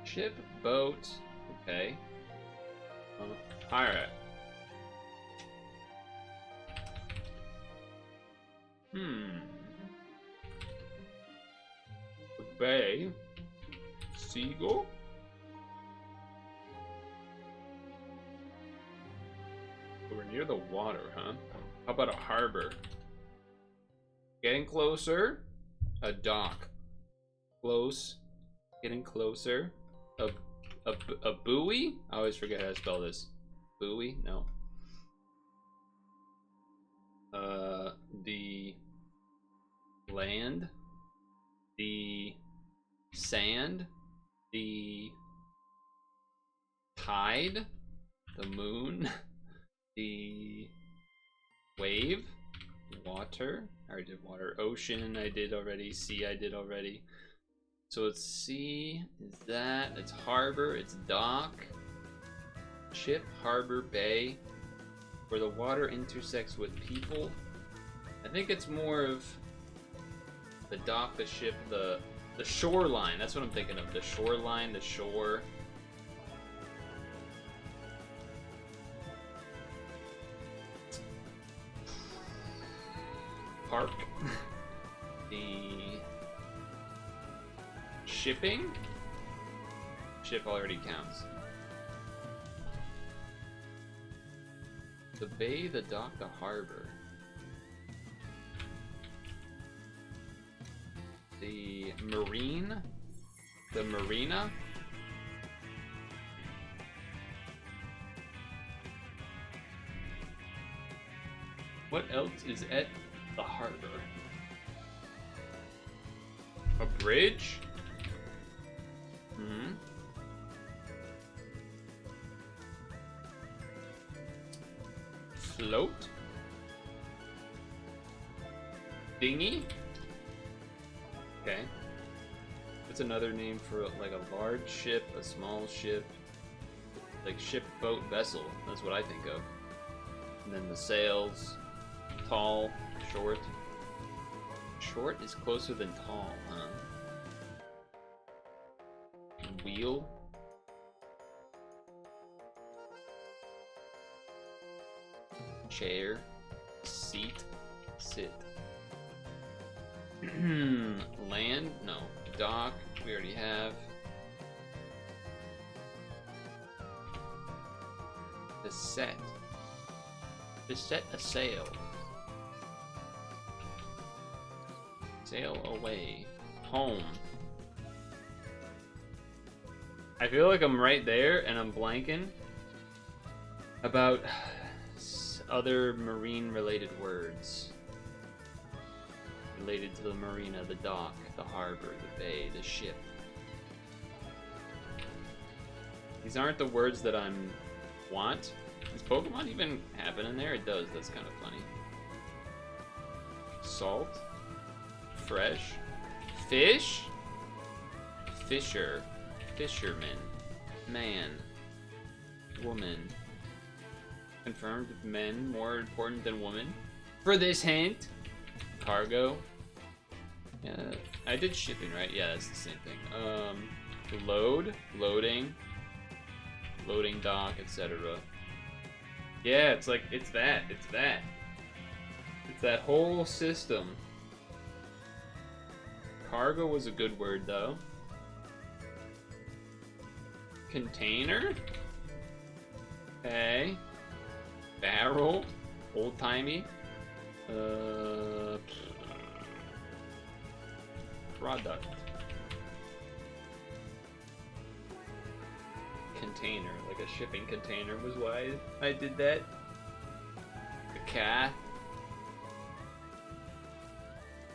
Ship. Boat. Okay. Pirate. Bay. Seagull. We're near the water, huh? How about a harbor? Getting closer. A dock. Close. Getting closer. A buoy? I always forget how to spell this. Buoy? No. The land. The sand. The tide. The moon. The wave. Water. I already did water. Ocean I did already. Sea I did already. So it's sea. Is that? It's harbor. It's dock. Ship. Harbor. Bay. Where the water intersects with people. I think it's more of the dock, the ship, the shoreline. That's what I'm thinking of. The shoreline, the shore. Park. The shipping. Ship already counts. The bay, the dock, the harbor. The marine. The marina. What else is at the harbor? A bridge? Float? Dinghy? Okay. What's another name for like a large ship, a small ship? Like ship, boat, vessel. That's what I think of. And then the sails. Tall, short. Short is closer than tall, huh? Wheel. Chair. Seat. Sit. Land? No. Dock. We already have. To set. To set a sail. Sail away. Home. I feel like I'm right there and I'm blanking about other marine related words. Related to the marina, the dock, the harbor, the bay, the ship. These aren't the words that I want. Does Pokemon even happen in there? It does, that's kind of funny. Salt. Fresh. Fish. Fisher. Fisherman. Man. Woman. Confirmed with men more important than women. For this hint. Cargo. Yeah, I did shipping, right? Yeah, that's the same thing. Load. Loading. Loading dock, etc. Yeah, it's like, it's that. It's that. It's that whole system. Cargo was a good word, though. Container? Okay. Barrel? Old-timey? Product. Container, like a shipping container was why I did that. A cat.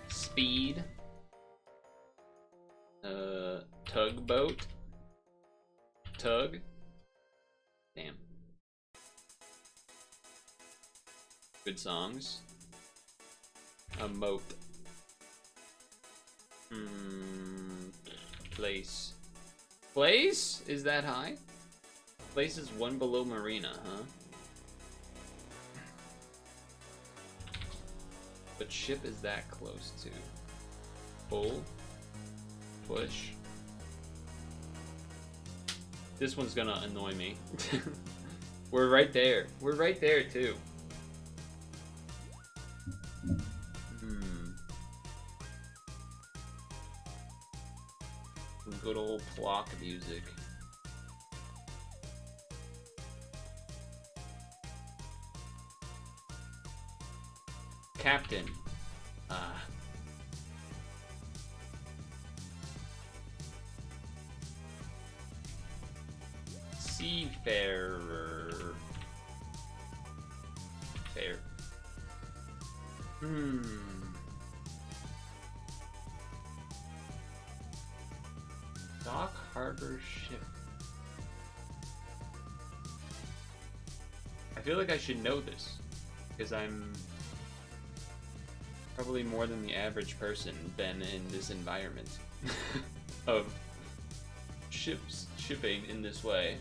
Speed. Tugboat. Tug. Damn. Good songs. A moat. Place. Place? Is that high? Place is one below marina, huh? But ship is that close to. Pull. Push. This one's gonna annoy me. We're right there. We're right there too. Some good old clock music. Captain. Seafarer. Fair. Dock, harbor, ship. I feel like I should know this because I'm probably more than the average person been in this environment of shipping in this way.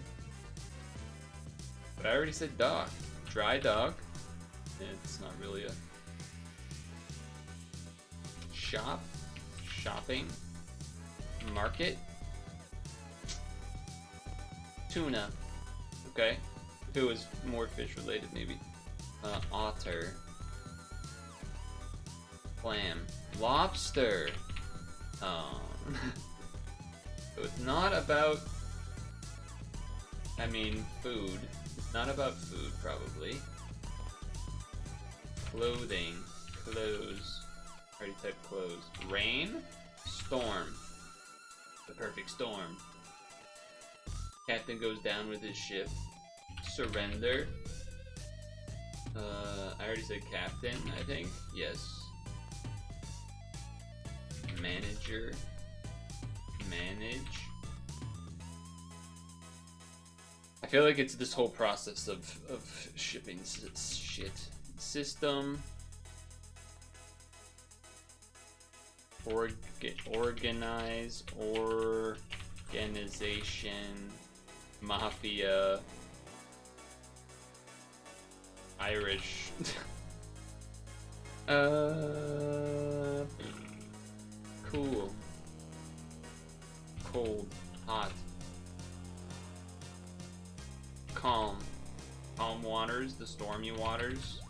But I already said dock. Dry dock. It's not really a shop. Shopping. Market. Tuna. Okay. If it was more fish related, maybe. Otter. Clam. Lobster. Oh. So it's not about, I mean, food. It's not about food, probably. Clothing. Clothes. Already typed clothes. Rain. Storm. The perfect storm. Captain goes down with his ship. Surrender. I already said captain, I think. Yes. Manager. Manage. I feel like it's this whole process of shipping shit. System. Organize. Organization. Mafia. Irish. Cool. Cold. Hot. Calm. Calm waters, the stormy waters.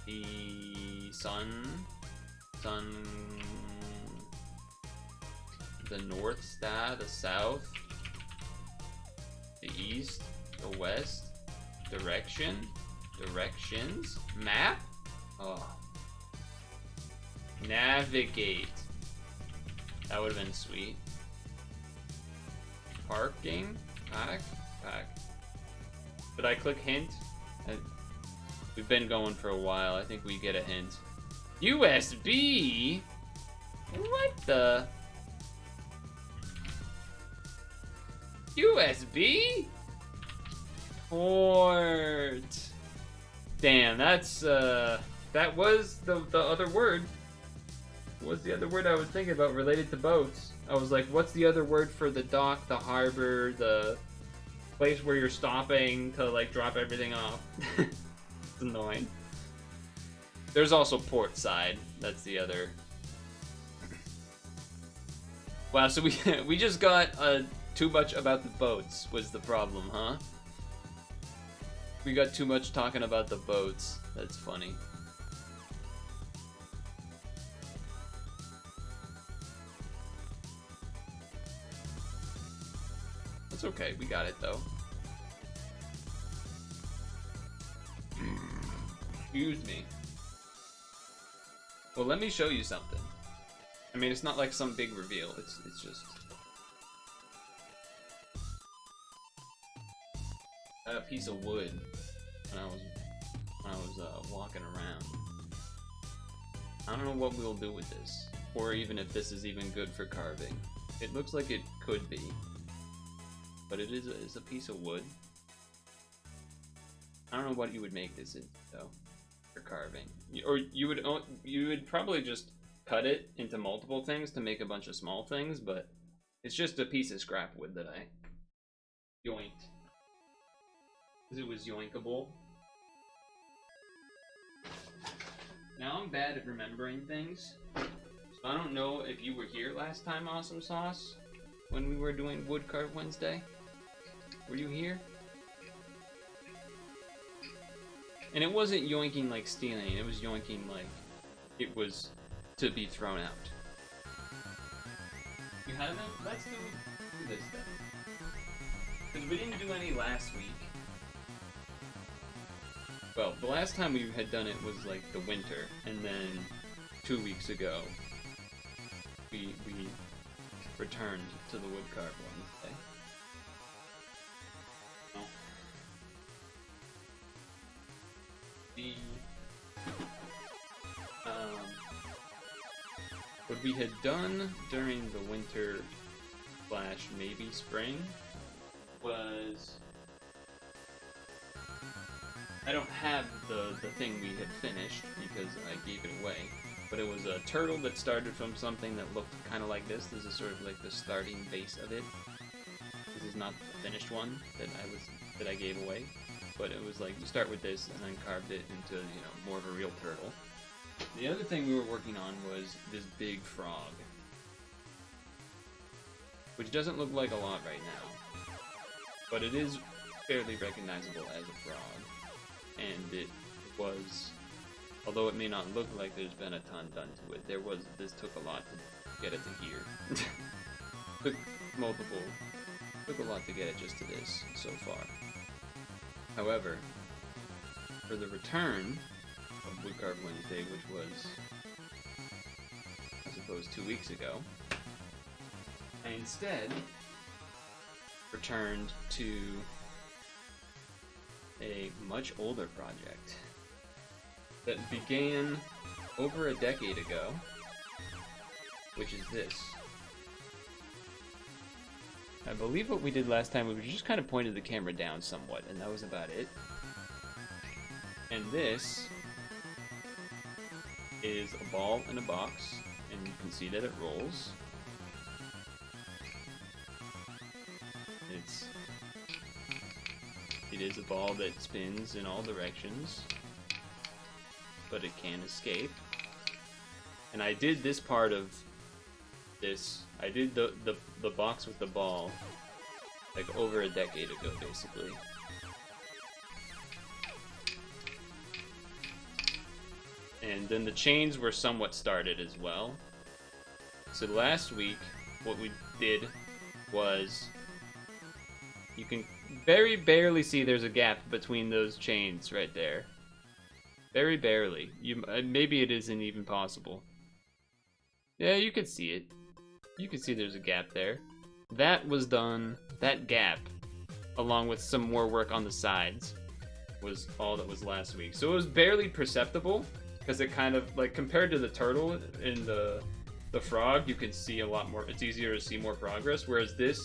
The sun. The north star, the south. The east, the west. Direction. Directions. Map? Oh. Navigate. That would have been sweet. park game? Pack? Did I click hint? We've been going for a while. I think we get a hint. USB? What the? USB? Port. Damn, that's that was the other word. What's the other word I was thinking about related to boats? I was like, what's the other word for the dock, the harbor, the place where you're stopping to like drop everything off? It's annoying. There's also port side. That's the other. Wow, so we just got too much about the boats was the problem, huh? We got too much talking about the boats. That's funny. It's okay, we got it though. Excuse me. Well, let me show you something. I mean, it's not like some big reveal. It's just a piece of wood when I was walking around. I don't know what we'll do with this, or even if this is even good for carving. It looks like it could be, but it is a piece of wood. I don't know what you would make this in though for carving, or you would probably just cut it into multiple things to make a bunch of small things, but it's just a piece of scrap wood that I yoinked. Because it was yoinkable. Now I'm bad at remembering things, so I don't know if you were here last time, Awesome Sauce, when we were doing Woodcarve Wednesday. Were you here? And it wasn't yoinking like stealing, it was yoinking like it was to be thrown out. You haven't? Let's do this then. Because we didn't do any last week. Well, the last time we had done it was like the winter, and then 2 weeks ago we returned to the Woodcarve Wednesday. Oh. What we had done during the winter / maybe spring was, I don't have the thing we had finished because I gave it away, but it was a turtle that started from something that looked kind of like this. This is sort of like the starting base of it. This is not the finished one that I gave away, but it was like you start with this and then carved it into, you know, more of a real turtle. The other thing we were working on was this big frog, which doesn't look like a lot right now, but it is fairly recognizable as a frog, and it was, although it may not look like there's been a ton done to it, this took a lot to get it to here. took a lot to get it just to this so far. However, for the return of Woodcarve Wednesday, which was, I suppose, 2 weeks ago, I instead returned to a much older project that began over a decade ago, which is this. I believe what we did last time was we just kind of pointed the camera down somewhat, and that was about it. And this is a ball in a box, and you can see that it rolls. It is a ball that spins in all directions, but it can escape. And I did this part of this. I did the box with the ball like over a decade ago, basically. And then the chains were somewhat started as well. So last week, what we did was, you can very barely see there's a gap between those chains right there. Very barely. Maybe it isn't even possible. Yeah, you could see it. You can see there's a gap there. that was done, that gap, along with some more work on the sides, was all that was last week. So it was barely perceptible, because it kind of, like, compared to the turtle and the frog, you can see a lot more, it's easier to see more progress, whereas this,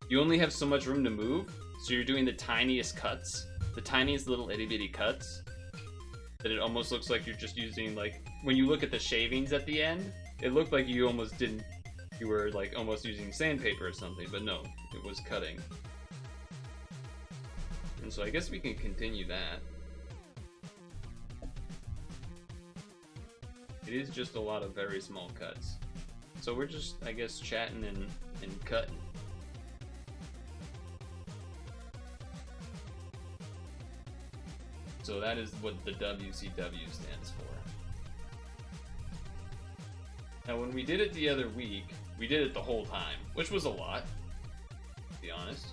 you only have so much room to move, so you're doing the tiniest cuts, the tiniest little itty-bitty cuts, that it almost looks like you're just using, like, when you look at the shavings at the end, it looked like you almost didn't, you were, like, almost using sandpaper or something, but no, it was cutting. And so I guess we can continue that. It is just a lot of very small cuts. So we're just, I guess, chatting and cutting. So that is what the WCW stands for. Now when we did it the other week, we did it the whole time, which was a lot, to be honest.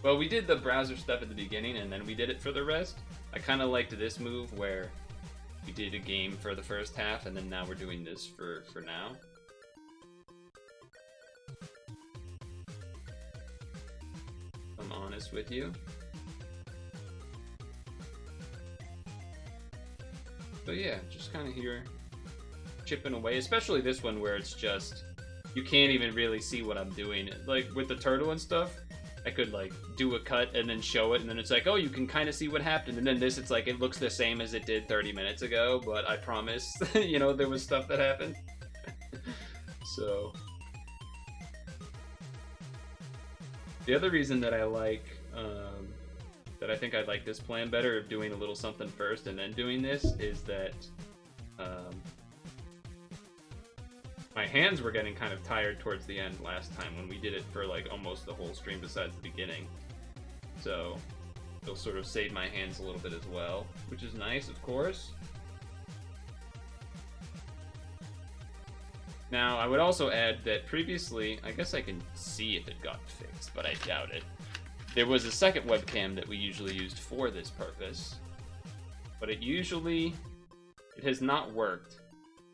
Well, we did the browser stuff at the beginning and then we did it for the rest. I kind of liked this move where we did a game for the first half and then now we're doing this for now. I'm honest with you. But yeah, just kind of here, chipping away, especially this one where it's just, you can't even really see what I'm doing. Like, with the turtle and stuff, I could, like, do a cut and then show it, and then it's like, oh, you can kind of see what happened. And then this, it's like, it looks the same as it did 30 minutes ago, but I promise, you know, there was stuff that happened. So. The other reason that I like, that I think I like this plan better of doing a little something first and then doing this is that my hands were getting kind of tired towards the end last time when we did it for like almost the whole stream besides the beginning. So it'll sort of save my hands a little bit as well, which is nice, of course. Now, I would also add that previously, I guess I can see if it got fixed, but I doubt it. There was a second webcam that we usually used for this purpose, but it has not worked.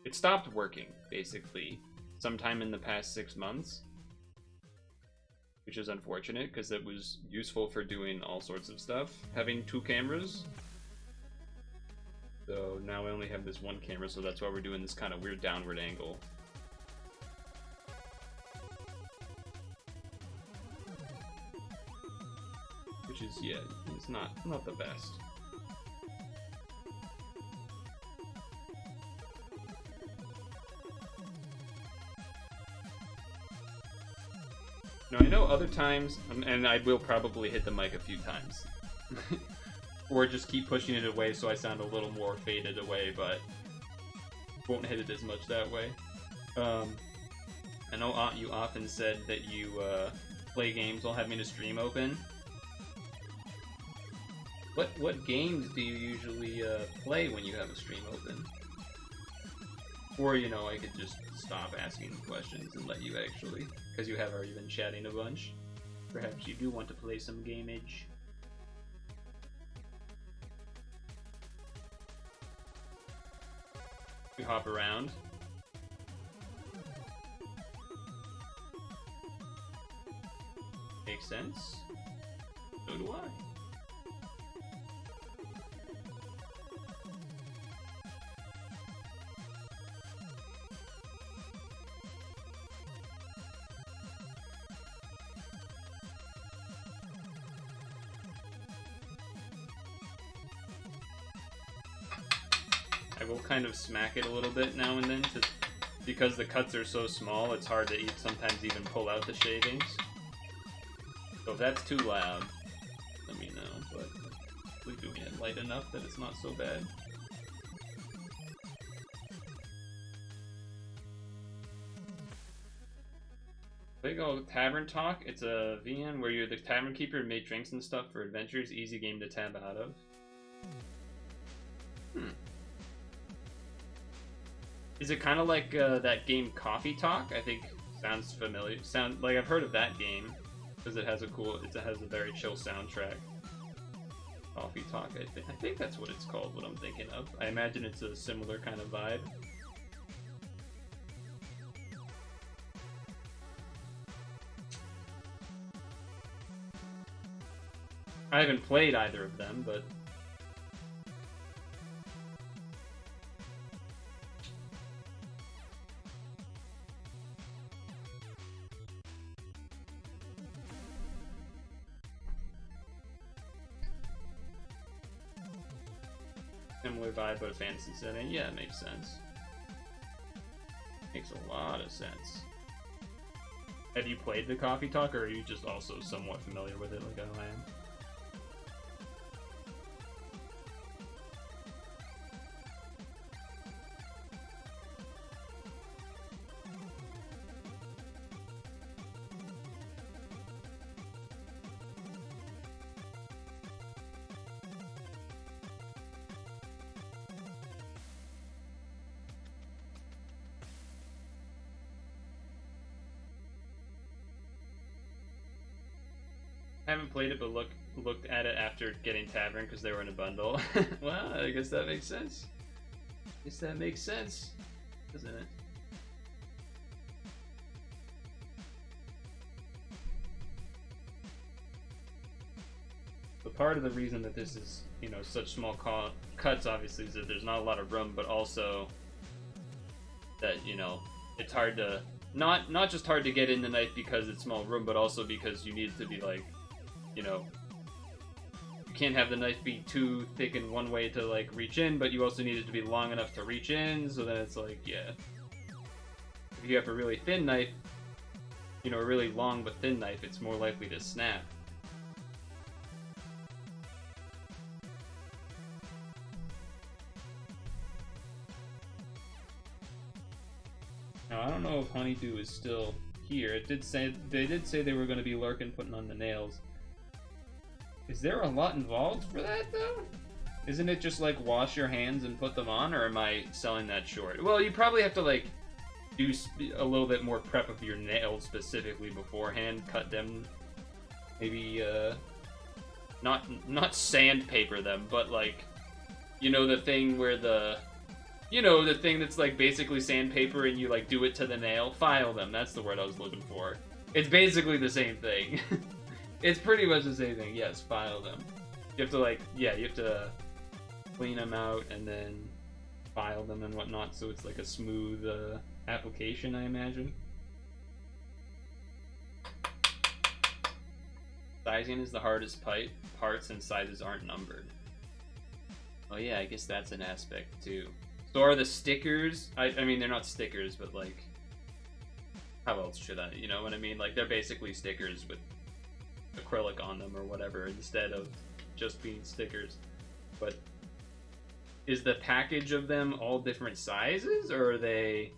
It stopped working, basically, sometime in the past 6 months, which is unfortunate because it was useful for doing all sorts of stuff, having 2 cameras. So now I only have this 1 camera, so that's why we're doing this kind of weird downward angle. Which is, yeah, it's not the best. Now I know other times, and I will probably hit the mic a few times, or just keep pushing it away so I sound a little more faded away, but won't hit it as much that way. I know you often said that you play games while having a stream open. What games do you usually play when you have a stream open? Or, you know, I could just stop asking questions and let you actually, because you have already been chatting a bunch. Perhaps you do want to play some gamage. We hop around. Makes sense. So do I. I will kind of smack it a little bit now and then, because the cuts are so small, it's hard to sometimes even pull out the shavings. So if that's too loud, let me know, but we're doing it light enough that it's not so bad. Big old tavern talk. It's a VN where you're the tavern keeper and make drinks and stuff for adventures. Easy game to tab out of. Is it kind of like that game Coffee Talk? I think sounds familiar. Like I've heard of that game because it has a very chill soundtrack. Coffee Talk. I think that's what it's called. What I'm thinking of. I imagine it's a similar kind of vibe. I haven't played either of them, but similar vibe, but a fantasy setting. Yeah, it makes sense. Makes a lot of sense. Have you played the Coffee Talk, or are you just also somewhat familiar with it like I am? I haven't played it, but looked at it after getting Tavern because they were in a bundle. Well, I guess that makes sense. Guess that makes sense, doesn't it? But part of the reason that this is, you know, such small cuts, obviously, is that there's not a lot of room, but also that, you know, it's hard to not just hard to get in the knife because it's small room, but also because you need it to be like, you know, you can't have the knife be too thick in one way to like reach in, but you also need it to be long enough to reach in, so then it's like, yeah. If you have a really thin knife, you know, a really long but thin knife, it's more likely to snap. Now, I don't know if Honeydew is still here. They did say they were going to be lurking, putting on the nails. Is there a lot involved for that, though? Isn't it just, like, wash your hands and put them on, or am I selling that short? Well, you probably have to, like, do a little bit more prep of your nails specifically beforehand. Cut them, maybe, not sandpaper them, but, like, you know, the thing where the thing that's, like, basically sandpaper and you, like, do it to the nail? File them, that's the word I was looking for. It's basically the same thing. It's pretty much the same thing. Yes, file them. You have to, like, yeah, you have to clean them out and then file them and whatnot, so it's like a smooth application, I imagine. Sizing is the hardest parts, and sizes aren't numbered. Oh yeah, I guess that's an aspect too. So are the stickers? I mean, they're not stickers, but like, how else should I? You know what I mean? Like, they're basically stickers with acrylic on them or whatever instead of just being stickers. But is the package of them all different sizes, or are they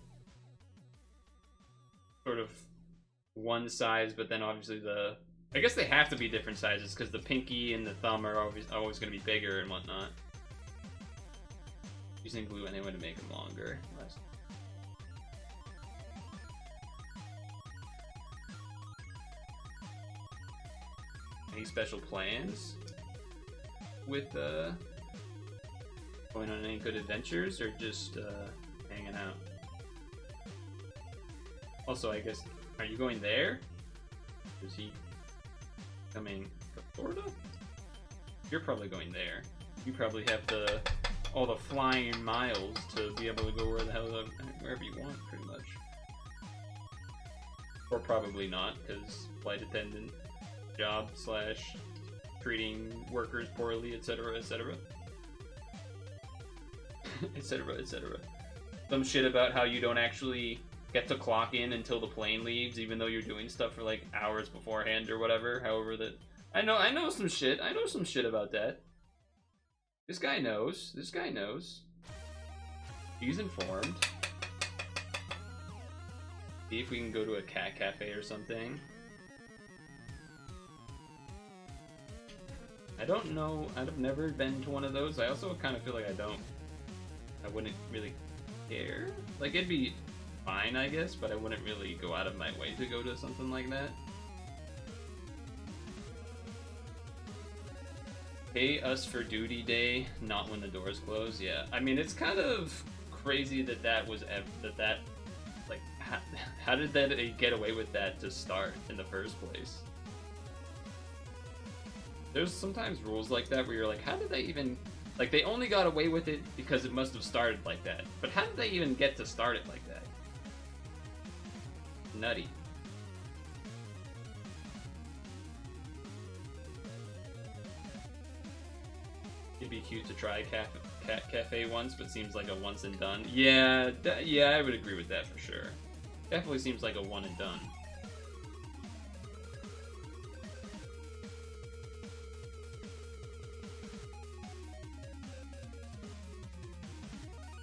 sort of one size, but then obviously I guess they have to be different sizes because the pinky and the thumb are always going to be bigger and whatnot. Using glue anyway to make them longer. Any special plans with going on any good adventures, or just hanging out? Also, I guess, are you going there? Is he coming to Florida? You're probably going there. You probably have all the flying miles to be able to go wherever you want, pretty much. Or probably not, because flight attendant job / treating workers poorly, etc., etc. etc., etc. Some shit about how you don't actually get to clock in until the plane leaves, even though you're doing stuff for like hours beforehand or whatever. However, that I know some shit. I know some shit about that. This guy knows. This guy knows. He's informed. See if we can go to a cat cafe or something. I don't know. I've never been to one of those. I also kind of feel like I wouldn't really care. Like, it'd be fine, I guess, but I wouldn't really go out of my way to go to something like that. Pay us for duty day, not when the doors close. Yeah, I mean, it's kind of crazy that was like, how did that get away with that to start in the first place? There's sometimes rules like that where you're like, how did they even... Like, they only got away with it because it must have started like that. But how did they even get to start it like that? Nutty. It'd be cute to try Cat Cafe once, but seems like a once and done. Yeah, yeah, I would agree with that for sure. Definitely seems like a one and done.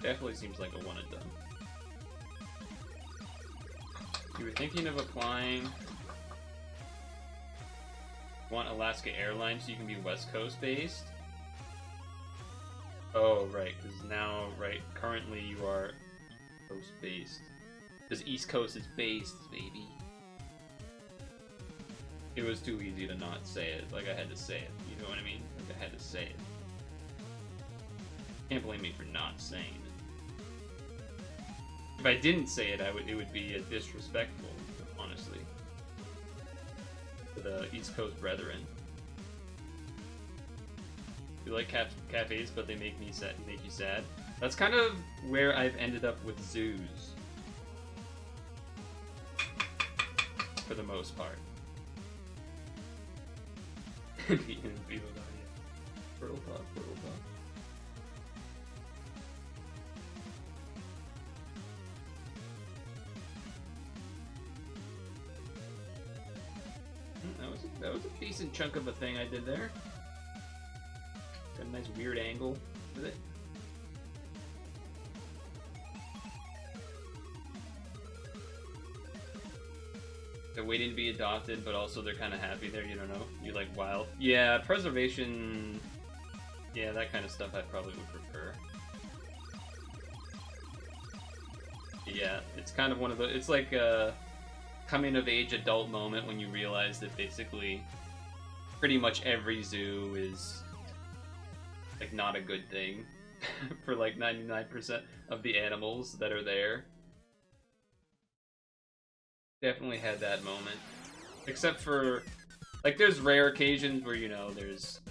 Definitely seems like a one and done. You were thinking of applying... Want Alaska Airlines so you can be West Coast based? Oh, right, because now, right, currently you are Coast based. Because East Coast is based, baby. It was too easy to not say it. Like, I had to say it. You know what I mean? Like, I had to say it. Can't blame me for not saying it. If I didn't say it, it would be disrespectful, honestly, to the East Coast brethren. You like cafes, but they make you sad. That's kind of where I've ended up with zoos, for the most part. Purtle Talk. That was a decent chunk of a thing I did there. Got a nice weird angle with it. They're waiting to be adopted, but also they're kind of happy there. You don't know. You like wild. Yeah, preservation. Yeah, that kind of stuff I probably would prefer. Yeah, it's kind of one of the. It's like a coming of age adult moment when you realize that basically pretty much every zoo is like not a good thing for like 99% of the animals that are there. Definitely had that moment. Except for, like, there's rare occasions where, you know, there's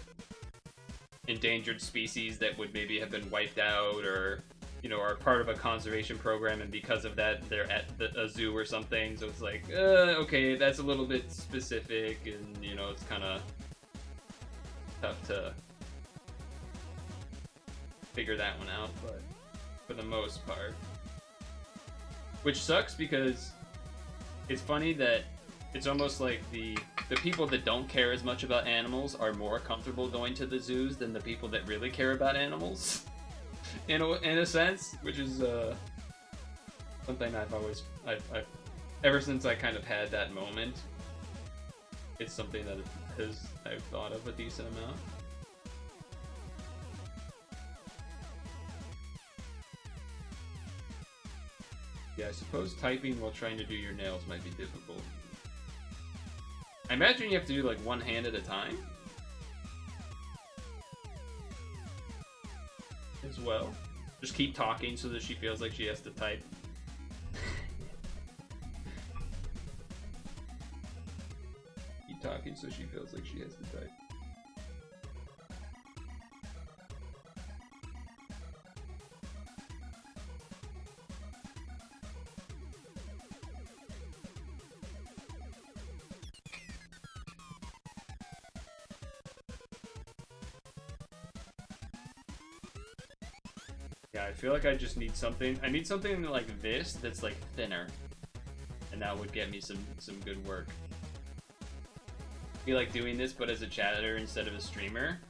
endangered species that would maybe have been wiped out or, you know, are part of a conservation program, and because of that, they're at a zoo or something, so it's like, okay, that's a little bit specific, and, you know, it's kind of tough to figure that one out, but for the most part. Which sucks because it's funny that it's almost like the people that don't care as much about animals are more comfortable going to the zoos than the people that really care about animals. In a sense, which is something I've ever since I kind of had that moment, it's something that I've thought of a decent amount. Yeah, I suppose typing while trying to do your nails might be difficult. I imagine you have to do like one hand at a time as well. Just keep talking so that she feels like she has to type. Keep talking so she feels like she has to type. Yeah, I feel like I just need something. I need something like this that's like thinner, and that would get me some good work. I feel like doing this, but as a chatter instead of a streamer.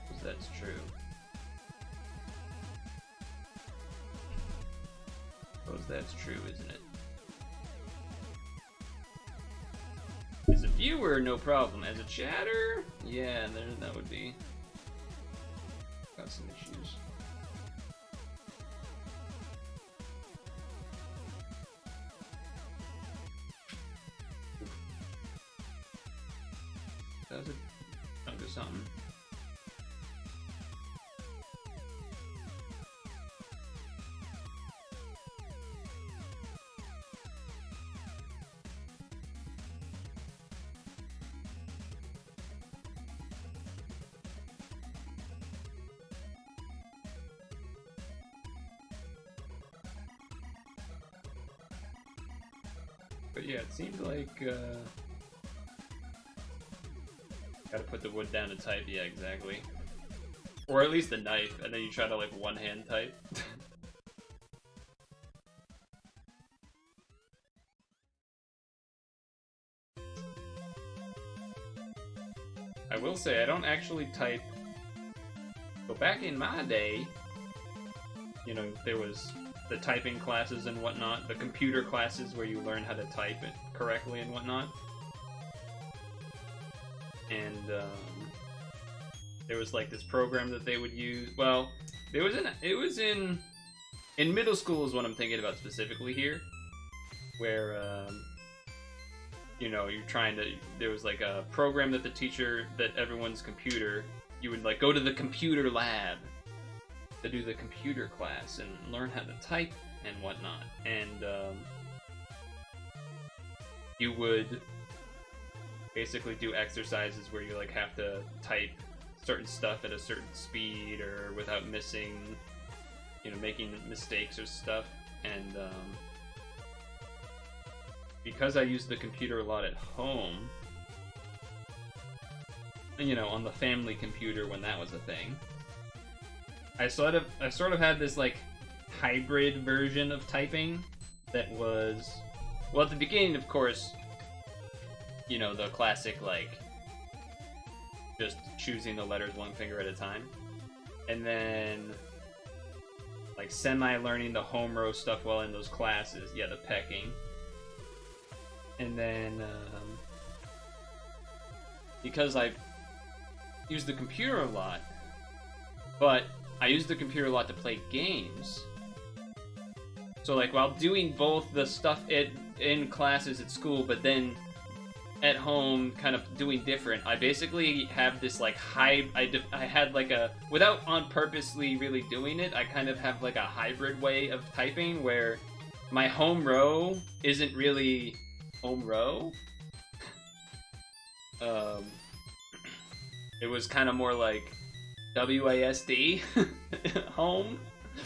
Because that's true. Suppose that's true, isn't it? As a viewer, no problem. As a chatter, yeah, that would be got some issues. That was a chunk of something. But yeah, it seemed like gotta put the wood down to type. Yeah, exactly. Or at least the knife, and then you try to like one-hand type. I will say I don't actually type. But back in my day, you know, there was the typing classes and whatnot, the computer classes where you learn how to type it correctly and whatnot. And there was like this program that they would use. Well, it was in middle school is what I'm thinking about specifically here, where you know, you're trying to. There was like a program that the teacher, that everyone's computer, you would like go to the computer lab to do the computer class and learn how to type and whatnot. And you would basically do exercises where you like have to type certain stuff at a certain speed or without missing, you know, making mistakes or stuff. And because I used the computer a lot at home, you know, on the family computer when that was a thing, I sort of had this like hybrid version of typing that was, well, at the beginning, of course, you know, the classic like just choosing the letters one finger at a time, and then like semi-learning the home row stuff while in those classes. Yeah, the pecking. And then because I use the computer a lot, but I use the computer a lot to play games. So like while doing both the stuff in classes at school, but then at home kind of doing different, I basically have this like I had like a, without on purposely really doing it, I kind of have like a hybrid way of typing where my home row isn't really home row. It was kind of more like WASD home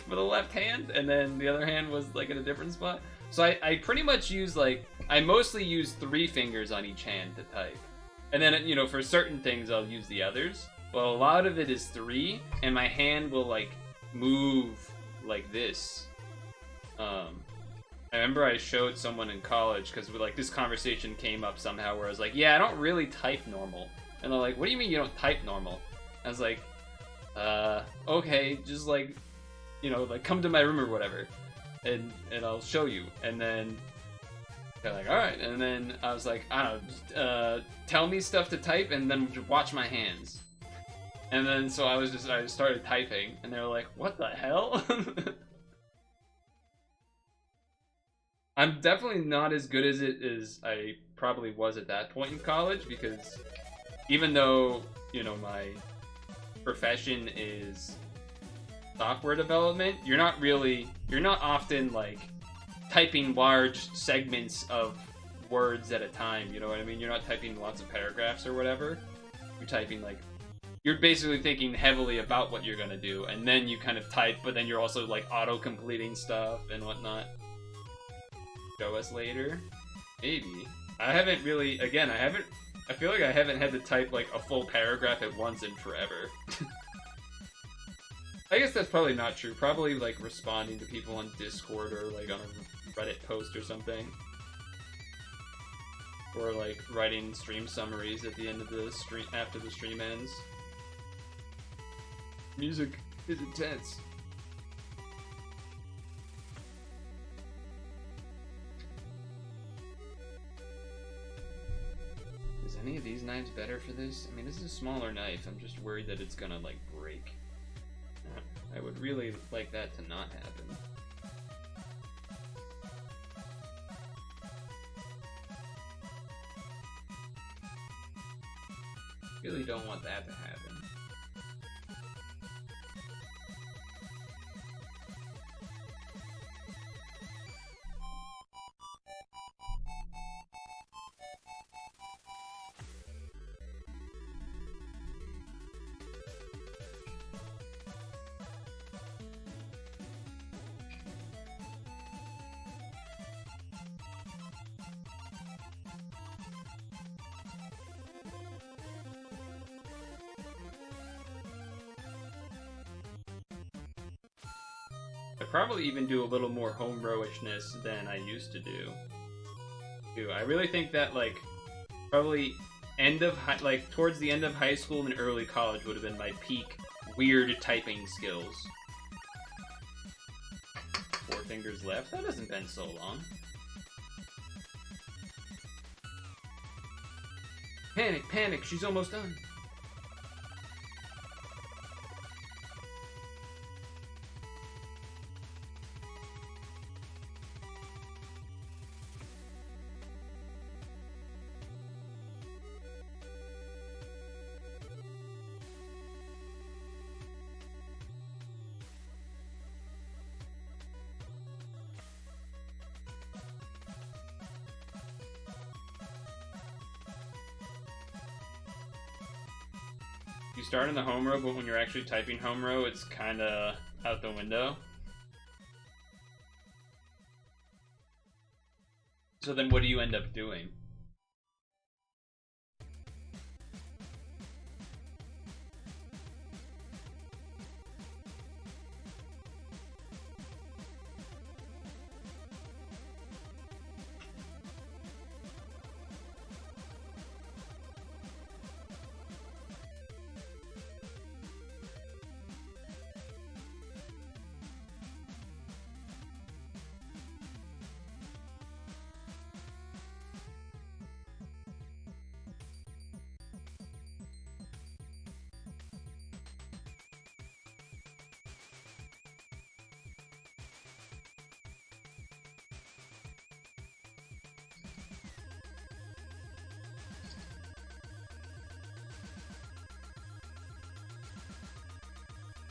for the left hand, and then the other hand was like in a different spot. So I pretty much use like, I mostly use 3 fingers on each hand to type. And then, you know, for certain things I'll use the others. Well, a lot of it is 3, and my hand will like move like this. I remember I showed someone in college, because like this conversation came up somehow where I was like, yeah, I don't really type normal. And they're like, what do you mean you don't type normal? I was like, okay, just like, you know, like come to my room or whatever, and I'll show you. And then they're like, all right. And then I was like, I don't know, tell me stuff to type and then just watch my hands. And then so I started typing, and they were like, what the hell? I'm definitely not as good as I probably was at that point in college, because even though, you know, my profession is software development, you're not often like typing large segments of words at a time, you know what I mean? You're not typing lots of paragraphs or whatever. You're typing like, you're basically thinking heavily about what you're gonna do, and then you kind of type, but then you're also like auto-completing stuff and whatnot. Show us later? Maybe. I haven't really, again, I feel like I haven't had to type like a full paragraph at once in forever. I guess that's probably not true. Probably like responding to people on Discord or like on a Reddit post or something. Or like writing stream summaries at the end of the stream, after the stream ends. Music is intense. Is any of these knives better for this? I mean, this is a smaller knife. I'm just worried that it's gonna like break. I would really like that to not happen. Really don't want that to happen. I probably even do a little more home rowishness than I used to do. I really think that like probably towards the end of high school and early college would have been my peak weird typing skills. 4 fingers left? That hasn't been so long. Panic, panic, she's almost done. You start in the home row, but when you're actually typing home row, it's kind of out the window. So then what do you end up doing?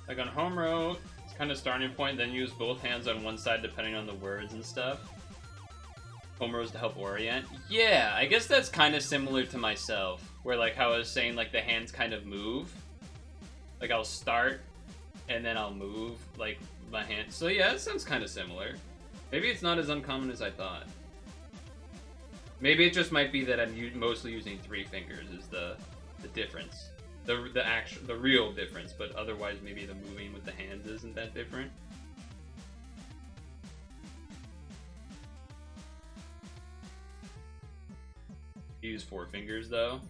Like on home row, it's kind of starting point, then use both hands on one side depending on the words and stuff. Home rows to help orient. Yeah, I guess that's kind of similar to myself, where like how I was saying like the hands kind of move. Like I'll start and then I'll move like my hand. So yeah, it sounds kind of similar. Maybe it's not as uncommon as I thought. Maybe it just might be that I'm mostly using 3 fingers is the difference. The real difference, but otherwise maybe the moving with the hands isn't that different. Use 4 fingers though.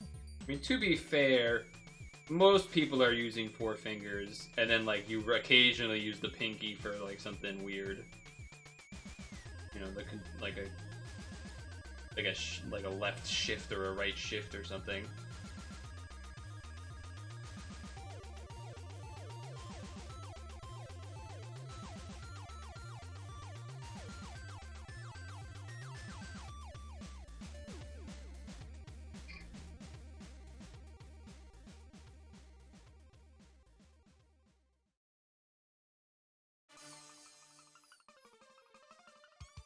I mean, to be fair, most people are using 4 fingers, and then like you occasionally use the pinky for like something weird. You know, like a left shift or a right shift or something.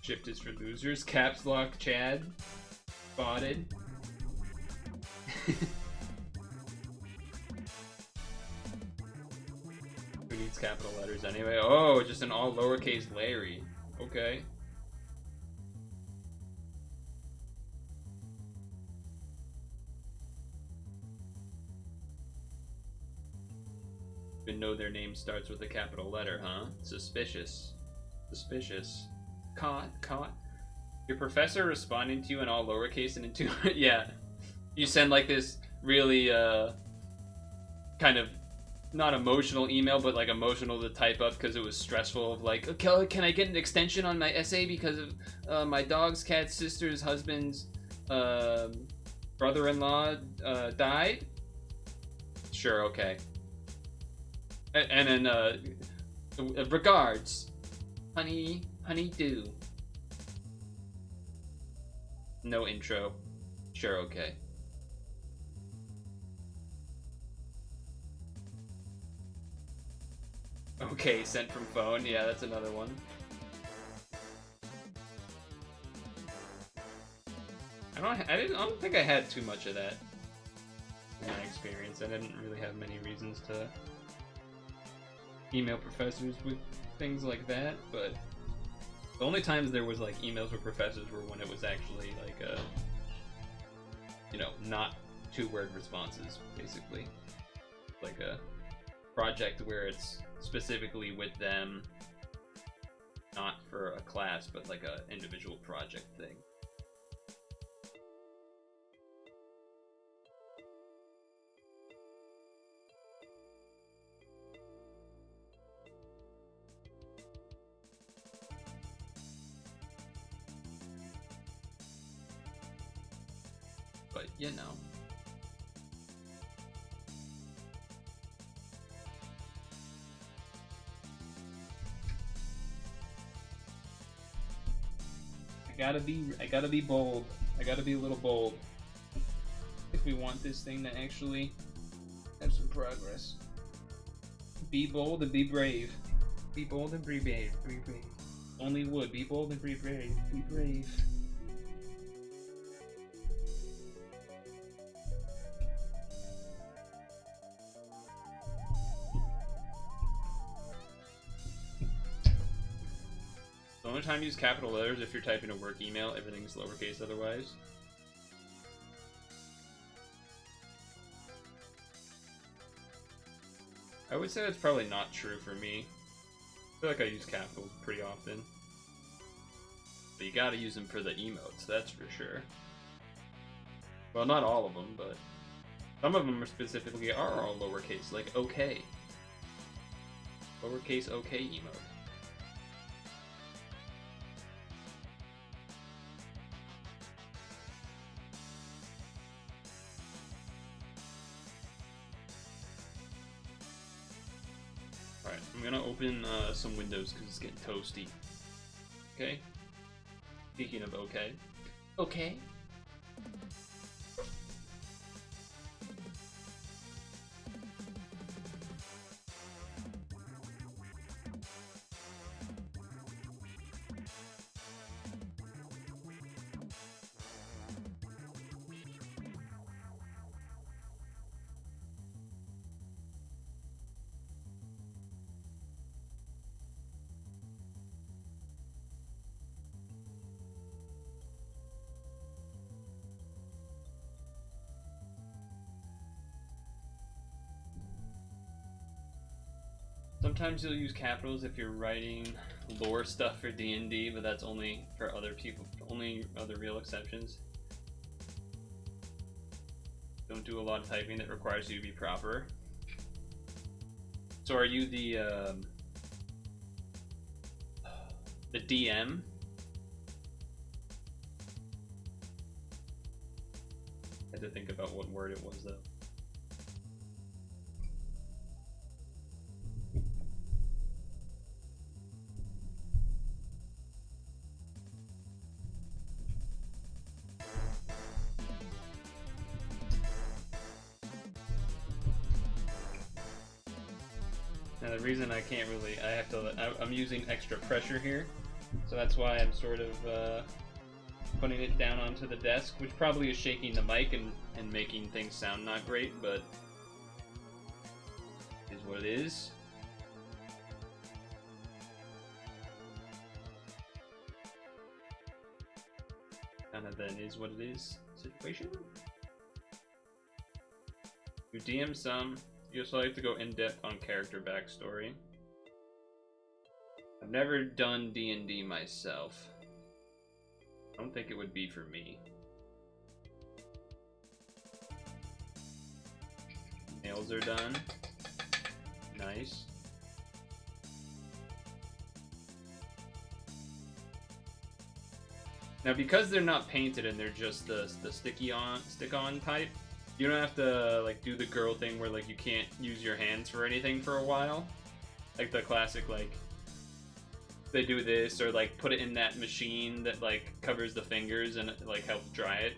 Shift is for losers. Caps lock Chad. Spotted. Who needs capital letters anyway? Oh, just an all lowercase Larry. Okay. Even know their name starts with a capital letter, huh? Suspicious. Suspicious. Caught. Your professor responding to you in all lowercase and in 2. Yeah. You send like this really kind of not emotional email, but like emotional to type up because it was stressful of like, okay, can I get an extension on my essay because of my dog's cat's sister's husband's brother-in-law died? Sure, okay. And then regards, honey-do. No intro. Sure, okay. Okay, sent from phone. Yeah, that's another one. I don't think I had too much of that in my experience. I didn't really have many reasons to email professors with things like that, but the only times there was like emails with professors were when it was actually like you know, not 2-word responses, basically. Like project where it's specifically with them, not for a class, but like a individual project thing. But you know. I gotta be bold. I gotta be a little bold. If we want this thing to actually have some progress. Be bold and be brave. Be bold and be brave. Be brave. Only wood. Be bold and be brave. Be brave. The only time you use capital letters if you're typing a work email, everything's lowercase otherwise. I would say that's probably not true for me. I feel like I use capitals pretty often. But you gotta use them for the emotes, that's for sure. Well, not all of them, but some of them are specifically are all lowercase, like OK. Lowercase OK emote. Alright, I'm gonna open some windows because it's getting toasty. Okay? Speaking of okay. Okay? Sometimes you'll use capitals if you're writing lore stuff for D&D, but that's only for other people, only other real exceptions. Don't do a lot of typing that requires you to be proper. So are you the DM? I had to think about what word it was though. Now the reason I can't really, I'm using extra pressure here, so that's why I'm sort of putting it down onto the desk, which probably is shaking the mic and making things sound not great, but is what it is. Kind of an is what it is situation. You DM some. You also like to go in depth on character backstory. I've never done D&D myself. I don't think it would be for me. Nails are done. Nice. Now because they're not painted and they're just the stick-on type, you don't have to like do the girl thing where like you can't use your hands for anything for a while. Like the classic like they do this or like put it in that machine that like covers the fingers and like helps dry it.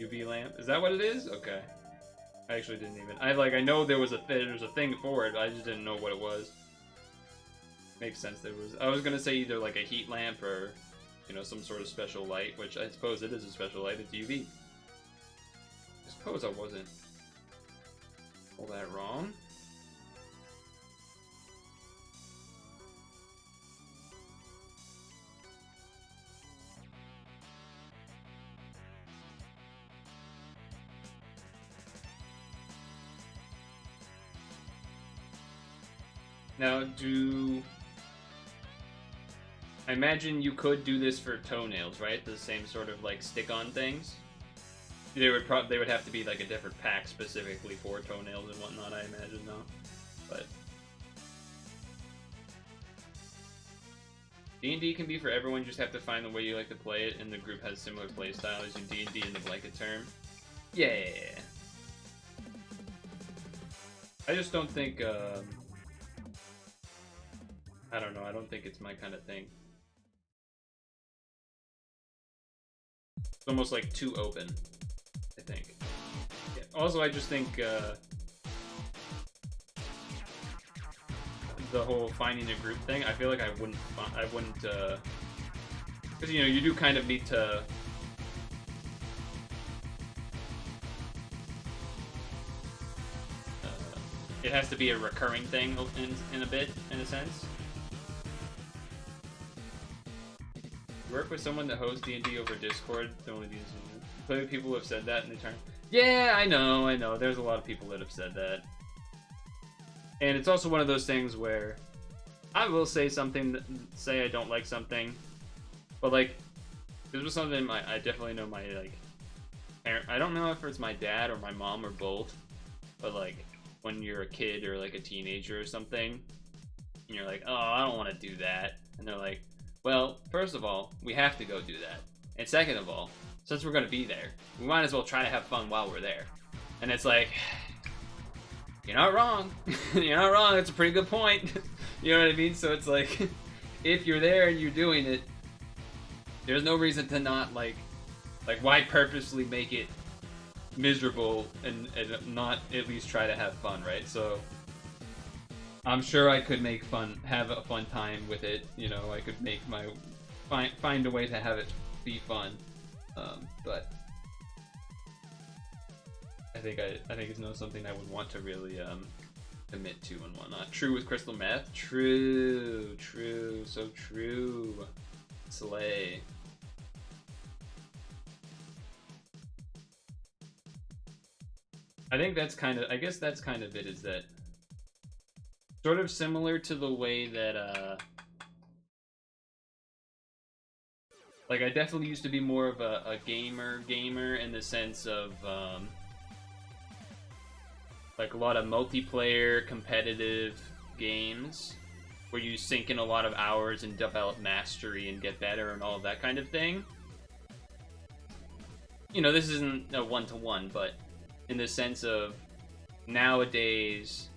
UV lamp. Is that what it is? Okay. I actually didn't even. I know there was a thing for it, but I just didn't know what it was. Makes sense. I was gonna say either like a heat lamp or, you know, some sort of special light, which I suppose it is a special light. It's UV. I suppose I wasn't all that wrong. Now, I imagine you could do this for toenails, right? The same sort of like stick-on things. They would have to be like a different pack specifically for toenails and whatnot, I imagine, though. But D&D can be for everyone. You just have to find the way you like to play it, and the group has similar play styles in D&D in the blanket term. Yeah. I just don't think. I don't know. I don't think it's my kind of thing. It's almost like too open, I think. Yeah. Also, I just think the whole finding a group thing, I feel like I wouldn't, because you know, you do kind of need to it has to be a recurring thing in a bit, in a sense. Work with someone that hosts D&D over Discord. Don't want to play with people who have said that in return. Yeah, I know. There's a lot of people that have said that. And it's also one of those things where I will say something, say I don't like something, but like, this was something I definitely know my like parent. I don't know if it's my dad or my mom or both, but like when you're a kid or like a teenager or something, and you're like, oh, I don't want to do that, and they're like, well, first of all, we have to go do that, and second of all, since we're gonna be there, we might as well try to have fun while we're there. And it's like, you're not wrong. You're not wrong. That's a pretty good point. You know what I mean? So it's like, if you're there and you're doing it, there's no reason to not like why purposely make it miserable and not at least try to have fun, right? So I'm sure I could have a fun time with it. You know, I could make find a way to have it be fun. But I think it's not something I would want to really commit to and whatnot. True with crystal meth. True, so true. Slay. I think that's kind of. I guess that's kind of it. Is that sort of similar to the way that like I definitely used to be more of a gamer in the sense of like a lot of multiplayer competitive games where you sink in a lot of hours and develop mastery and get better and all of that kind of thing. You know, this isn't a one-to-one, but in the sense of nowadays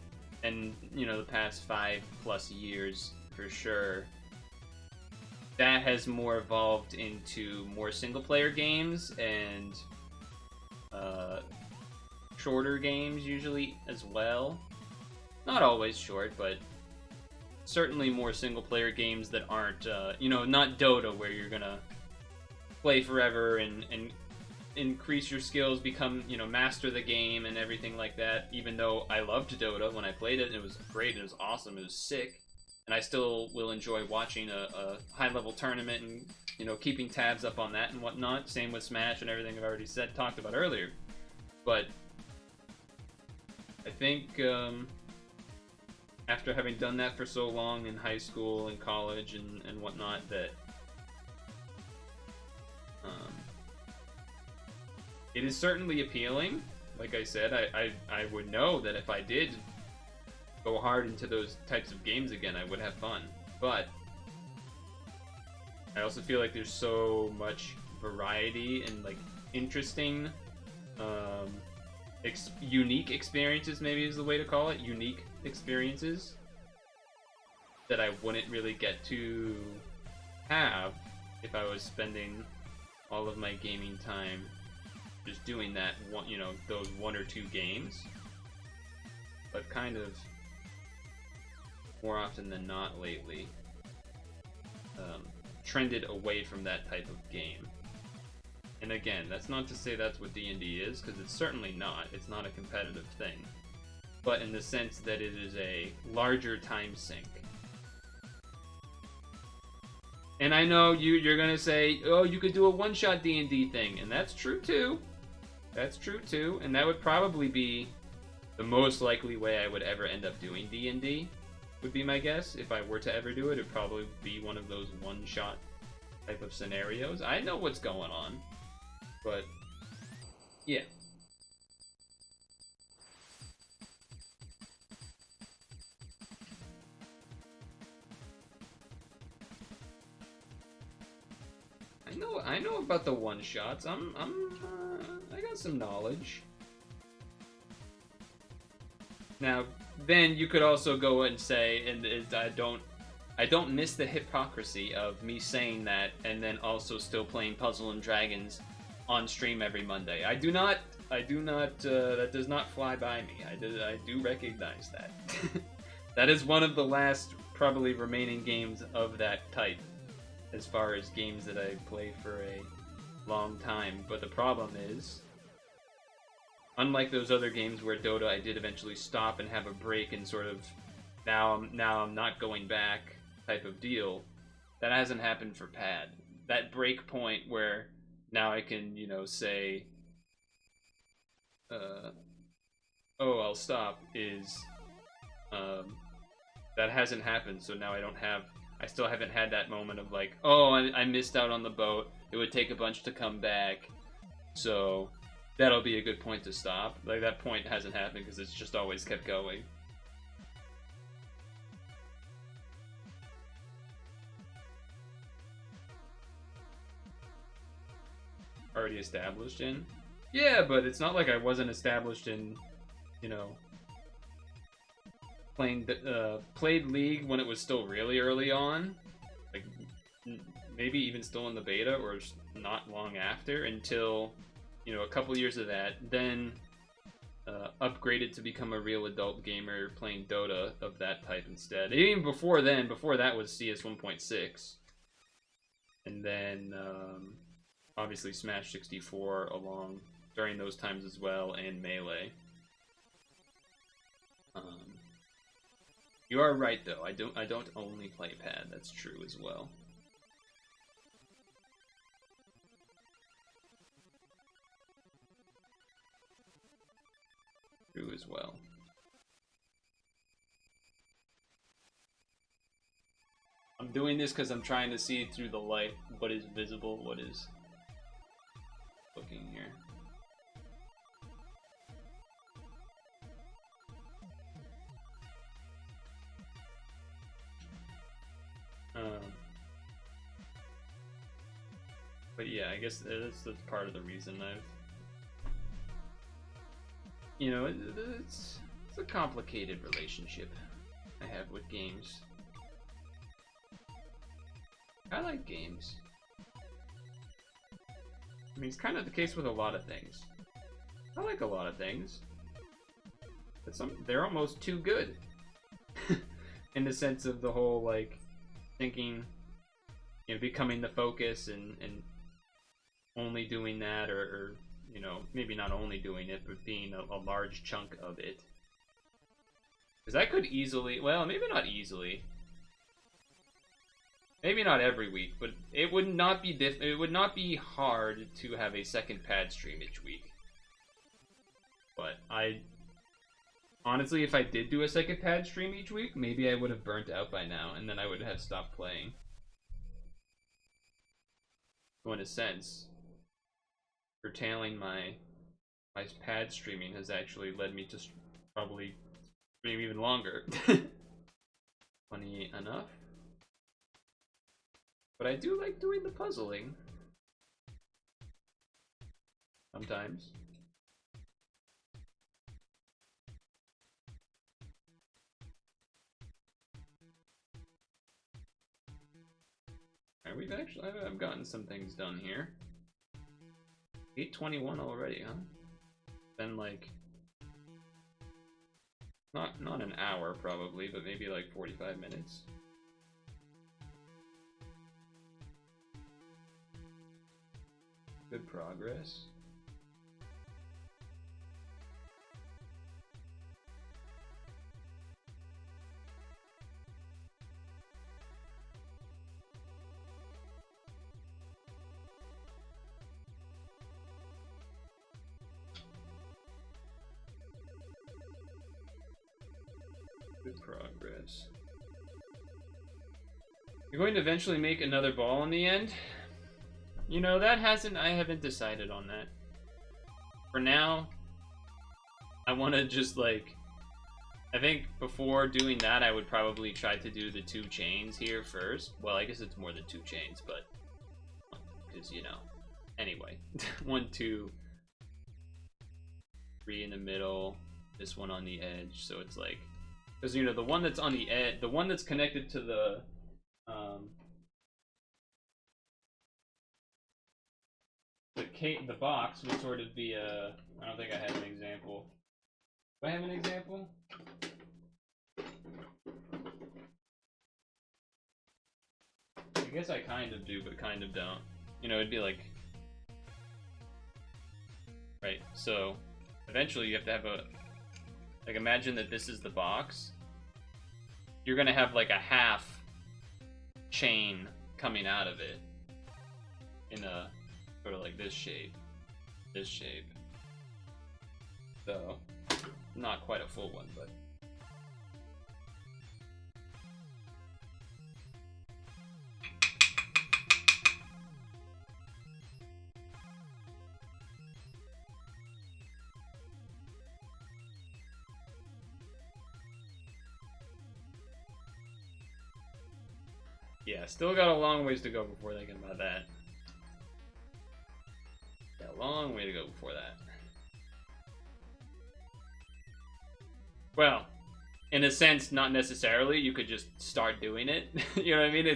and, you know, the past 5+ years for sure, that has more evolved into more single-player games and shorter games usually as well. Not always short, but certainly more single-player games that aren't, you know, not Dota where you're gonna play forever and increase your skills, become, you know, master the game and everything like that. Even though I loved Dota when I played it, and it was great, it was awesome, it was sick. And I still will enjoy watching a high-level tournament and, you know, keeping tabs up on that and whatnot. Same with Smash and everything I've already talked about earlier. But I think after having done that for so long in high school and college and whatnot, that it is certainly appealing. Like I said, I would know that if I did go hard into those types of games again, I would have fun. But I also feel like there's so much variety and like interesting, unique experiences, maybe is the way to call it, unique experiences that I wouldn't really get to have if I was spending all of my gaming time just doing that one, you know, those 1 or 2 games. But kind of more often than not lately, trended away from that type of game. And again, that's not to say that's what D&D is, because it's certainly not. It's not a competitive thing. But in the sense that it is a larger time sink. And I know you're gonna say, oh, you could do a one-shot D&D thing, and that's true too. That's true too, and that would probably be the most likely way I would ever end up doing D&D. would be my guess. If I were to ever do it, it'd probably be one of those one-shot type of scenarios. I know what's going on, but yeah. I know about the one-shots. I got some knowledge. Now, then you could also go and say, and I don't miss the hypocrisy of me saying that and then also still playing Puzzle and Dragons on stream every Monday. I do not, that does not fly by me. I do recognize that. That is one of the last, probably, remaining games of that type, as far as games that I play for a long time. But the problem is, unlike those other games where Dota, I did eventually stop and have a break and sort of now I'm not going back type of deal. That hasn't happened for Pad. That break point where now I can, you know, say, oh, I'll stop, is that hasn't happened. So now I still haven't had that moment of like, oh, I missed out on the boat. It would take a bunch to come back, so that'll be a good point to stop. Like, that point hasn't happened because it's just always kept going. Already established in? Yeah, but it's not like I wasn't established in, you know, played League when it was still really early on, like maybe even still in the beta or not long after, until, you know, a couple years of that, then upgraded to become a real adult gamer playing Dota of that type instead. Even before then, before that was CS 1.6, and then obviously Smash 64 along during those times as well, and Melee. You are right though. I don't only play Pad. That's true as well. True as well. I'm doing this because I'm trying to see through the light what is visible, what is looking here. But yeah, I guess that's part of the reason I've, you know, it's a complicated relationship I have with games. I like games. I mean, it's kind of the case with a lot of things. I like a lot of things, but they're almost too good. In the sense of the whole, like, thinking, you know, becoming the focus and only doing that, or you know, maybe not only doing it, but being a large chunk of it. Because I could easily, well, maybe not easily, maybe not every week, but it would not be it would not be hard to have a second Pad stream each week. But honestly, if I did do a second Pad stream each week, maybe I would have burnt out by now, and then I would have stopped playing. So in a sense, curtailing my Pad streaming has actually led me to probably stream even longer. Funny enough. But I do like doing the puzzling. Sometimes. Alright, I've gotten some things done here. 8:21 already, huh? Been like, not an hour probably, but maybe like 45 minutes. Good progress. Good progress. You're going to eventually make another ball in the end? You know, I haven't decided on that. For now, I want to just, like, I think before doing that, I would probably try to do the 2 chains here first. Well, I guess it's more than 2 chains, but, because, you know, anyway. 1, 2, 3 in the middle, this one on the edge, so it's like, because, you know, the one that's on the edge, the one that's connected to the box would sort of be a, I don't think I have an example. Do I have an example? I guess I kind of do, but kind of don't. You know, it'd be like, right, so eventually you have to have a, like, imagine that this is the box. You're gonna have like a half chain coming out of it in a sort of like this shape. So, not quite a full one, but. Yeah, still got a long ways to go before thinking about that. Got a long way to go before that. Well, in a sense, not necessarily. You could just start doing it. You know what I mean?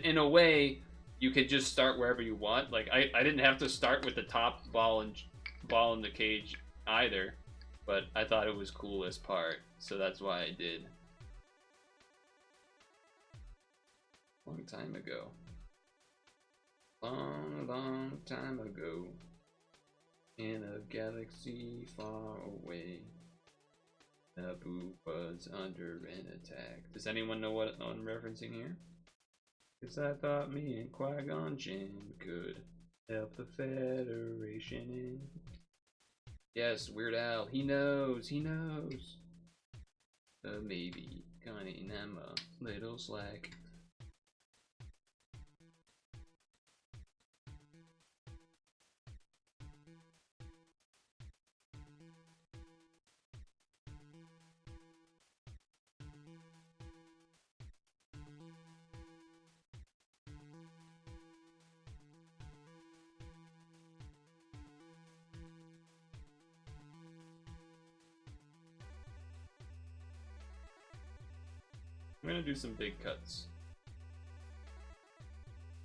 In a way, you could just start wherever you want. Like, I didn't have to start with the top ball in the cage either, but I thought it was coolest part, so that's why I did. Long time ago. Long time ago. In a galaxy far away. Naboo was under an attack. Does anyone know what I'm referencing here? Cause I thought me and Qui-Gon Jinn could help the Federation in. Yes, Weird Al. He knows. Maybe cutting them a little slack. I'm gonna do some big cuts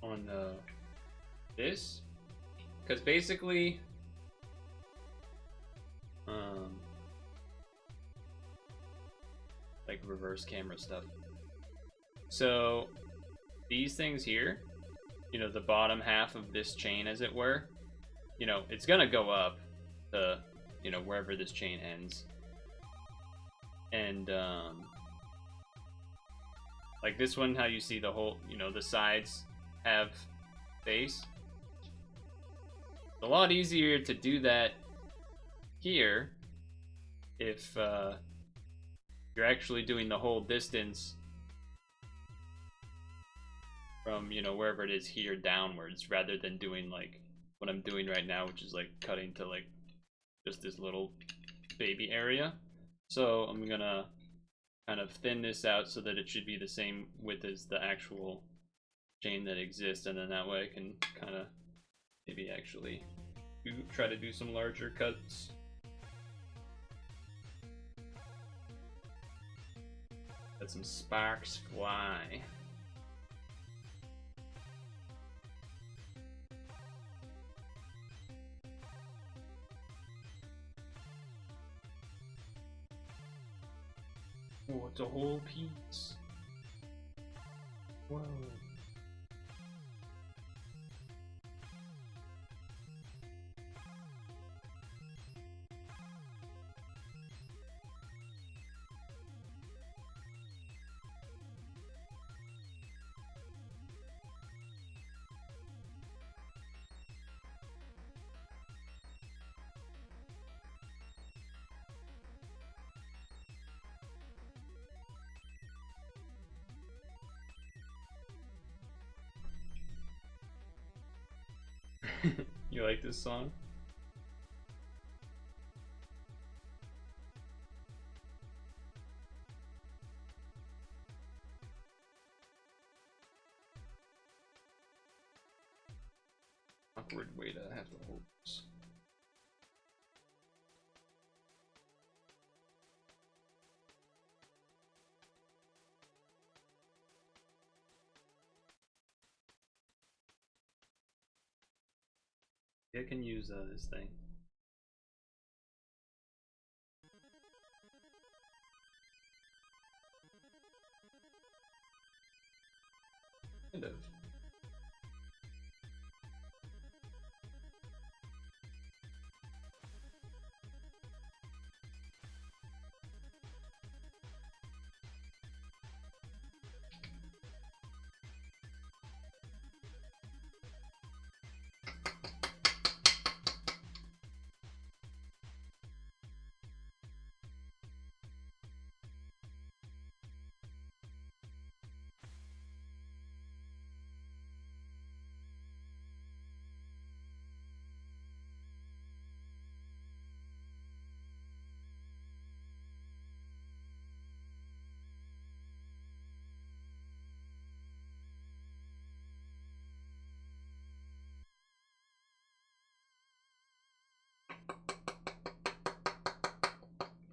on this, because basically, like reverse camera stuff. So these things here, you know, the bottom half of this chain, as it were, you know, it's gonna go up to, you know, wherever this chain ends, and like this one, how you see the whole, you know, the sides have base. It's a lot easier to do that here if you're actually doing the whole distance from, you know, wherever it is here downwards, rather than doing like what I'm doing right now, which is like cutting to like just this little baby area. So I'm gonna kind of thin this out so that it should be the same width as the actual chain that exists, and then that way I can kind of maybe actually try to do some larger cuts. Let some sparks fly. Oh, it's a whole piece. Whoa. You like this song? Awkward way to have to hold this. I can use this thing. Kind of.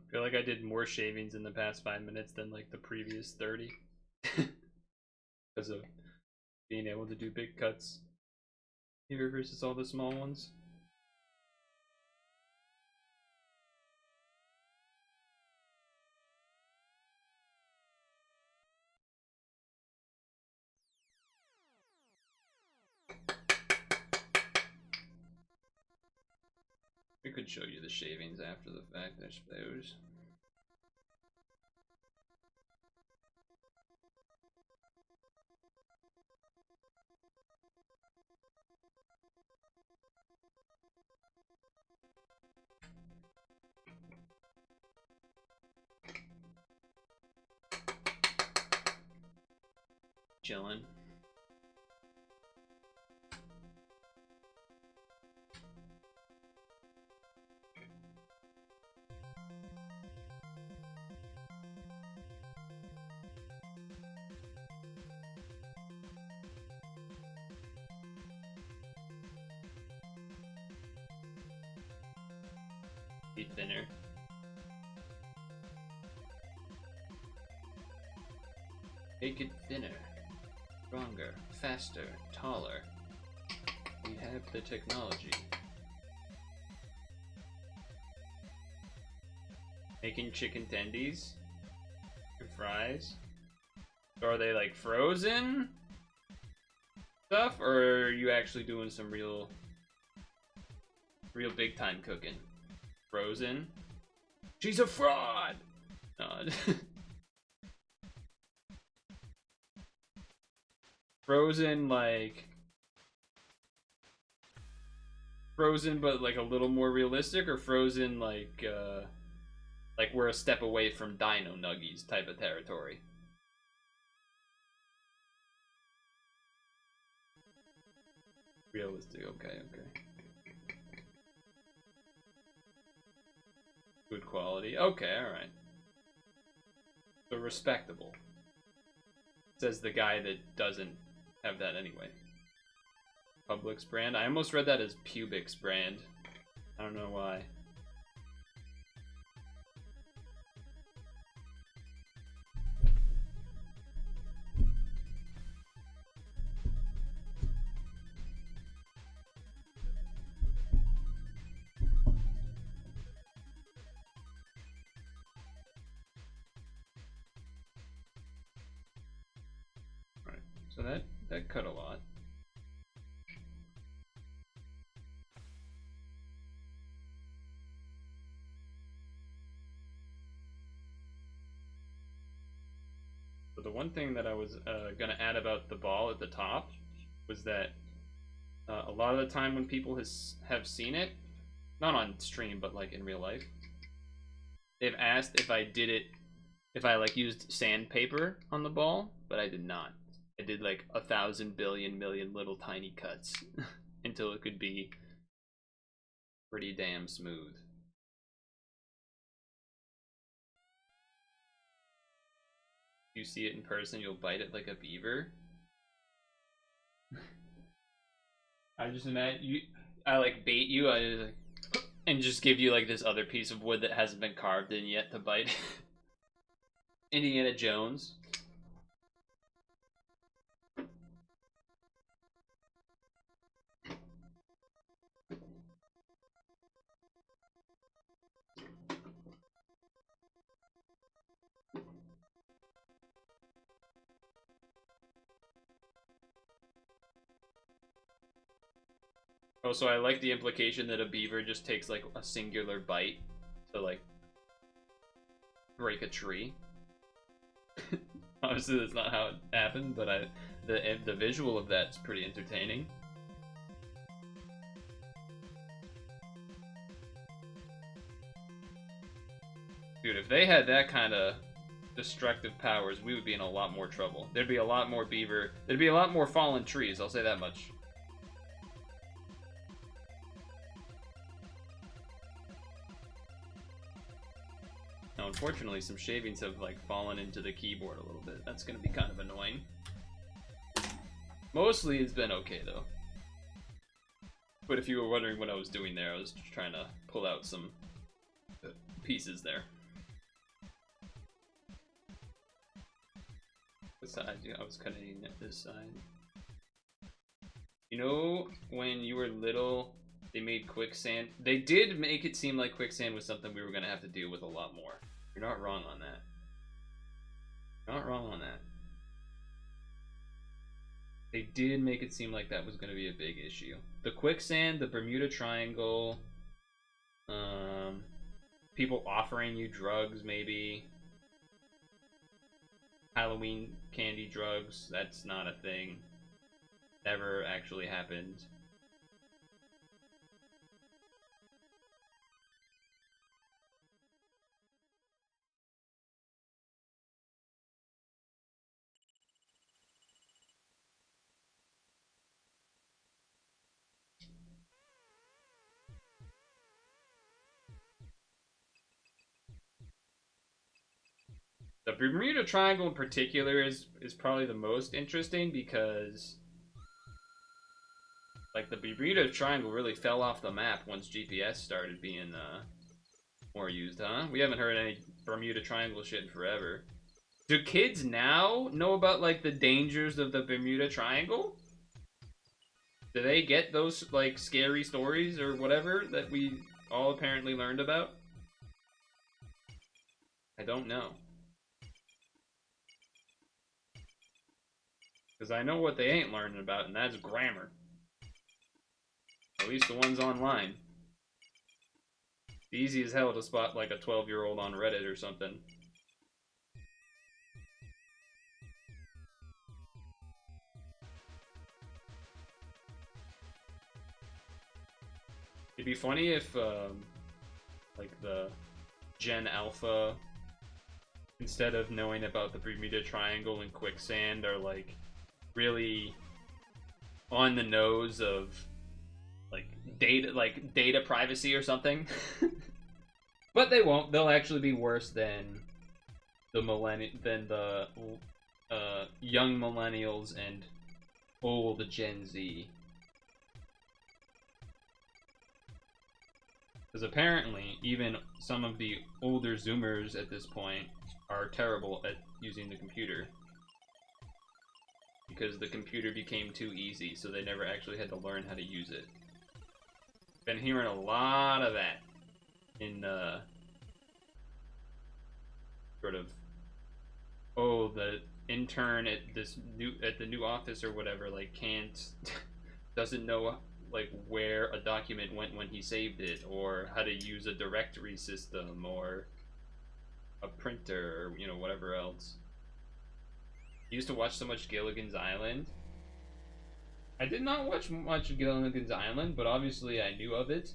I feel like I did more shavings in the past 5 minutes than like the previous 30 because of being able to do big cuts here versus all the small ones. I could show you the shavings after the fact, I suppose. Chillin'. Be thinner. Make it thinner, stronger, faster, taller. We have the technology. Making chicken tendies? Your fries? So are they like frozen stuff, or are you actually doing some real big time cooking? Frozen? She's a fraud! No. Frozen, like... Frozen, but like a little more realistic, or frozen like we're a step away from Dino Nuggies type of territory? Realistic, okay. Good quality, okay, alright. So respectable. Says the guy that doesn't have that anyway. Publix brand. I almost read that as Pubix brand. I don't know why. Alright, so that cut a lot. But the one thing that I was gonna add about the ball at the top was that a lot of the time when people have seen it, not on stream but like in real life, they've asked if I did it, if I like used sandpaper on the ball, but I did not. I did like 1,000 billion million little tiny cuts. until it could be pretty damn smooth. If you see it in person, you'll bite it like a beaver. I just imagine I like bait you, and just give you like this other piece of wood that hasn't been carved in yet to bite. Indiana Jones. Oh, so I like the implication that a beaver just takes like a singular bite to like break a tree. Obviously, that's not how it happened, but the visual of that's pretty entertaining. Dude, if they had that kind of destructive powers, we would be in a lot more trouble. There'd be a lot more beaver. There'd be a lot more fallen trees, I'll say that much. Now, unfortunately, some shavings have like fallen into the keyboard a little bit. That's gonna be kind of annoying. Mostly it's been okay though. But if you were wondering what I was doing there, I was just trying to pull out some pieces there. This side, I was cutting at this side. You know, when you were little, they made quicksand. They did make it seem like quicksand was something we were gonna have to deal with a lot more. You're not wrong on that. Not wrong on that. They did make it seem like that was gonna be a big issue. The quicksand, the Bermuda Triangle, people offering you drugs, maybe. Halloween candy drugs, that's not a thing. Never actually happened. The Bermuda Triangle in particular is probably the most interesting because like the Bermuda Triangle really fell off the map once GPS started being more used, huh? We haven't heard any Bermuda Triangle shit in forever. Do kids now know about like the dangers of the Bermuda Triangle? Do they get those like scary stories or whatever that we all apparently learned about? I don't know. Because I know what they ain't learning about, and that's grammar. At least the ones online. It's easy as hell to spot like a 12-year-old on Reddit or something. It'd be funny if, like the Gen Alpha, instead of knowing about the Bermuda Triangle and quicksand, are like really on the nose of like data privacy or something. But they won't. They'll actually be worse than the young millennials and old Gen Z. Because apparently, even some of the older Zoomers at this point are terrible at using the computer. Because the computer became too easy, so they never actually had to learn how to use it. Been hearing a lot of that in sort of, oh, the intern at the new office or whatever like doesn't know like where a document went when he saved it, or how to use a directory system or a printer, or you know, whatever else. I used to watch so much Gilligan's Island. I did not watch much Gilligan's Island, but obviously I knew of it.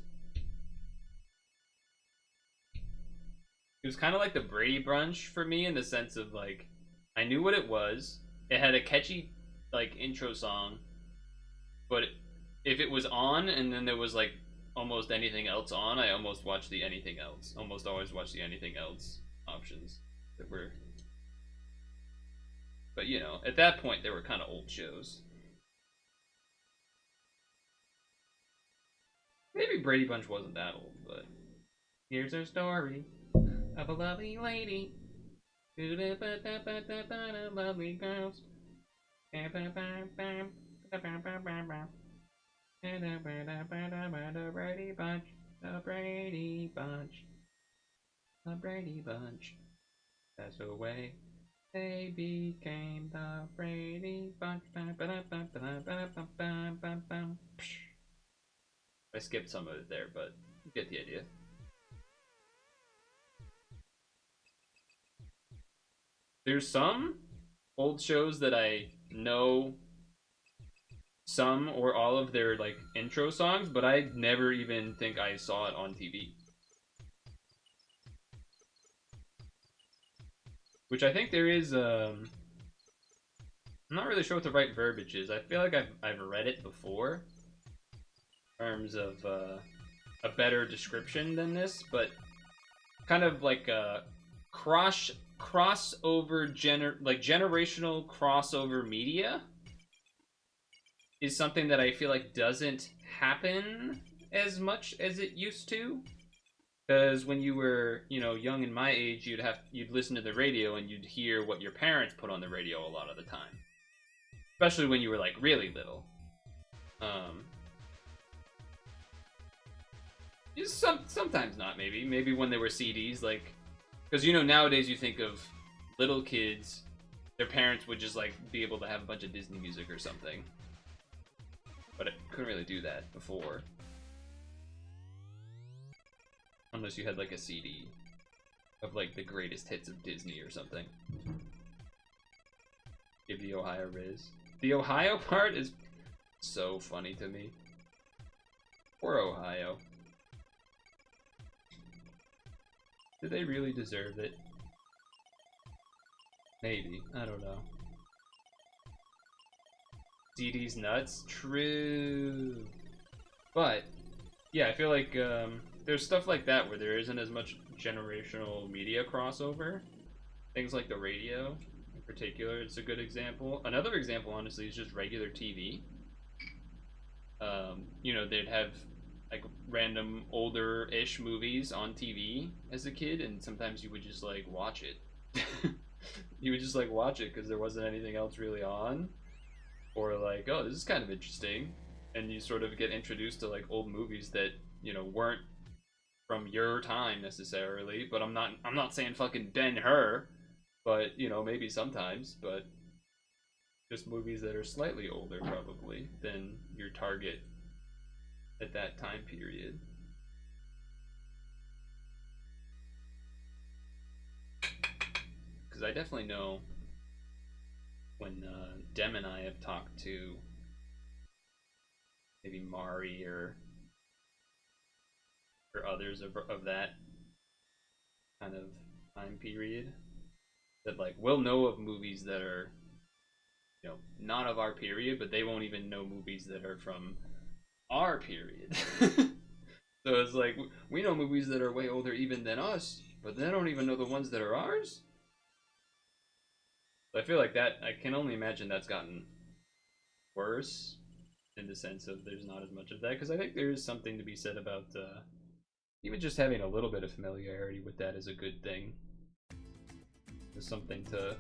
It was kind of like the Brady Bunch for me in the sense of like, I knew what it was. It had a catchy like intro song, but if it was on and then there was like almost anything else on, I almost watched the anything else. Almost always watch the anything else options that were. But you know, at that point they were kind of old shows. Maybe Brady Bunch wasn't that old, but here's our story of a lovely lady. Lovely girls. The Brady Bunch. The Brady Bunch. The Brady Bunch. Passed away. They became the Brady Bunch. I skipped some of it there, but you get the idea. There's some old shows that I know some or all of their like intro songs, but I never even think I saw it on TV. Which I think there is, I'm not really sure what the right verbiage is. I feel like I've read it before in terms of a better description than this, but kind of like a crossover generational crossover media is something that I feel like doesn't happen as much as it used to. Because when you were, you know, young in my age, you'd listen to the radio and you'd hear what your parents put on the radio a lot of the time. Especially when you were like really little. Sometimes not, maybe when there were CDs, like, because you know nowadays you think of little kids, their parents would just like be able to have a bunch of Disney music or something, but it couldn't really do that before, unless you had like a CD of like the greatest hits of Disney or something. Give the Ohio Riz. The Ohio part is so funny to me. Poor Ohio. Did they really deserve it? Maybe. I don't know. CD's nuts? True. But, yeah, I feel like there's stuff like that where there isn't as much generational media crossover. Things like the radio, in particular, it's a good example. Another example, honestly, is just regular TV. You know, they'd have like random older-ish movies on TV as a kid, and sometimes you would just like watch it. You would just like watch it because there wasn't anything else really on, or like, oh, this is kind of interesting, and you sort of get introduced to like old movies that, you know, weren't from your time necessarily. But I'm not saying fucking Ben-Hur, but you know, maybe sometimes, but just movies that are slightly older probably than your target at that time period. Because I definitely know when Dem and I have talked to maybe Mari or others of that kind of time period, that like we'll know of movies that are, you know, not of our period, but they won't even know movies that are from our period. So it's like we know movies that are way older even than us, but they don't even know the ones that are ours. So I feel like that, I can only imagine that's gotten worse in the sense of there's not as much of that, because I think there is something to be said about even just having a little bit of familiarity with that is a good thing. There's something to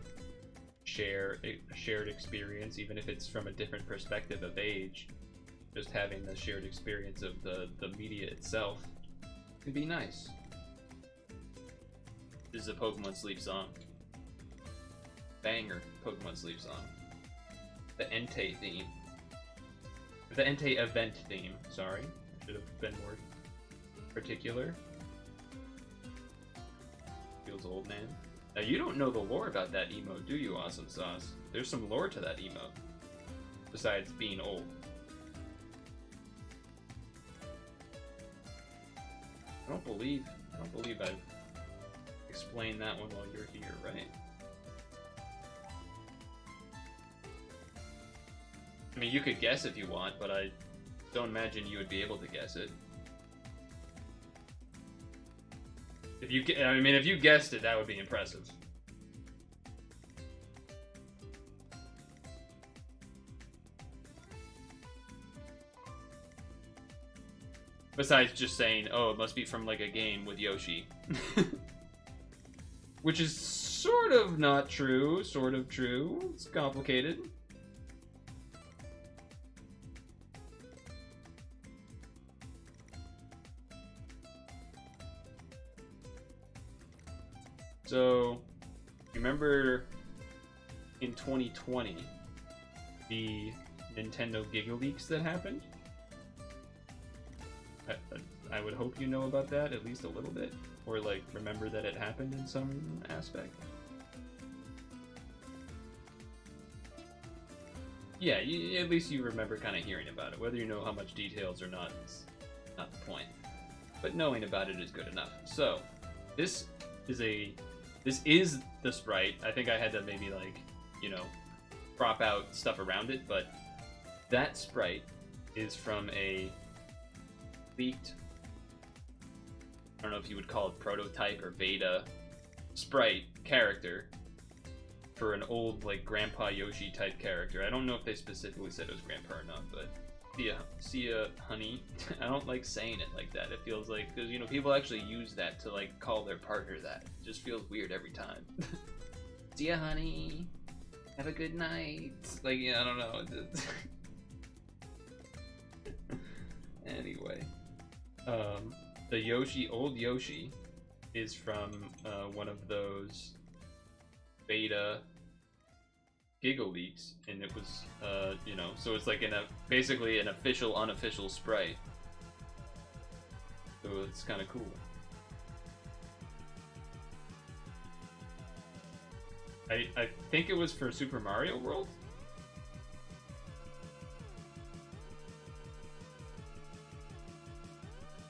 share, a shared experience, even if it's from a different perspective of age. Just having the shared experience of the media itself can be nice. This is a Pokemon Sleep song. Banger Pokemon Sleep song. The Entei theme. The Entei event theme, sorry. I should have been more particular. Feels old, man. Now, you don't know the lore about that emote, do you, Awesome Sauce? There's some lore to that emote. Besides being old. I don't believe I've explained that one while you're here, right? I mean, you could guess if you want, but I don't imagine you would be able to guess it. If you, I mean, if you guessed it, that would be impressive. Besides just saying, oh, it must be from like a game with Yoshi. Which is sort of not true, sort of true. It's complicated. So, remember in 2020, the Nintendo GigaLeaks that happened? I would hope you know about that at least a little bit, or like remember that it happened in some aspect. Yeah, at least you remember kind of hearing about it. Whether you know how much details or not is not the point, but knowing about it is good enough. So, this is the sprite. I think I had to maybe like, you know, crop out stuff around it, but that sprite is from a leaked, I don't know if you would call it prototype or beta sprite character for an old like Grandpa Yoshi type character. I don't know if they specifically said it was Grandpa or not, but see ya, honey. I don't like saying it like that. It feels like, because you know people actually use that to like call their partner that. It just feels weird every time. See ya, honey. Have a good night. Like, yeah, I don't know. Anyway. The Yoshi, old Yoshi, is from one of those beta GigaLeaks, and it was, you know, so it's like basically an official, unofficial sprite. So it's kind of cool. I think it was for Super Mario World.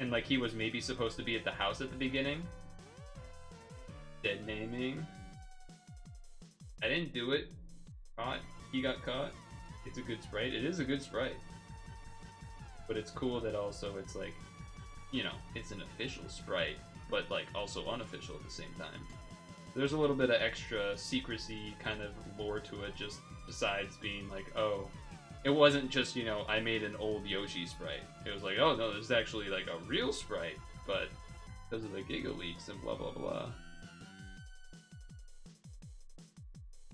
And like he was maybe supposed to be at the house at the beginning. Dead naming. I didn't do it. Caught. He got caught. It's a good sprite. It is a good sprite. But it's cool that also it's like, you know, it's an official sprite, but like also unofficial at the same time. There's a little bit of extra secrecy kind of lore to it, just besides being like, oh, it wasn't just, you know, I made an old Yoshi sprite. It was like, oh no, there's actually like a real sprite, but because of the GigaLeaks and blah blah blah.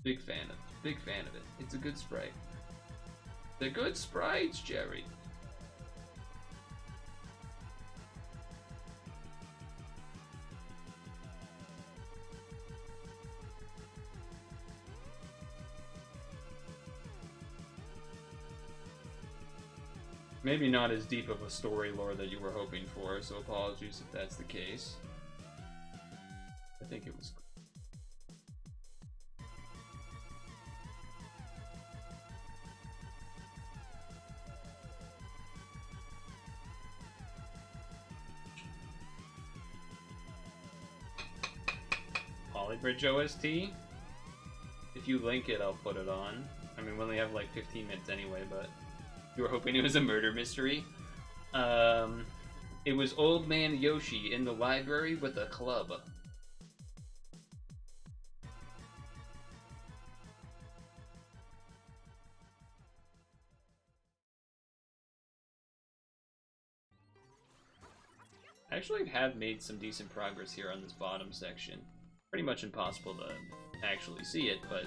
Big fan of it. It's a good sprite. They're good sprites, Jerry. Maybe not as deep of a story lore that you were hoping for, so apologies if that's the case. I think it was cool. Polybridge OST? If you link it, I'll put it on. I mean, we only have like 15 minutes anyway, but you were hoping it was a murder mystery. It was Old Man Yoshi in the library with a club. I actually have made some decent progress here on this bottom section. Pretty much impossible to actually see it, but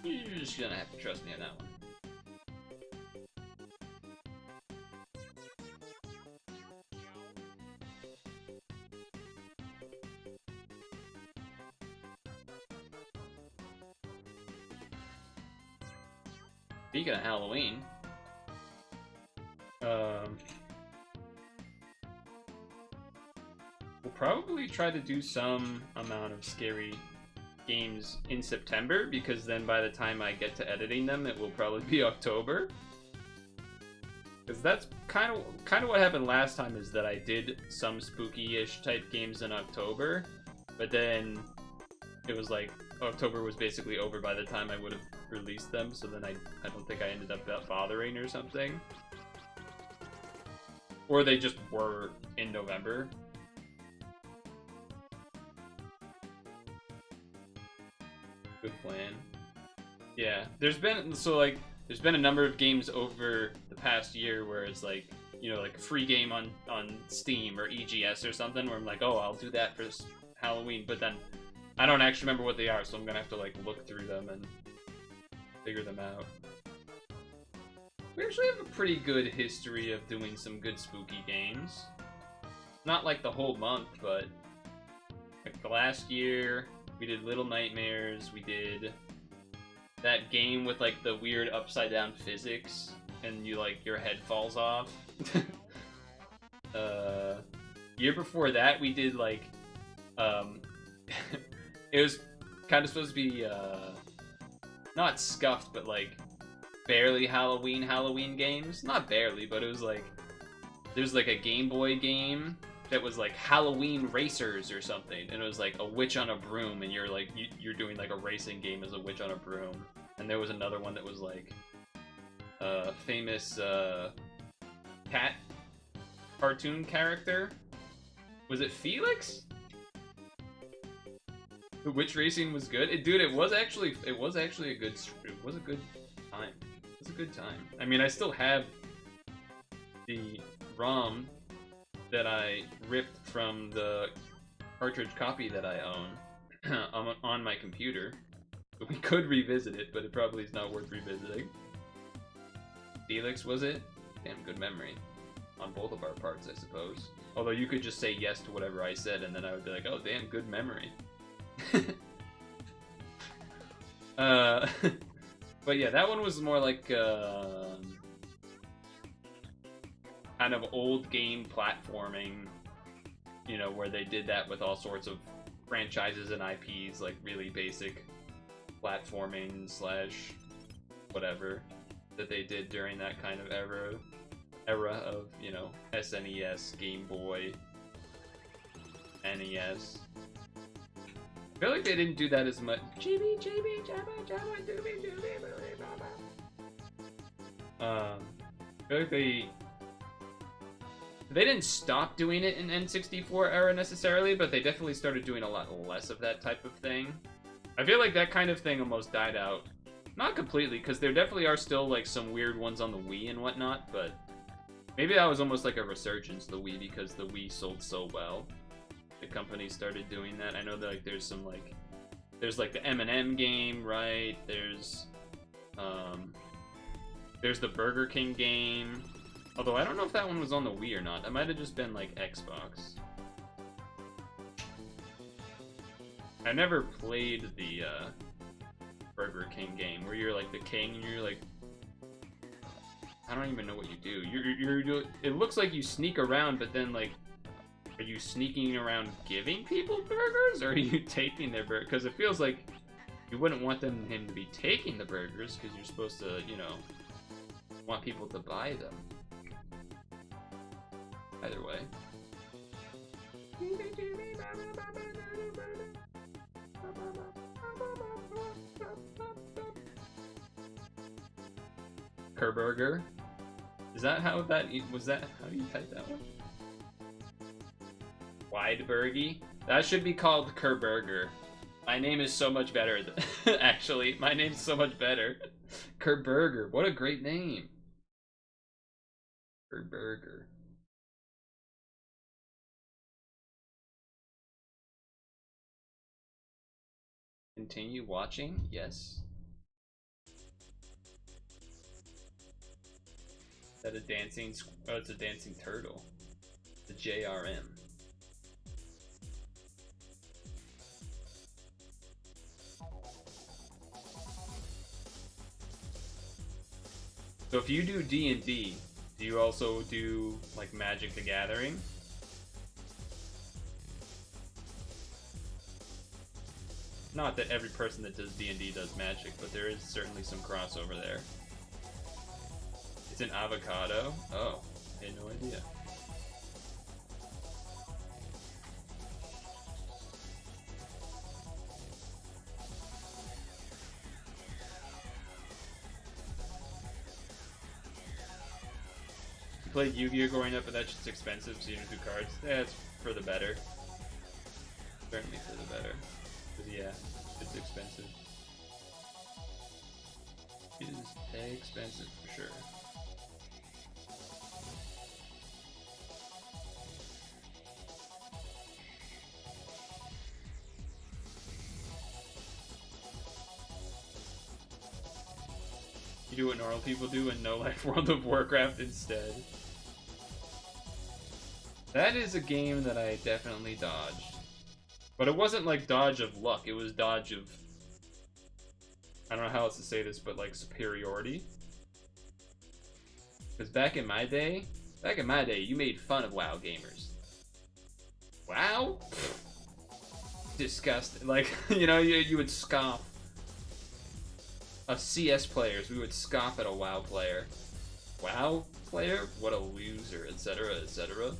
you're just gonna have to trust me on that one. Speaking of Halloween, we'll probably try to do some amount of scary games in September, because then by the time I get to editing them, it will probably be October. Because that's kind of what happened last time, is that I did some spooky-ish type games in October, but then it was like October was basically over by the time I would have released them, so then I don't think I ended up bothering or something. Or they just were in November. Good plan. Yeah, there's been a number of games over the past year where it's like, you know, like a free game on Steam or EGS or something where I'm like, oh, I'll do that for Halloween, but then I don't actually remember what they are, so I'm gonna have to like look through them and figure them out. We actually have a pretty good history of doing some good spooky games. Not like the whole month, but like the last year we did Little Nightmares, we did that game with like the weird upside down physics and you like your head falls off. Year before that we did like it was kind of supposed to be not scuffed but like barely Halloween games. Not barely, but it was like there's like a Game Boy game that was like Halloween Racers or something, and it was like a witch on a broom, and you're like you're doing like a racing game as a witch on a broom. And there was another one that was like famous cat cartoon character. Was it Felix? The witch racing was good. It was actually a good time. It was a good time. I mean, I still have the ROM that I ripped from the cartridge copy that I own on my computer. We could revisit it, but it probably is not worth revisiting. Felix, was it? Damn, good memory. On both of our parts, I suppose. Although you could just say yes to whatever I said, and then I would be like, oh, damn, good memory. But yeah, that one was more like kind of old game platforming, you know, where they did that with all sorts of franchises and IPs, like really basic platforming slash whatever that they did during that kind of era of, you know, SNES, Game Boy, NES. I feel like they didn't do that as much. I feel like they didn't stop doing it in N64 era necessarily, but they definitely started doing a lot less of that type of thing. I feel like that kind of thing almost died out. Not completely, because there definitely are still like some weird ones on the Wii and whatnot, but maybe that was almost like a resurgence, the Wii, because the Wii sold so well. The company started doing that. I know that like there's some like the M&M game, right? There's the Burger King game. Although I don't know if that one was on the Wii or not. That might have just been like Xbox. I never played the Burger King game where you're like the king and you're like, I don't even know what you do. It looks like you sneak around, but then like, are you sneaking around giving people burgers, or are you taking their burgers? Because it feels like you wouldn't want him to be taking the burgers, because you're supposed to, you know, want people to buy them. Either way. Kerburger? Is that how that was that? How do you type that one? Wideburgy? That should be called Kerburger. My name is so much better. Actually, my name's so much better. Kerburger. What a great name. Kerburger. Continue watching? Yes. Is that a dancing? Oh, it's a dancing turtle. The JRM. So if you do D&D, do you also do like Magic the Gathering? Not that every person that does D&D does Magic, but there is certainly some crossover there. It's an avocado? Oh, I had no idea. played Yu-Gi-Oh growing up, but that shit's expensive, so you don't do cards. Yeah, it's for the better. Certainly for the better. Because yeah, it's expensive. It is expensive for sure. You do what normal people do and no like World of Warcraft instead. That is a game that I definitely dodged. But it wasn't like dodge of luck, it was dodge of... I don't know how else to say this, but like superiority. Because back in my day, you made fun of WoW gamers. WoW? Disgusting. Like, you know, you would scoff. Of CS players, we would scoff at a WoW player. WoW player? What a loser, etc., etc.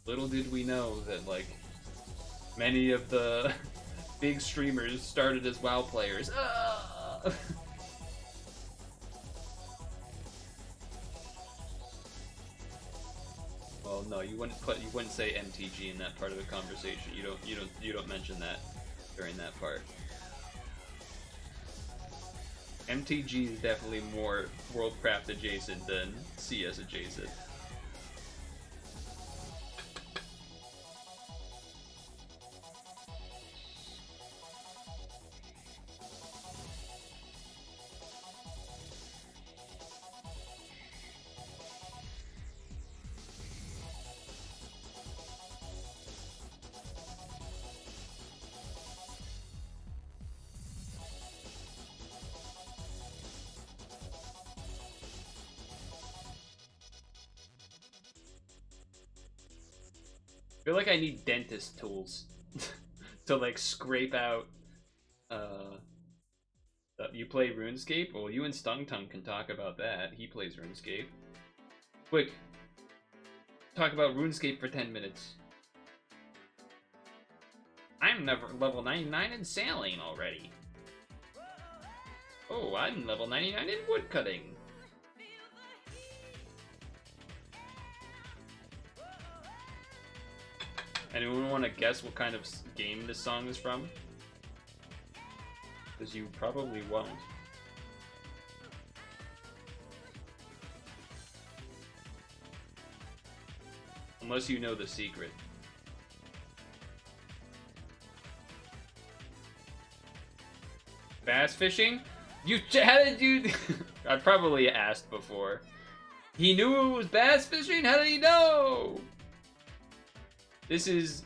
Little did we know that, like, many of the big streamers started as WoW players. Well, no, you wouldn't say MTG in that part of the conversation. You don't mention that during that part. MTG is definitely more Worldcraft adjacent than CS adjacent. I feel like I need dentist tools to like scrape out. You play RuneScape? Well, you and Stung Tongue can talk about that. He plays RuneScape. Quick, talk about RuneScape for 10 minutes. I'm level 99 in sailing already. Oh, I'm level 99 in woodcutting. Anyone want to guess what kind of game this song is from? Because you probably won't. Unless you know the secret. Bass fishing? How did you... I probably asked before. He knew it was bass fishing? How did he know? This is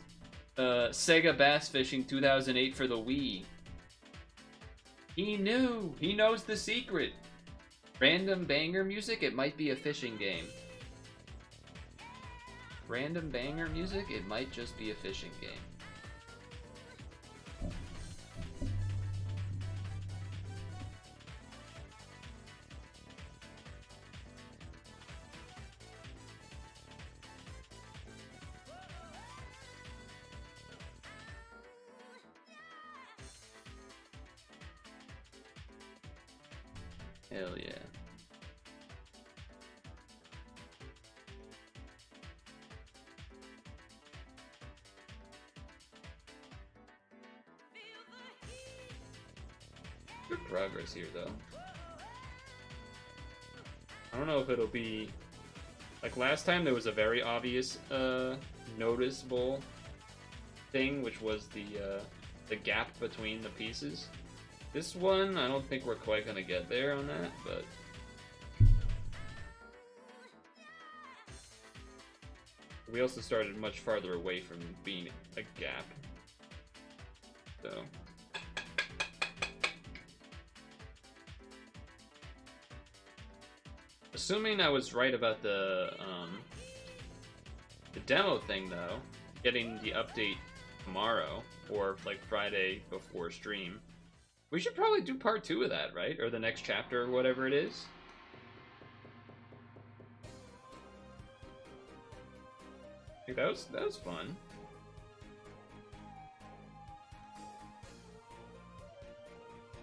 Sega Bass Fishing 2008 for the Wii. He knew. He knows the secret. Random banger music? It might be a fishing game. Random banger music? It might just be a fishing game. Hell yeah. Good progress here, though. I don't know if it'll be... Like last time, there was a very obvious, noticeable thing, which was the gap between the pieces. This one, I don't think we're quite gonna get there on that, but... We also started much farther away from being a gap. So... Assuming I was right about the demo thing, though, getting the update tomorrow, or like Friday before stream, we should probably do part 2 of that, right? Or the next chapter, or whatever it is. I think that was fun.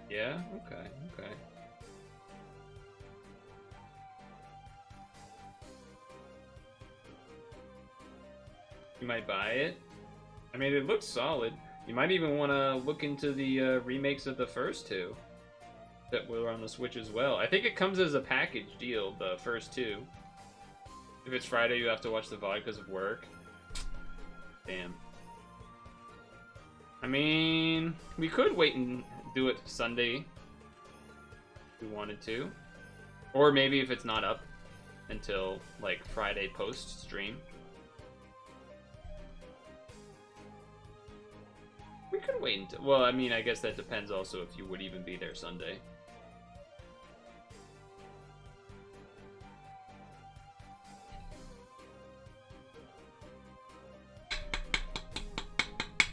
Yeah? Okay, okay. You might buy it. I mean, it looks solid. You might even want to look into the remakes of the first two that were on the Switch as well. I think it comes as a package deal, the first two. If it's Friday, you have to watch the VOD because of work. Damn. I mean, we could wait and do it Sunday if we wanted to. Or maybe if it's not up until, like, Friday post-stream. We could wait until... Well, I mean, I guess that depends also if you would even be there Sunday.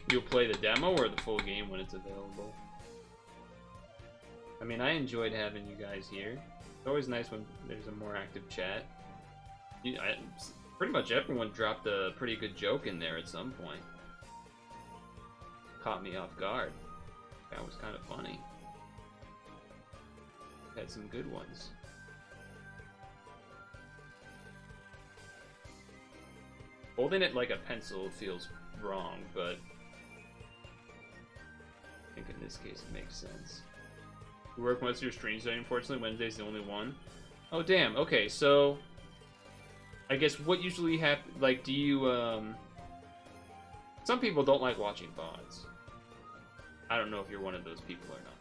You'll play the demo or the full game when it's available? I mean, I enjoyed having you guys here. It's always nice when there's a more active chat. Pretty much everyone dropped a pretty good joke in there at some point. Caught me off guard. That was kind of funny. Had some good ones. Holding it like a pencil feels wrong, but I think in this case it makes sense. You work most of your streams today, unfortunately. Wednesday's the only one. Oh, damn. Okay, so I guess what usually happens, like, do you, some people don't like watching VODs. I don't know if you're one of those people or not.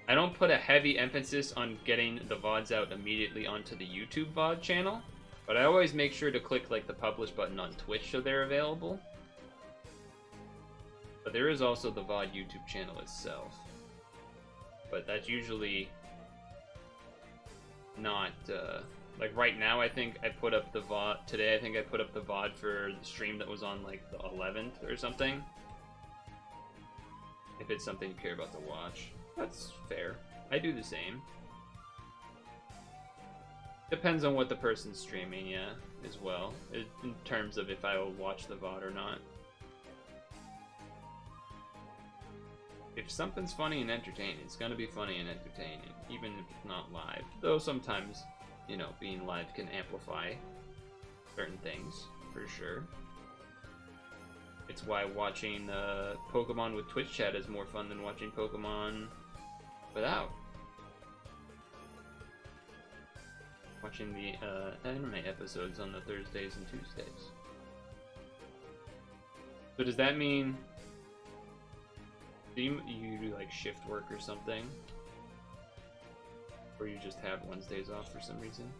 I don't put a heavy emphasis on getting the VODs out immediately onto the YouTube VOD channel, but I always make sure to click, like, the publish button on Twitch so they're available. But there is also the VOD YouTube channel itself. But that's usually not, like right now I think I put up the VOD, today I think I put up the VOD for the stream that was on like the 11th or something. If it's something you care about to watch. That's fair. I do the same. Depends on what the person's streaming, yeah, as well. In terms of if I will watch the VOD or not. If something's funny and entertaining, it's gonna be funny and entertaining, even if it's not live. Though sometimes, you know, being live can amplify certain things, for sure. It's why watching Pokemon with Twitch chat is more fun than watching Pokemon without. Watching the anime episodes on the Thursdays and Tuesdays. So does that mean... Do you do like shift work or something? Or you just have Wednesdays off for some reason?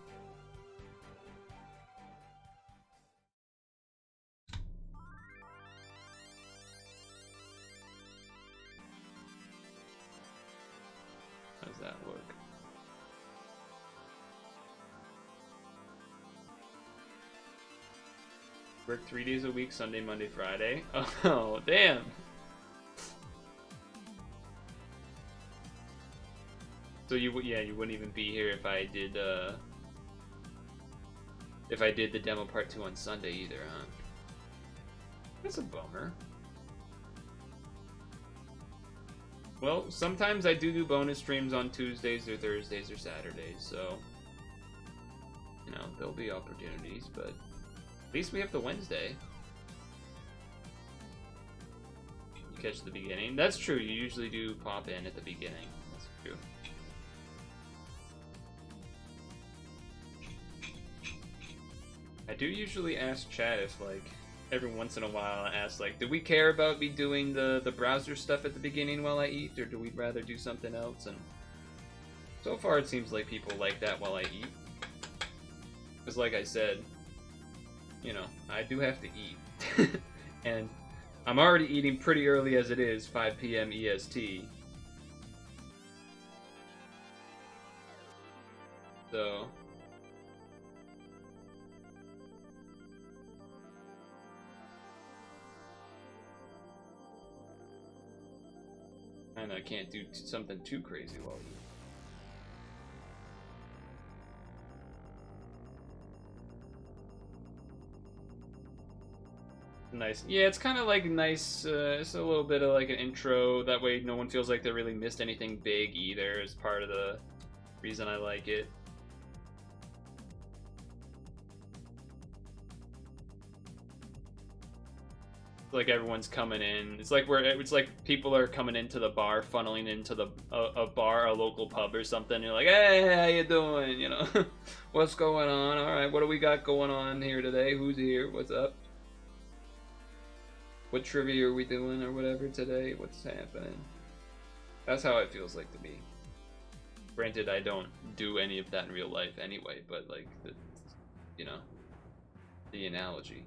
How does that work? Work 3 days a week, Sunday, Monday, Friday? Oh, damn! So you wouldn't even be here if I did the demo part 2 on Sunday either, huh? That's a bummer. Well, sometimes I do bonus streams on Tuesdays or Thursdays or Saturdays, so you know, there'll be opportunities, but at least we have the Wednesday. You catch the beginning. That's true, you usually do pop in at the beginning. That's true. I do usually ask chat if, like, every once in a while I ask, like, do we care about me doing the browser stuff at the beginning while I eat, or do we rather do something else? And so far it seems like people like that while I eat. Because like I said, you know, I do have to eat. And I'm already eating pretty early as it is, 5 p.m. EST. So... and I can't do something too crazy while eating. Nice. Yeah, it's kind of like nice, it's a little bit of like an intro, that way no one feels like they really missed anything big either, is part of the reason I like it. Like everyone's coming in. It's like people are coming into the bar, funneling into a bar, a local pub or something. You're like, hey, how you doing? You know, what's going on? All right, what do we got going on here today? Who's here? What's up? What trivia are we doing or whatever today? What's happening? That's how it feels like to me. Granted, I don't do any of that in real life anyway, but like, you know, the analogy.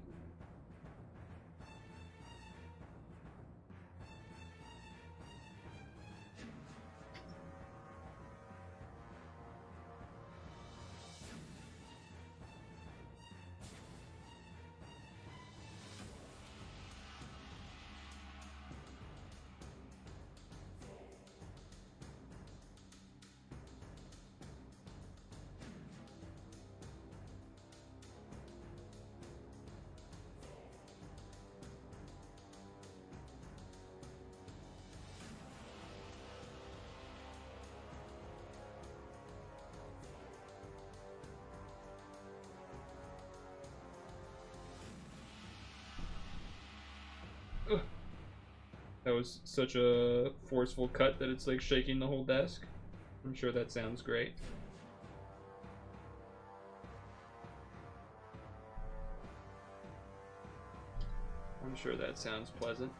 That was such a forceful cut that it's like shaking the whole desk. I'm sure that sounds great. I'm sure that sounds pleasant.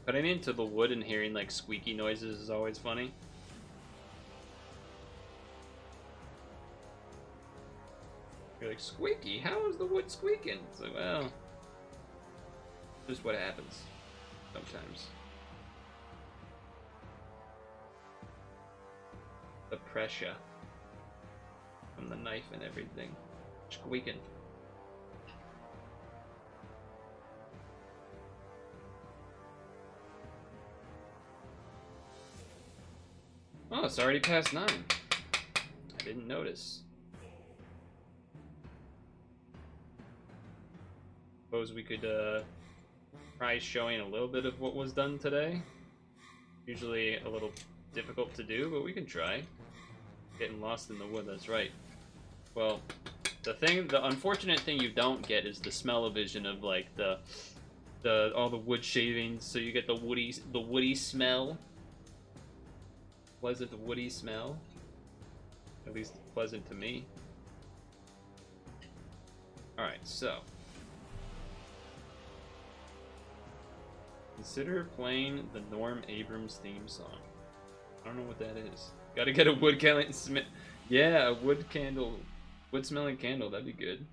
Cutting into the wood and hearing like squeaky noises is always funny. You're like, squeaky? How is the wood squeaking? It's like, well, just what happens sometimes. The pressure from the knife and everything. Squeaking. Oh, it's already past 9. I didn't notice. Suppose we could try showing a little bit of what was done today. Usually a little difficult to do, but we can try. Getting lost in the wood, that's right. Well, the unfortunate thing you don't get is the smell-o-vision of like all the wood shavings, so you get the woody smell. Pleasant woody smell. At least pleasant to me. Alright, so. Consider playing the Norm Abrams theme song. I don't know what that is. Gotta get a wood candle. Yeah, a wood smelling candle, that'd be good.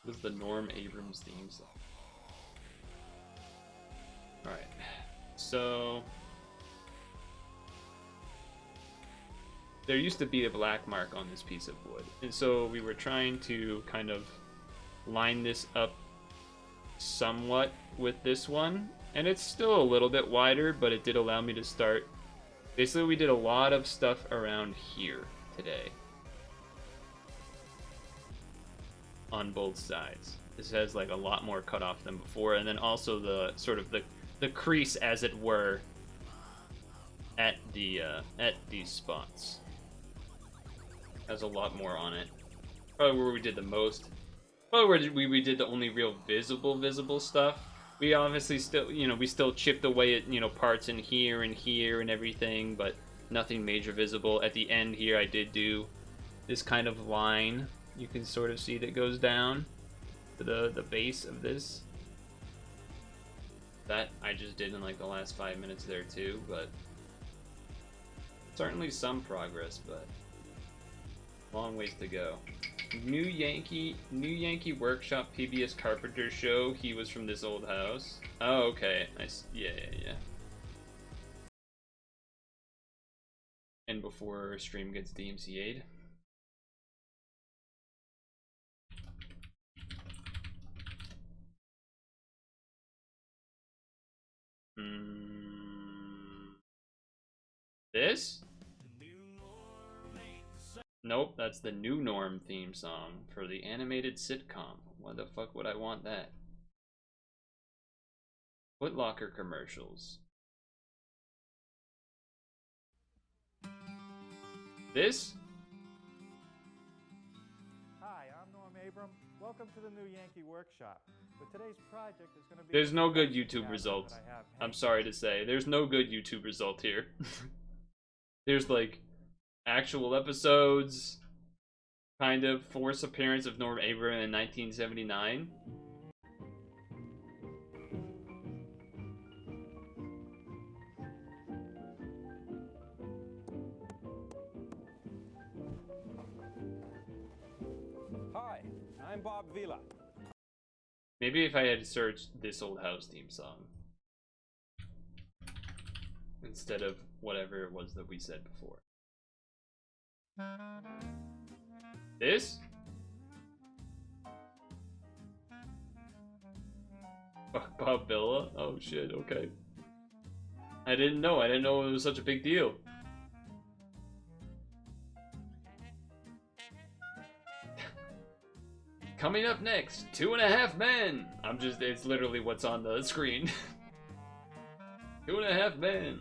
What is the Norm Abrams theme song? Alright. So there used to be a black mark on this piece of wood, and so we were trying to kind of line this up somewhat with this one, and it's still a little bit wider, but it did allow me to start. Basically, we did a lot of stuff around here today on both sides. This has like a lot more cut off than before, and then also the sort of the crease, as it were, at these spots has a lot more on it. Probably where we did the most. Probably where we did the only real visible stuff. We obviously still, we still chipped away at, parts in here and everything, but nothing major visible. At the end here, I did do this kind of line. You can sort of see that goes down to the base of this. That I just did in like the last 5 minutes there too, but certainly some progress, but long ways to go. New Yankee Workshop PBS Carpenter show. He was from this old house. Oh, okay. Nice. Yeah. in before stream gets DMCA'd. This? Nope, that's the New Norm theme song for the animated sitcom. Why the fuck would I want that? Foot Locker commercials. This? Hi, I'm Norm Abram. Welcome to the new Yankee Workshop. But today's project is going to be... There's no good YouTube result. I'm sorry to say. There's no good YouTube result here. There's like actual episodes, kind of forced appearance of Norm Abram in 1979. Hi, I'm Bob Vila. Maybe if I had searched This Old House theme song instead of whatever it was that we said before. This? Bob Vila? Oh shit, okay. I didn't know it was such a big deal. Coming up next, 2.5 Men. It's literally what's on the screen. 2.5 Men.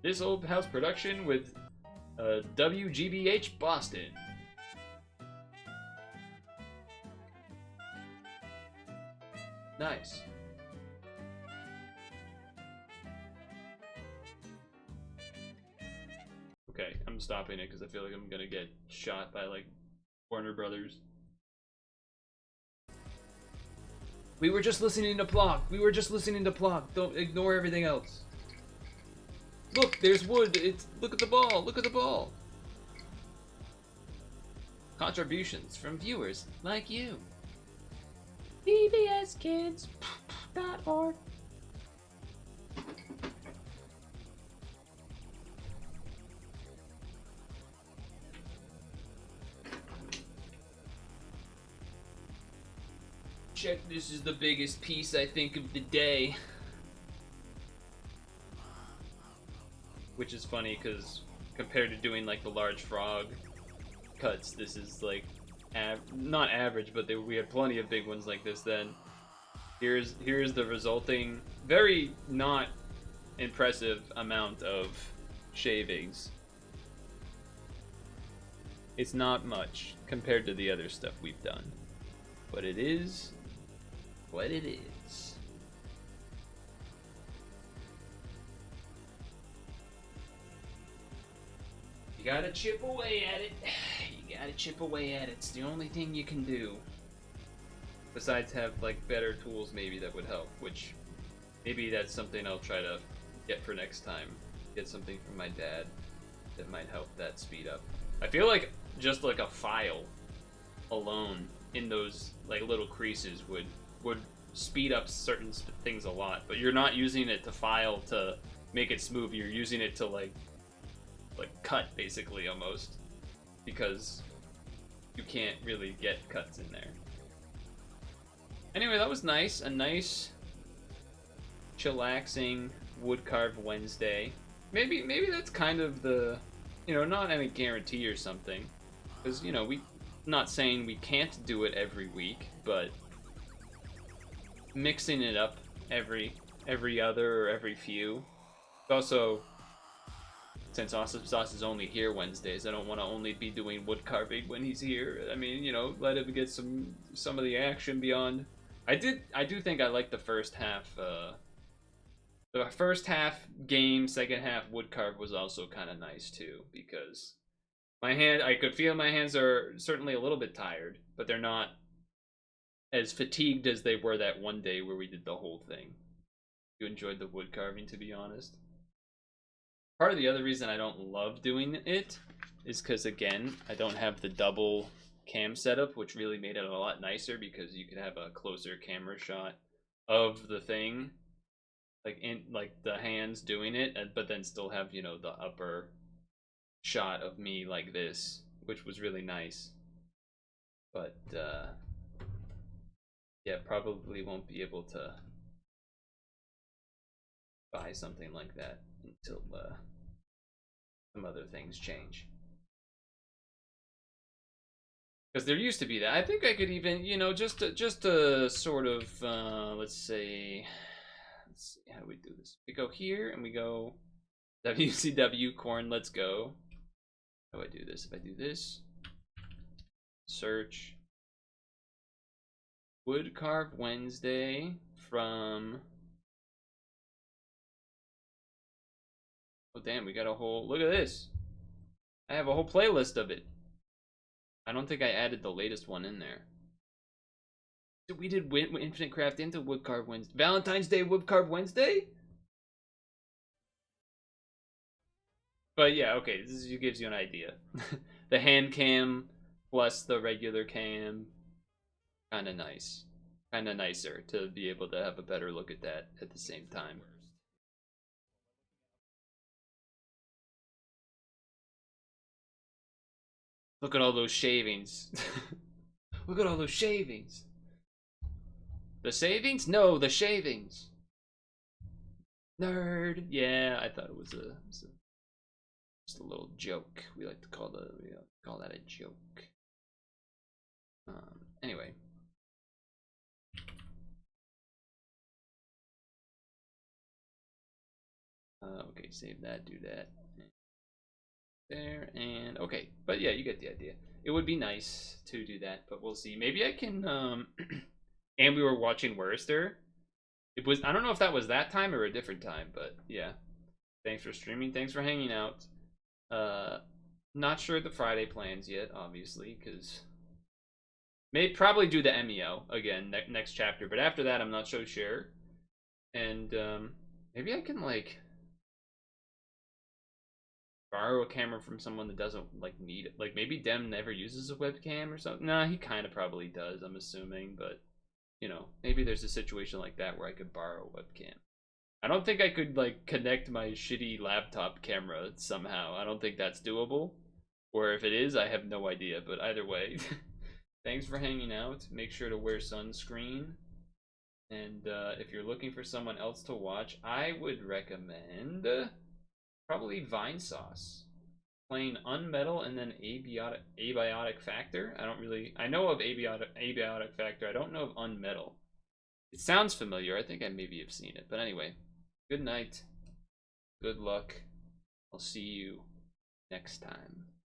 This Old House production with WGBH Boston. Nice. Okay, I'm stopping it because I feel like I'm gonna get shot by like Warner Brothers. We were just listening to Plog. Don't ignore everything else. Look, there's wood. Look at the ball. Look at the ball. Contributions from viewers like you. BBSKids.org. Check, this is the biggest piece I think of the day. Which is funny because compared to doing like the large frog cuts, this is like not average, but we had plenty of big ones like this then. Here's the resulting very not impressive amount of shavings. It's not much compared to the other stuff we've done, but it is what it is. You gotta chip away at it. You gotta chip away at it. It's the only thing you can do. Besides have like better tools maybe that would help, which maybe that's something I'll try to get for next time. Get something from my dad that might help that speed up. I feel like just like a file alone in those like little creases would speed up certain things a lot, but you're not using it to file to make it smooth. You're using it to like cut basically almost, because you can't really get cuts in there. Anyway, that was nice. A nice chillaxing Woodcarve Wednesday. Maybe that's kind of the, you know, not any guarantee or something, because, you know, we not saying we can't do it every week, but mixing it up every other or every few. Also, since Awesome Sauce is only here Wednesdays, I don't want to only be doing wood carving when he's here. I mean, you know, let him get some of the action beyond. I do think I like the first half. The first half game, second half Woodcarve was also kind of nice too, because I could feel my hands are certainly a little bit tired, but they're not as fatigued as they were that one day where we did the whole thing. You enjoyed the wood carving, to be honest. Part of the other reason I don't love doing it is because, again, I don't have the double cam setup, which really made it a lot nicer because you could have a closer camera shot of the thing like in like the hands doing it, but then still have, you know, the upper shot of me like this, which was really nice. But yeah, probably won't be able to buy something like that until some other things change. Because there used to be that. I think I could even, you know, just a sort of, let's see, how do we do this? We go here and we go WCW corn, let's go. How do I do this? If I do this, search Woodcarve Wednesday from, oh damn, we got a whole, look at this. I have a whole playlist of it. I don't think I added the latest one in there. We did Infinite Craft into Woodcarve Wednesday. Valentine's Day Woodcarve Wednesday? But yeah, okay, this gives you an idea. The hand cam plus the regular cam. Kinda nice. Kinda nicer to be able to have a better look at that at the same time. Look at all those shavings. Look at all those shavings. The savings? No, the shavings. Nerd. Yeah, I thought it was just a little joke. We like to call that a joke. Anyway. Okay, save that, do that. There, and okay. But yeah, you get the idea. It would be nice to do that, but we'll see. Maybe I can, and we were watching Worcester. It was, I don't know if that was that time or a different time, but yeah. Thanks for streaming, thanks for hanging out. Not sure the Friday plans yet, obviously, because may probably do the Emio again next chapter, but after that I'm not so sure. And maybe I can like borrow a camera from someone that doesn't like need it. Like maybe Dem never uses a webcam or something. Nah, he kind of probably does, I'm assuming, but you know, maybe there's a situation like that where I could borrow a webcam. I don't think I could like connect my shitty laptop camera somehow. I don't think that's doable. Or if it is, I have no idea, but either way. Thanks for hanging out. Make sure to wear sunscreen. And if you're looking for someone else to watch, I would recommend probably Vine Sauce. Playing Unmetal and then Abiotic Factor. I know of Abiotic Factor. I don't know of Unmetal. It sounds familiar. I think I maybe have seen it. But anyway, good night. Good luck. I'll see you next time.